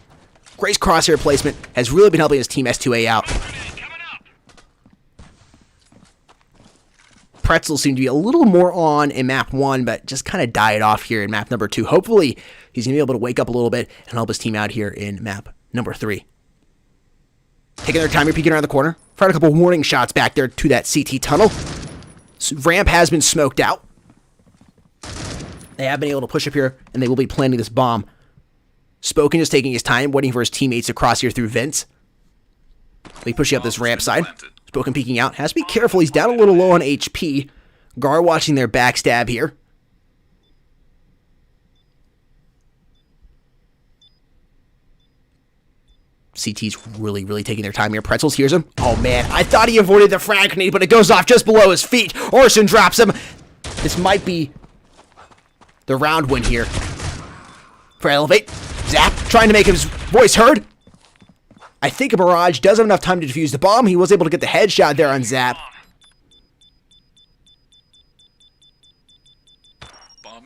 Great crosshair placement has really been helping his team S2A out. Pretzel seemed to be a little more on in map 1, but just kind of died off here in map number 2. Hopefully, he's going to be able to wake up a little bit and help his team out here in map number 3. Taking their time here, peeking around the corner. Fired a couple warning shots back there to that CT tunnel. Ramp has been smoked out. They have been able to push up here, and they will be planting this bomb. Spoken just taking his time, waiting for his teammates to cross here through vents. They pushing up this ramp side. Spoken peeking out. Has to be careful. He's down a little low on HP. Gar watching their backstab here. CT's really taking their time here. Pretzels hears him. Oh, man. I thought he avoided the frag grenade, but it goes off just below his feet. Orson drops him. This might be the round win here for Elevate. Zap trying to make his voice heard. I think Mirage does have enough time to defuse the bomb. He was able to get the headshot there on Zap.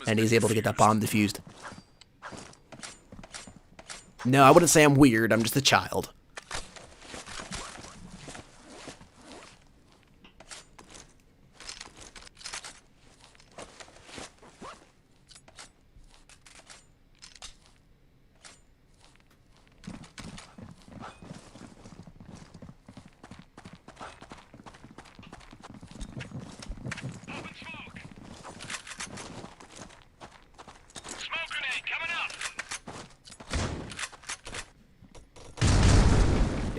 And he's able to get that bomb defused. No, I wouldn't say I'm weird. I'm just a child.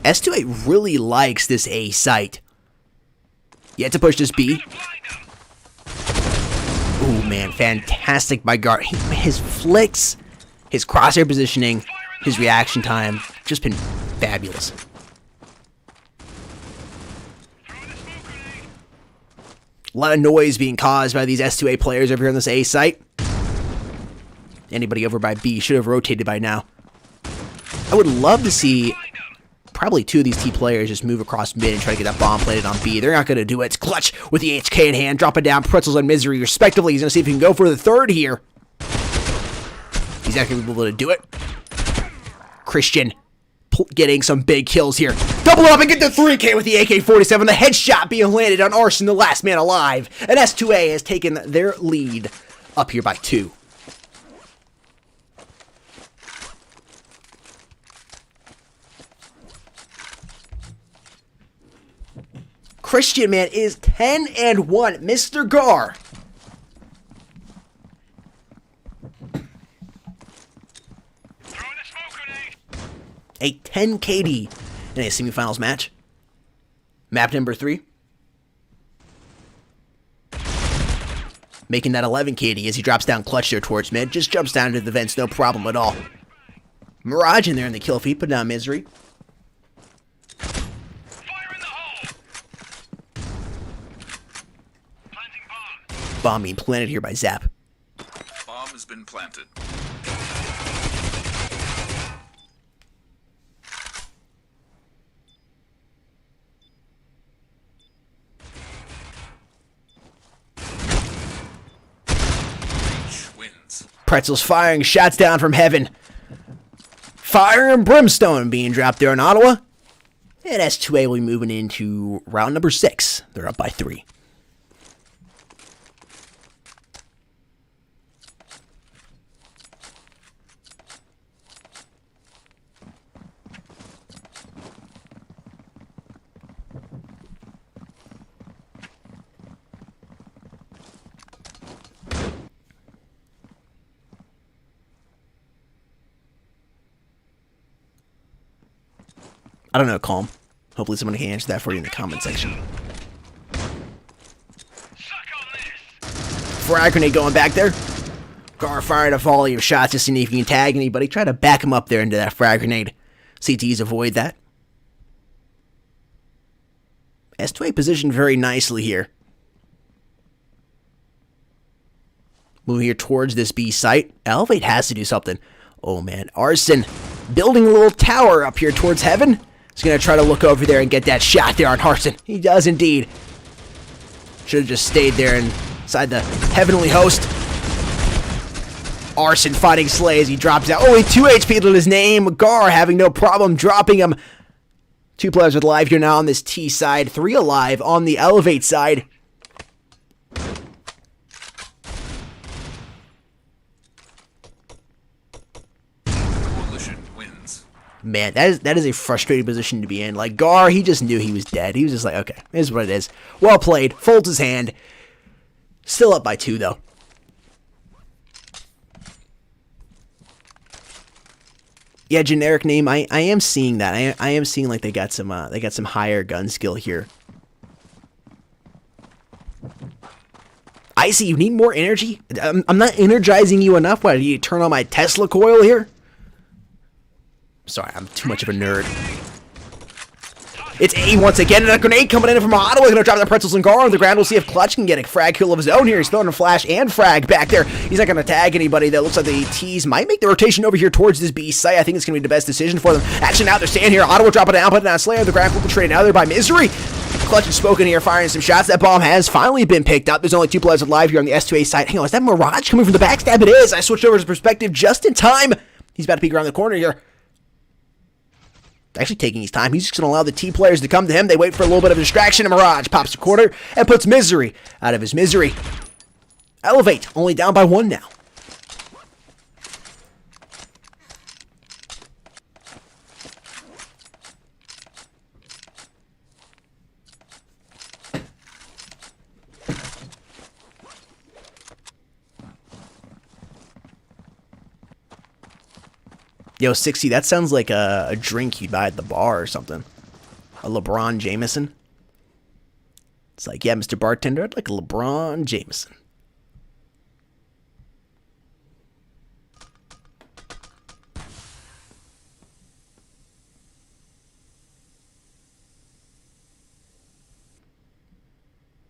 S2A really likes this A site. Yet to push this B. Ooh, man, fantastic by Gar. His flicks, his crosshair positioning, his reaction time, just been fabulous. A lot of noise being caused by these S2A players over here on this A site. Anybody over by B should have rotated by now. I would love to see probably 2 of these T players just move across mid and try to get that bomb planted on B. They're not going to do it. It's Clutch with the HK in hand, dropping down Pretzels and Misery respectively. He's going to see if he can go for the third here. He's not going to be able to do it. Christian getting some big kills here. Double up and get the 3K with the AK-47. The headshot being landed on Arson, the last man alive. And S2A has taken their lead up here by 2. Christian, man, is 10-1. Mr. Gar. A 10 KD in a semifinals match. Map number 3. Making that 11 KD as he drops down clutch there towards mid. Just jumps down into the vents, no problem at all. Mirage in there in the kill feed, put down Misery. Bomb being planted here by Zap. Bomb has been planted. Wins. Pretzels firing shots down from heaven. Fire and brimstone being dropped there in Ottawa. And S2A will be moving into round number 6. They're up by 3. I don't know, Calm. Hopefully someone can answer that for you in the comment section. Frag grenade going back there. Gar fired a volley of shots just seeing if he can tag anybody. Try to back him up there into that frag grenade. CTs avoid that. S2A positioned very nicely here. Moving here towards this B site. Elevate has to do something. Oh man, Arson building a little tower up here towards heaven. He's going to try to look over there and get that shot there on Harson. He does indeed. Should have just stayed there inside the heavenly host. Arson fighting Slay as he drops out. Only 2 HP to his name. Gar having no problem dropping him. 2 players with live here now on this T side. 3 alive on the Elevate side. Man, that is a frustrating position to be in. Like, Gar, he just knew he was dead. He was just like, okay, here's what it is. Well played. Folds his hand. Still up by 2, though. Yeah, generic name. I am seeing that. I am seeing like they got some higher gun skill here. Icy, you need more energy? I'm not energizing you enough. Why, do you turn on my Tesla coil here? Sorry, I'm too much of a nerd. It's A once again, and a grenade coming in from Ottawa. Gonna drop the Pretzels and Gar on the ground. We'll see if Clutch can get a frag kill of his own here. He's throwing a flash and frag back there. He's not gonna tag anybody. That looks like the T's might make the rotation over here towards this B site. I think it's gonna be the best decision for them. Actually, now they're staying here. Ottawa dropping down, putting down Slayer on the ground. Infiltrated now there by Misery. Clutch has spoken here, firing some shots. That bomb has finally been picked up. There's only 2 players alive here on the S2A side. Hang on, is that Mirage coming from the backstab? It is. I switched over his perspective just in time. He's about to peek around the corner here. Actually taking his time. He's just going to allow the T players to come to him. They wait for a little bit of distraction, and Mirage pops a quarter and puts Misery out of his misery. Elevate, only down by 1 now. Yo, 60, that sounds like a drink you'd buy at the bar or something. A LeBron Jameson. It's like, yeah, Mr. Bartender, I'd like a LeBron Jameson.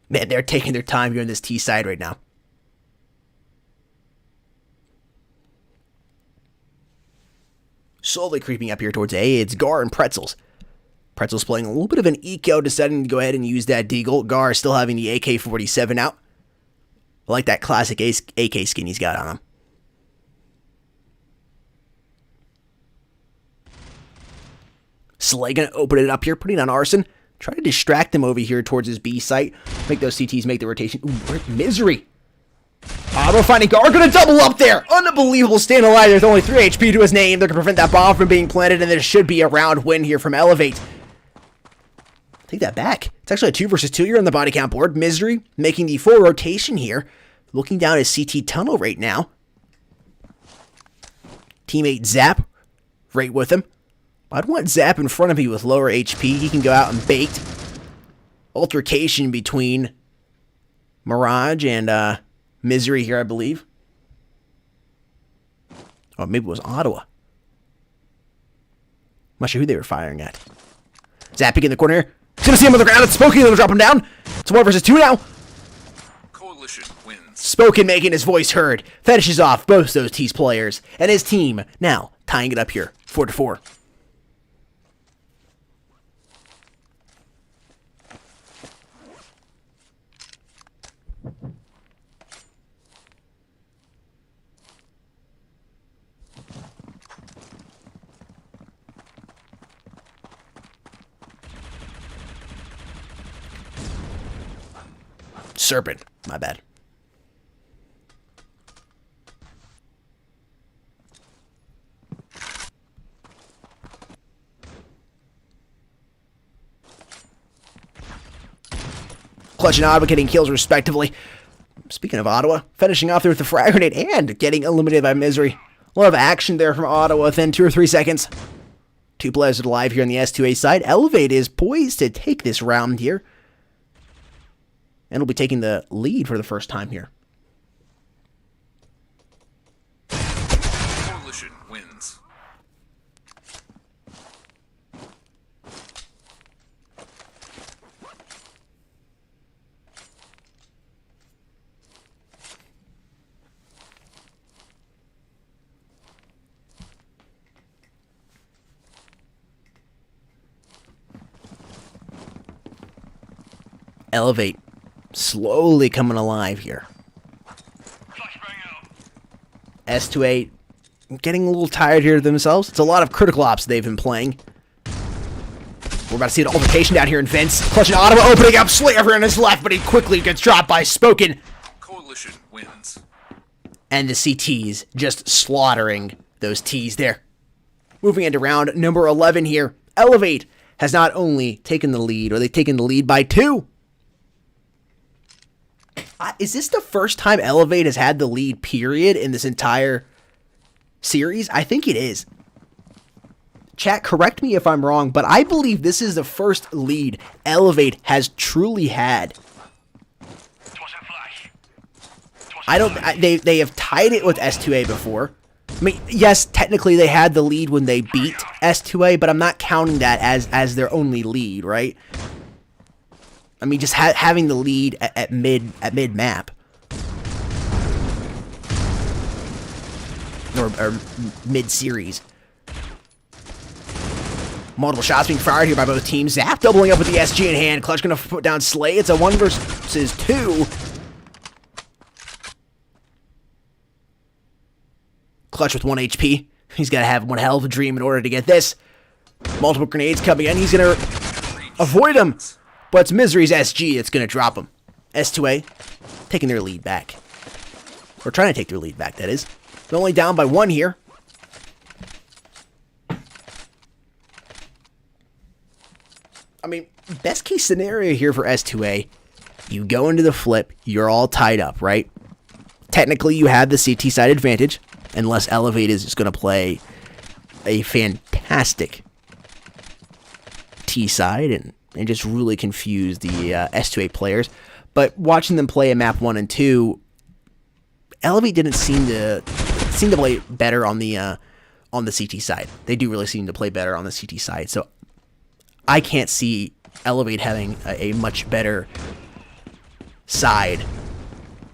Man, they're taking their time here on this T side right now. Slowly creeping up here towards A, it's Gar and Pretzels. Pretzels playing a little bit of an eco, deciding to go ahead and use that deagle. Gar still having the AK-47 out. I like that classic AK skin he's got on him. Slay gonna open it up here, putting on Arson. Try to distract him over here towards his B site. Make those CTs make the rotation. Ooh, Misery. Auto finding Gar, gonna double up there. Unbelievable, staying alive with only 3 HP to his name. They're gonna prevent that bomb from being planted, and there should be a round win here from Elevate. Take that back. It's actually a 2 versus 2 here on the body count board. Misery making the full rotation here. Looking down at CT tunnel right now. Teammate Zap right with him. I'd want Zap in front of me with lower HP. He can go out and bait. Altercation between Mirage and Misery here, I believe. Oh, maybe it was Ottawa. I'm not sure who they were firing at. Zapping in the corner. He's going to see him on the ground. It's Spoken. He'll drop him down. It's 1 versus 2 now. Coalition wins. Spoken making his voice heard. Finishes off both those T's players. And his team now tying it up here. 4-4. Serpent. My bad. Clutch and Ottawa getting kills respectively. Speaking of Ottawa, finishing off there with the frag grenade and getting eliminated by Misery. A lot of action there from Ottawa within 2 or 3 seconds. 2 players are alive here on the S2A side. Elevate is poised to take this round here. And will be taking the lead for the first time here. Coalition wins. Elevate. Slowly coming alive here. S2A getting a little tired here themselves. It's a lot of critical ops they've been playing. We're about to see an altercation down here in Vince. Clutch and Ottawa opening up. Slayer on his left, but he quickly gets dropped by Spoken. Coalition wins. And the CTs just slaughtering those T's there. Moving into round number 11 here. Elevate has not only taken the lead, or they've taken the lead by 2. Is this the first time Elevate has had the lead, period, in this entire series? I think it is. Chat, correct me if I'm wrong, but I believe this is the first lead Elevate has truly had. They have tied it with S2A before. I mean, yes, technically they had the lead when they beat S2A, but I'm not counting that as their only lead, right? I mean, just having the lead at mid map or mid series. Multiple shots being fired here by both teams. Zap doubling up with the SG in hand. Clutch gonna put down Slay. It's a 1 versus 2. Clutch with 1 HP. He's gotta have one hell of a dream in order to get this. Multiple grenades coming in. He's gonna avoid them. But it's Misery's SG that's going to drop him. S2A taking their lead back. Or trying to take their lead back, that is. They're only down by 1 here. I mean, best case scenario here for S2A. You go into the flip, you're all tied up, right? Technically, you have the CT side advantage. Unless Elevate is just going to play a fantastic T side and just really confuse the S2A players. But watching them play in map 1 and 2, Elevate didn't seem to play better on the CT side. They do really seem to play better on the CT side. So I can't see Elevate having a much better side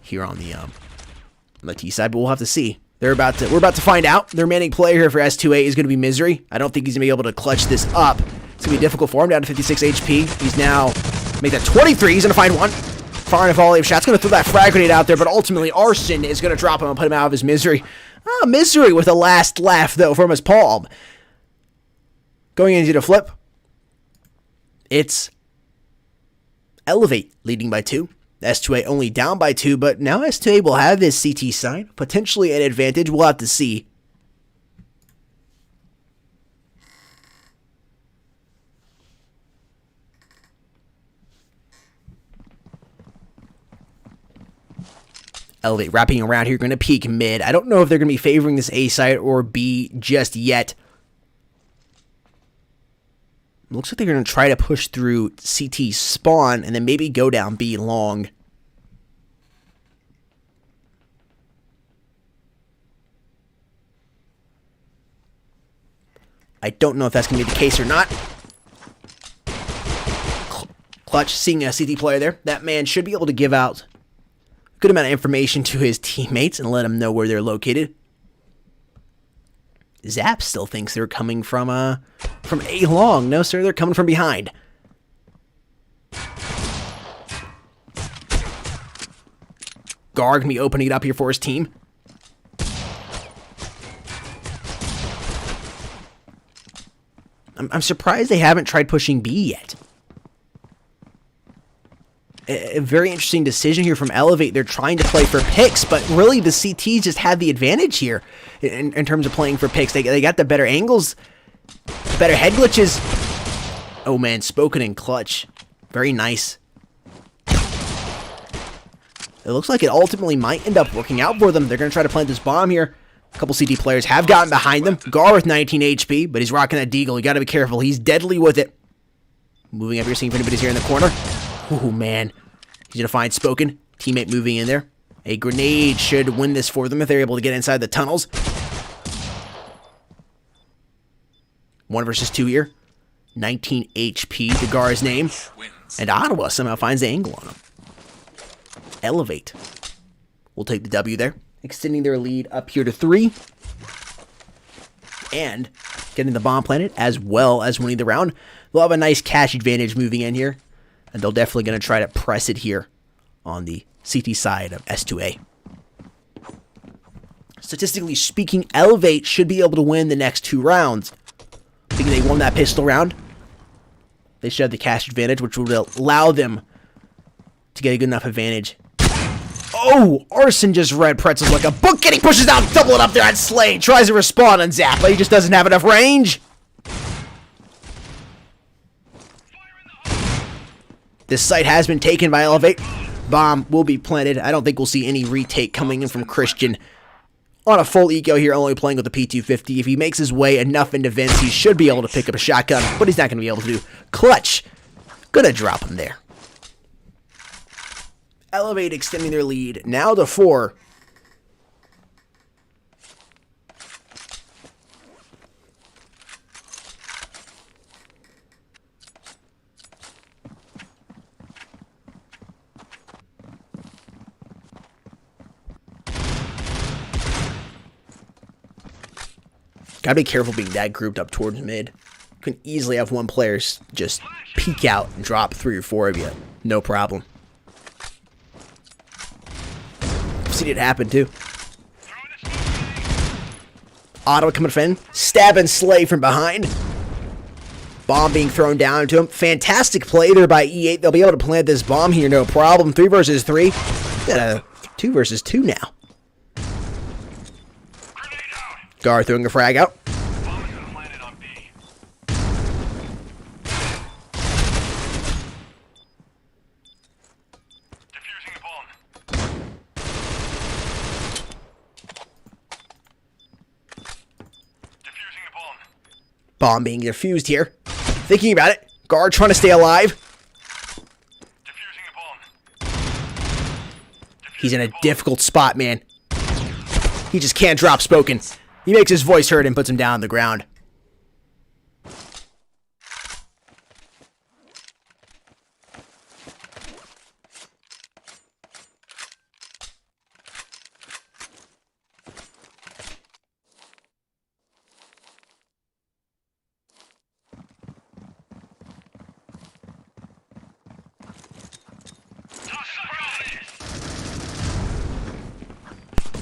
here on the T side, but we'll have to see. We're about to find out. Their remaining player here for S2A is going to be Misery. I don't think he's going to be able to clutch this up. It's going to be difficult for him, down to 56 HP. He's now make that 23. He's going to find one. Firing a volley of shots. Going to throw that frag grenade out there, but ultimately Arson is going to drop him and put him out of his misery. Misery with a last laugh, though, from his palm. Going into the flip. It's Elevate leading by 2. S2A only down by 2, but now S2A will have this CT side. Potentially an advantage. We'll have to see. Elevate wrapping around here, going to peek mid. I don't know if they're going to be favoring this A side or B just yet. Looks like they're going to try to push through CT spawn and then maybe go down B long. I don't know if that's going to be the case or not. Clutch seeing a CT player there. That man should be able to give out a good amount of information to his teammates and let them know where they're located. Zap still thinks they're coming from A long. No, sir, they're coming from behind. Gar gonna be opening it up here for his team. I'm surprised they haven't tried pushing B yet. A very interesting decision here from Elevate. They're trying to play for picks, but really the CTs just had the advantage here in terms of playing for picks. They got the better angles, the better head glitches. Oh man, Spoken and Clutch. Very nice. It looks like it ultimately might end up working out for them. They're going to try to plant this bomb here. A couple CT players have gotten behind them. Gar with 19 HP, but he's rocking that deagle. You got to be careful. He's deadly with it. Moving up here, seeing if anybody's here in the corner. Oh, man. He's going to find Spoken. Teammate moving in there. A grenade should win this for them if they're able to get inside the tunnels. 1 versus 2 here. 19 HP to Gar's name. And Ottawa somehow finds the angle on him. Elevate will take the W there, extending their lead up here to 3. And getting the bomb planted as well as winning the round. They'll have a nice cash advantage moving in here. And they're definitely going to try to press it here on the CT side of S2A. Statistically speaking, Elevate should be able to win the next 2 rounds. Thinking they won that pistol round. They should have the cash advantage, which would allow them to get a good enough advantage. Oh, Arson just read pretzels like a book, and he pushes out, double it up there on Slade. Tries to respawn on Zap, but he just doesn't have enough range. This site has been taken by Elevate. Bomb will be planted. I don't think we'll see any retake coming in from Christian. On a full eco here, only playing with the P250. If he makes his way enough into vents, he should be able to pick up a shotgun, but he's not going to be able to do. Clutch, gonna drop him there. Elevate extending their lead, now to 4. Gotta be careful being that grouped up towards mid. You can easily have one player just peek out and drop 3 or 4 of you. No problem. I've seen it happen too. Ottawa coming to defend. Stab and slay from behind. Bomb being thrown down to him. Fantastic play there by E8. They'll be able to plant this bomb here, no problem. 3 versus 3. Got a 2 versus 2 now. Gar throwing a frag out. Bomb being defused here. Thinking about it. Gar trying to stay alive. He's in a difficult spot, man. He just can't drop Spoken. He makes his voice heard and puts him down on the ground.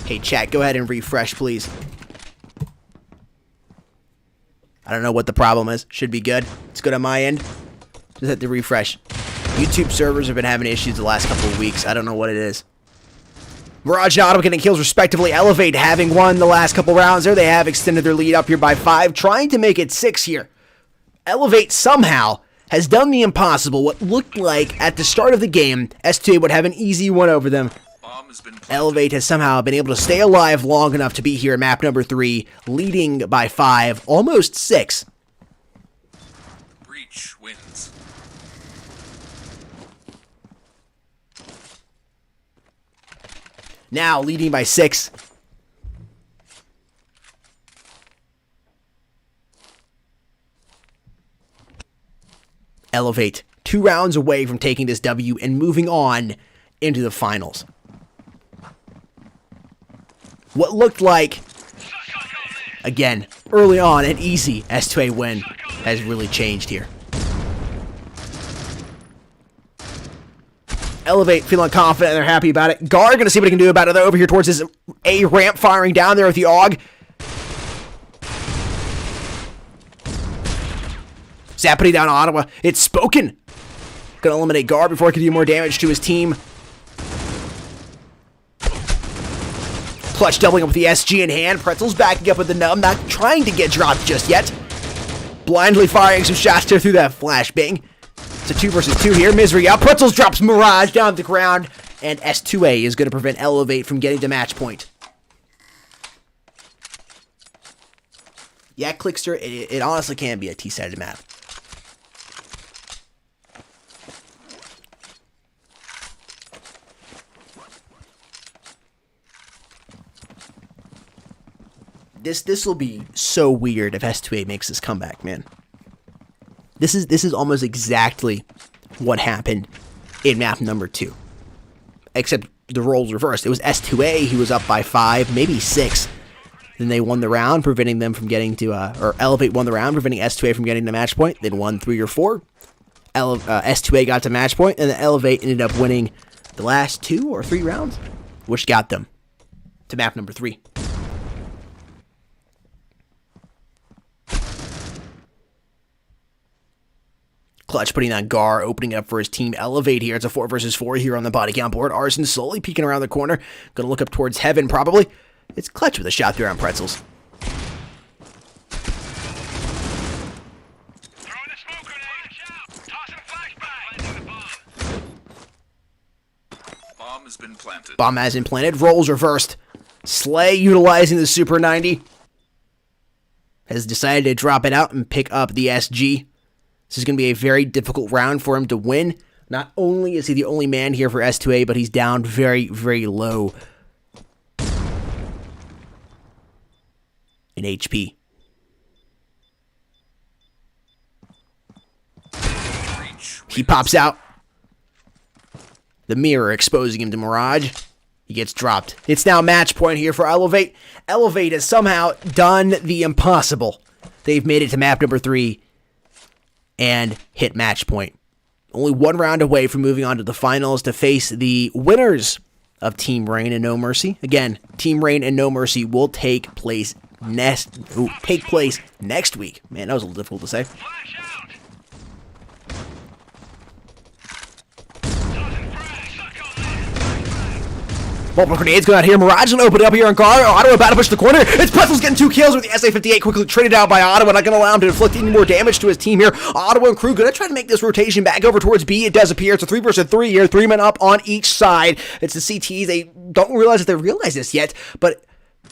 Hey, chat, go ahead and refresh, please. I don't know what the problem is. Should be good. It's good on my end. Just have to refresh. YouTube servers have been having issues the last couple of weeks. I don't know what it is. Mirage and Ottawa getting kills respectively. Elevate having won the last couple rounds there. They have extended their lead up here by 5, trying to make it 6 here. Elevate somehow has done the impossible. What looked like at the start of the game, S2A would have an easy one over them. Elevate has somehow been able to stay alive long enough to be here at map number 3, leading by 5, almost 6. Reach wins. Now leading by 6. Elevate 2 rounds away from taking this W and moving on into the finals. What looked like, again, early on an easy S2A win has really changed here. Elevate feeling confident and they're happy about it. Gar gonna see what he can do about it though, over here towards his A ramp, firing down there with the AUG. Zap putting down Ottawa. It's spoken. Gonna eliminate Gar before he can do more damage to his team. Clutch doubling up with the SG in hand. Pretzel's backing up with the nub, not trying to get dropped just yet. Blindly firing some shots there through that flashbang. It's a 2 versus 2 here. Misery up. Pretzels drops Mirage down to the ground. And S2A is going to prevent Elevate from getting to match point. Yeah, Clickster, it honestly can be a T-sided map. This will be so weird if S2A makes this comeback, man. This is almost exactly what happened in map number 2. Except the roles reversed. It was S2A who was up by 5, maybe 6. Then they won the round, preventing them from getting to, or Elevate won the round, preventing S2A from getting to match point. Then won 3 or 4. S2A got to match point, and then Elevate ended up winning the last 2 or 3 rounds, which got them to map number 3. Clutch putting on Gar, opening up for his team. Elevate here. It's a 4 versus 4 here on the body count board. Arson slowly peeking around the corner. Gonna look up towards heaven, probably. It's Clutch with a shot through on Pretzels. Bomb has been planted. Bomb has been planted. Rolls reversed. Slay, utilizing the Super 90, has decided to drop it out and pick up the SG. This is going to be a very difficult round for him to win. Not only is he the only man here for S2A, but he's down very, very low in HP. He pops out. The mirror exposing him to Mirage. He gets dropped. It's now match point here for Elevate. Elevate has somehow done the impossible. They've made it to map number 3 and hit match point. Only 1 round away from moving on to the finals to face the winners of Team Rain and No Mercy. Again, Team Rain and No Mercy will take place next week. Man, that was a little difficult to say. Multiple grenades going out here. Mirage going to open it up here on Gar. Ottawa about to push the corner. It's Pretzel's getting 2 kills with the SA-58 quickly traded out by Ottawa. Not going to allow him to inflict any more damage to his team here. Ottawa and crew going to try to make this rotation back over towards B. It does appear. It's a 3 versus 3 here. 3 men up on each side. It's the CTs. They don't realize that they realize this yet, but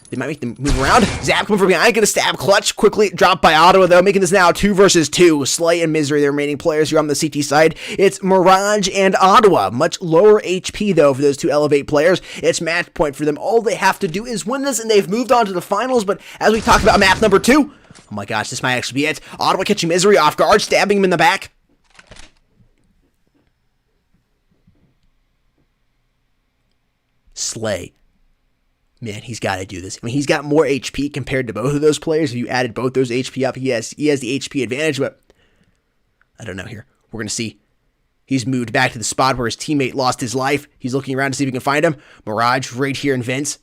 they might make them move around. Zap coming from behind, gonna stab Clutch. Quickly dropped by Ottawa, though, making this now 2 versus 2. Slay and Misery, the remaining players here on the CT side. It's Mirage and Ottawa. Much lower HP, though, for those 2 Elevate players. It's match point for them. All they have to do is win this, and they've moved on to the finals. But as we talk about map number 2, oh my gosh, this might actually be it. Ottawa catching Misery off guard, stabbing him in the back. Slay. Man, he's got to do this. I mean, he's got more HP compared to both of those players. If you added both those HP up, he has the HP advantage, but I don't know here. We're going to see. He's moved back to the spot where his teammate lost his life. He's looking around to see if he can find him. Mirage right here in Vince.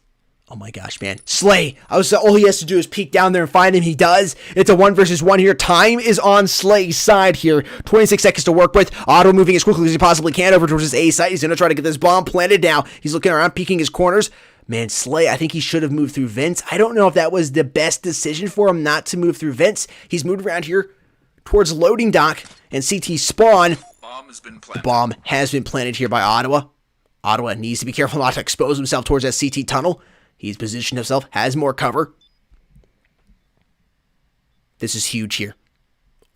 Oh my gosh, man. Slay. All he has to do is peek down there and find him. He does. It's a 1 versus 1 here. Time is on Slay's side here. 26 seconds to work with. Otto moving as quickly as he possibly can over towards his A site. He's going to try to get this bomb planted now. He's looking around, peeking his corners. Man, Slay, I think he should have moved through Vince. I don't know if that was the best decision for him not to move through Vince. He's moved around here towards loading dock and CT spawn. Bomb has been planted. The bomb has been planted here by Ottawa. Ottawa needs to be careful not to expose himself towards that CT tunnel. He's positioned himself, has more cover. This is huge here.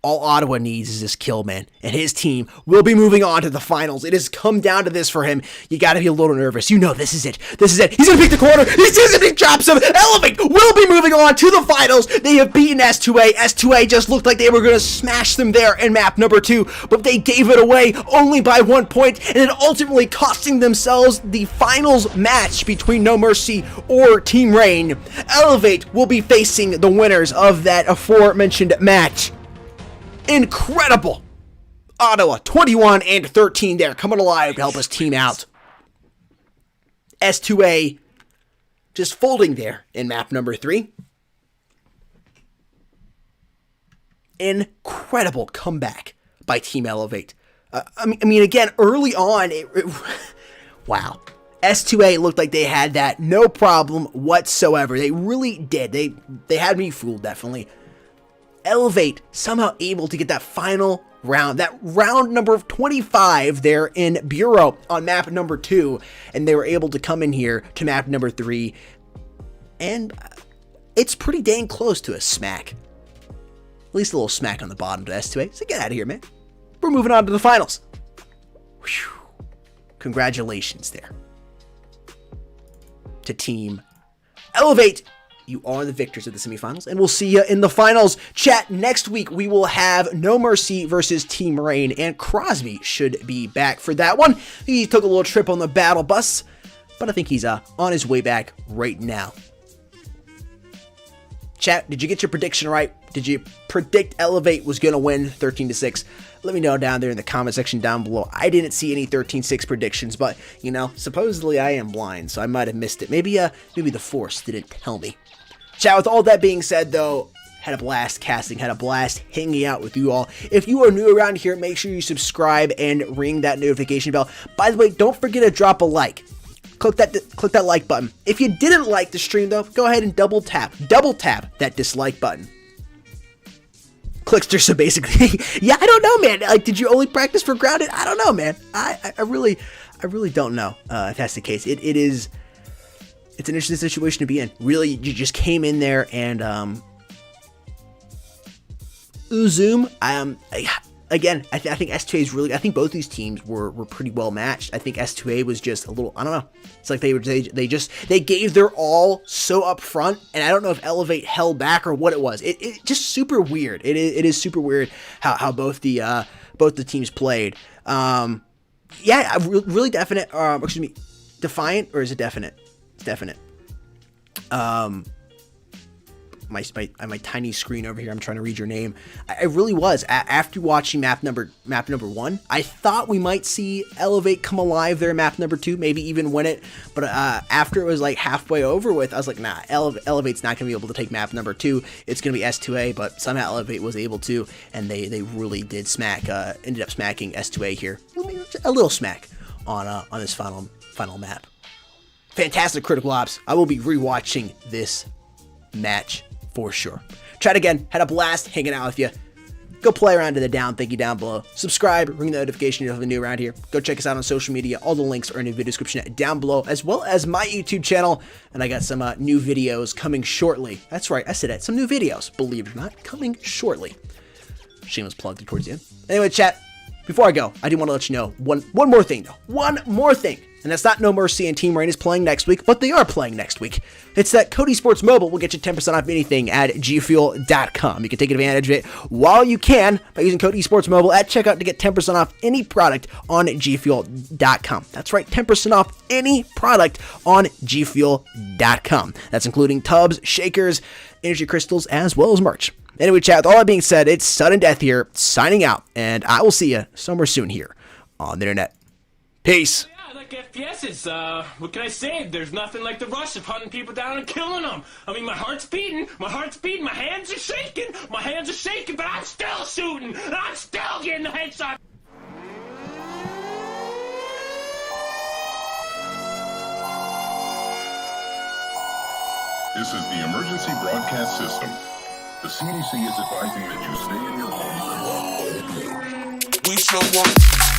All Ottawa needs is this kill, man, and his team will be moving on to the finals. It has come down to this for him. You got to be a little nervous. You know this is it. This is it. He's going to pick the corner. He sees it. He drops him. Elevate will be moving on to the finals. They have beaten S2A. S2A just looked like they were going to smash them there in map number 2, but they gave it away only by 1 point, and it ultimately costing themselves the finals match between No Mercy or Team Rain. Elevate will be facing the winners of that aforementioned match. Incredible. Ottawa 21-13 there, coming alive to help us team out. S2A just folding there in map number 3. Incredible comeback by Team Elevate. I mean, again, early on, wow. S2A looked like they had that no problem whatsoever. They really did. They had me fooled, definitely. Elevate somehow able to get that final round, that round number 25 there in Bureau on map number 2, and they were able to come in here to map number 3, and it's pretty dang close to a smack. At least a little smack on the bottom to S2A. So get out of here, man. We're moving on to the finals. Whew. Congratulations there to Team Elevate. You are the victors of the semifinals, and we'll see you in the finals. Chat, next week we will have No Mercy versus Team Rain, and Crosby should be back for that one. He took a little trip on the battle bus, but I think he's on his way back right now. Chat, did you get your prediction right? Did you predict Elevate was going to win 13-6? Let me know down there in the comment section down below. I didn't see any 13-6 predictions, but, you know, supposedly I am blind, so I might have missed it. Maybe the Force didn't tell me. Chat, with all that being said, though, had a blast casting, had a blast hanging out with you all. If you are new around here, make sure you subscribe and ring that notification bell. By the way, don't forget to drop a like. Click that like button. If you didn't like the stream, though, go ahead and double tap that dislike button. Clickster, so basically, yeah, I don't know, man. Like, did you only practice for Grounded? I don't know, man. I really don't know if that's the case. It's an interesting situation to be in. Really, you just came in there and Zoom. Again, I think S2A is really. I think both these teams were pretty well matched. I think S2A was just a little. I don't know. It's like they gave their all so up front, and I don't know if Elevate held back or what it was. It just super weird. It is super weird how both the teams played. Yeah, really definite. Excuse me, defiant, or is it definite? It's definite. My tiny screen over here, I'm trying to read your name. I really was. After watching map number 1, I thought we might see Elevate come alive there in map number 2, maybe even win it. But after it was like halfway over with, I was like, nah, Elevate's not going to be able to take map number 2. It's going to be S2A, but somehow Elevate was able to, and they really did ended up smacking S2A here. A little smack on this final map. Fantastic Critical Ops. I will be rewatching this match for sure. Chat again, had a blast hanging out with you. Go play around in the down thingy down below. Subscribe, ring the notification if you're new around here. Go check us out on social media. All the links are in the video description down below, as well as my YouTube channel. And I got some new videos coming shortly. That's right, I said it. Some new videos, believe it or not, coming shortly. Shameless plug towards the end. Anyway, chat, before I go, I do want to let you know one more thing, though. One more thing. And that's not No Mercy and Team Rain is playing next week, but they are playing next week. It's that Cody Sports Mobile will get you 10% off anything at gfuel.com. You can take advantage of it while you can by using Cody Sports Mobile at checkout to get 10% off any product on gfuel.com. That's right, 10% off any product on gfuel.com. That's including tubs, shakers, energy crystals, as well as merch. Anyway, chat, with all that being said, it's Sudden Death here, signing out, and I will see you somewhere soon here on the internet. Peace. FPS's, what can I say? There's nothing like the rush of hunting people down and killing them. I mean, my heart's beating, my hands are shaking, but I'm still shooting, and I'm still getting the headshot. This is the emergency broadcast system. The CDC is advising that you stay in your home. We show up.